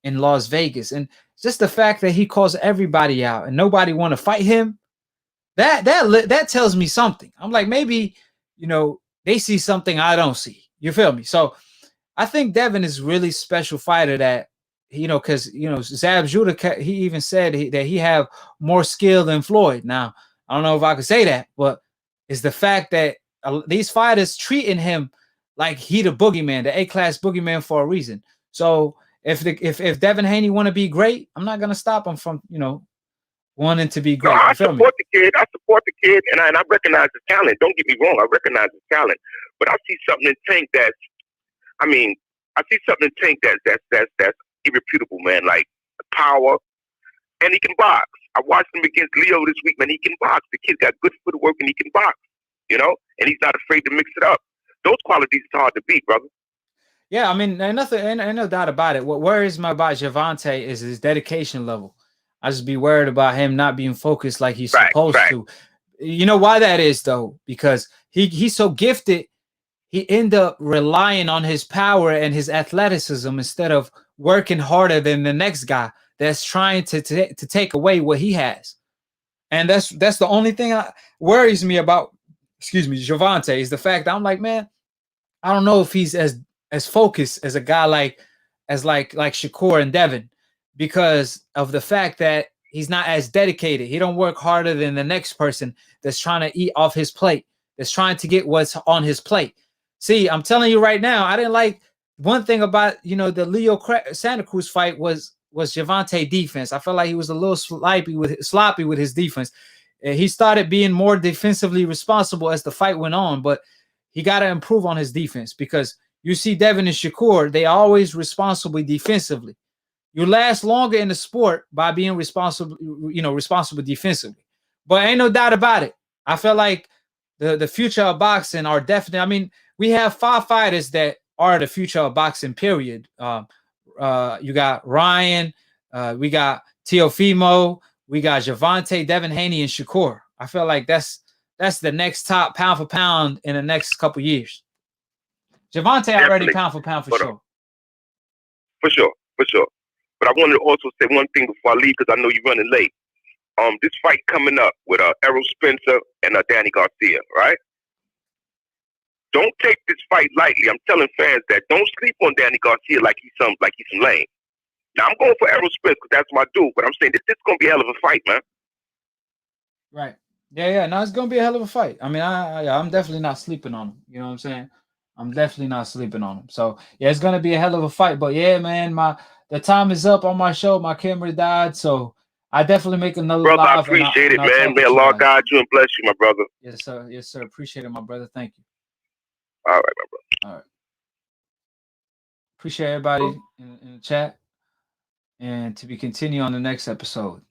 in Las Vegas, and just the fact that he calls everybody out and nobody want to fight him. That tells me something. I'm like, maybe they see something I don't see. You feel me? So I think Devin is really special fighter that because Zab Judah, he even said that he have more skill than Floyd. Now I don't know if I could say that, but it's the fact that these fighters treating him like he the boogeyman, the A-class boogeyman for a reason. So if Devin Haney want to be great, I'm not gonna stop him from wanting to be great. No, I support the kid, and I recognize his talent. Don't get me wrong, I recognize his talent, but I see something in Tank that's irrefutable, man. Like power, and he can box. I watched him against Leo this week, man. He can box. The kid got good footwork and he can box, and he's not afraid to mix it up. Those qualities are hard to beat, brother. Yeah, I mean, ain't no doubt about it. What worries me about Gervonta is his dedication level. I just be worried about him not being focused like he's supposed to. You know why that is, though? Because he's so gifted, he end up relying on his power and his athleticism instead of working harder than the next guy that's trying to take away what he has. And that's the only thing that worries me about, Gervonta, is the fact that I'm like, man, I don't know if he's as focused as a guy like Shakur and Devin, because of the fact that he's not as dedicated. He don't work harder than the next person that's trying to eat off his plate, that's trying to get what's on his plate. See, I'm telling you right now, I didn't like one thing about the Leo Santa Cruz fight was Gervonta defense. I felt like he was a little sloppy with his defense. He started being more defensively responsible as the fight went on, but he got to improve on his defense because you see Devin and Shakur, they are always responsible defensively. You last longer in the sport by being responsible defensively. But ain't no doubt about it. I feel like the future of boxing are definitely, I mean, we have 5 fighters that are the future of boxing, period. You got Ryan, we got Teofimo, we got Gervonta, Devin Haney, and Shakur. I feel like that's the next top pound for pound in the next couple years. Gervonta already pound for pound for sure. For sure. But I wanted to also say one thing before I leave because I know you're running late. This fight coming up with Errol Spencer and Danny Garcia, right? Don't take this fight lightly. I'm telling fans that don't sleep on Danny Garcia like he's some lame. Now I'm going for Errol Spencer because that's my dude, but I'm saying this is gonna be a hell of a fight, man. Right. Yeah. No, it's gonna be a hell of a fight. I mean, I'm definitely not sleeping on him. You know what I'm saying? I'm definitely not sleeping on him. So yeah, it's gonna be a hell of a fight. But yeah, man, the time is up on my show. My camera died, so I definitely make another brother, live. I appreciate it, man. May Allah guide you and bless you, my brother. Yes, sir. Yes, sir. Appreciate it, my brother. Thank you. All right, my brother. All right. Appreciate everybody in the chat. And to be continued on the next episode.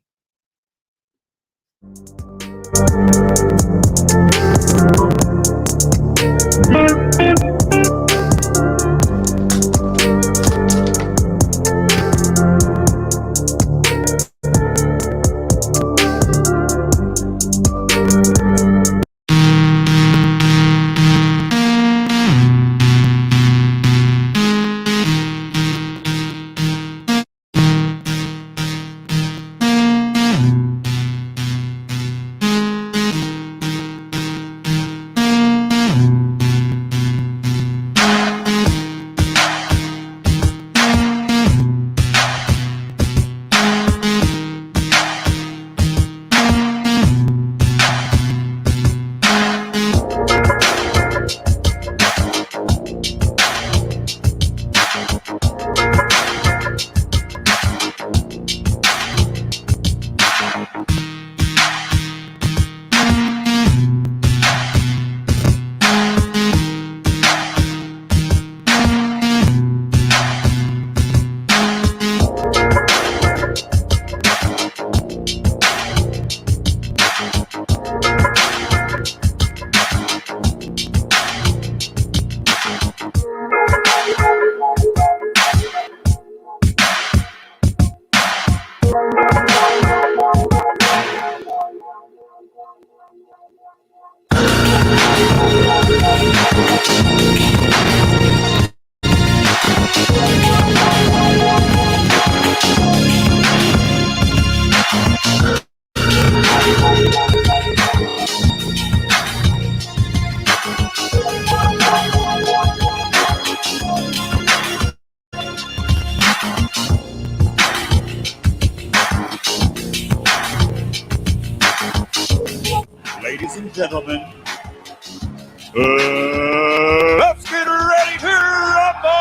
Ladies and gentlemen, let's get ready to rumble!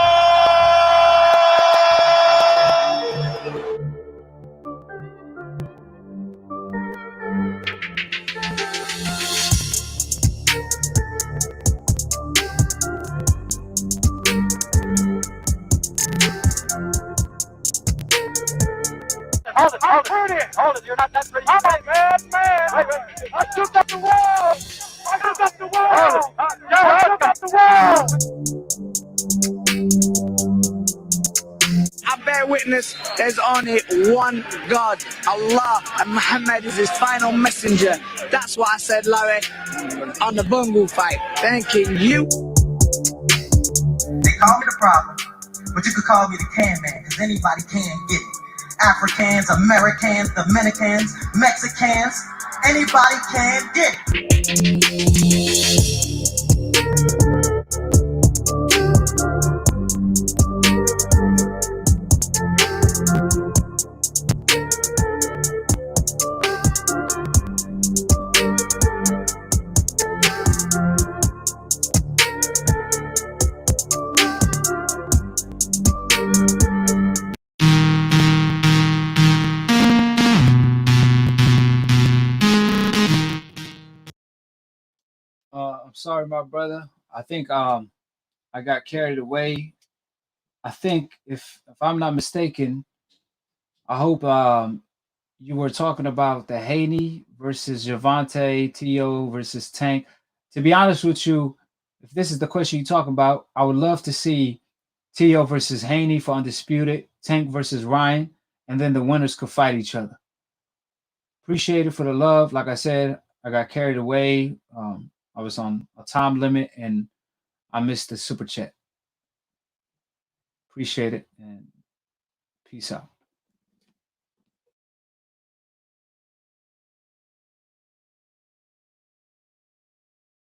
Hold it, you're not that pretty. All right, man. I shoot up the wall. I shoot up the wall. I bear witness there's only one God, Allah, and Muhammad is his final messenger. That's what I said, Larry, on the Bungle fight. Thanking you. They call me the problem, but you could call me the can man, because anybody can get it. Africans, Americans, Dominicans, Mexicans, anybody can get it. sorry, my brother. I think I got carried away. I think if I'm not mistaken, I hope you were talking about the Haney versus Javante, T.O. versus Tank. To be honest with you, if this is the question you're talking about, I would love to see T.O. versus Haney for Undisputed, Tank versus Ryan, and then the winners could fight each other. Appreciate it for the love. Like I said, I got carried away. I was on a time limit and I missed the super chat. Appreciate it and peace out.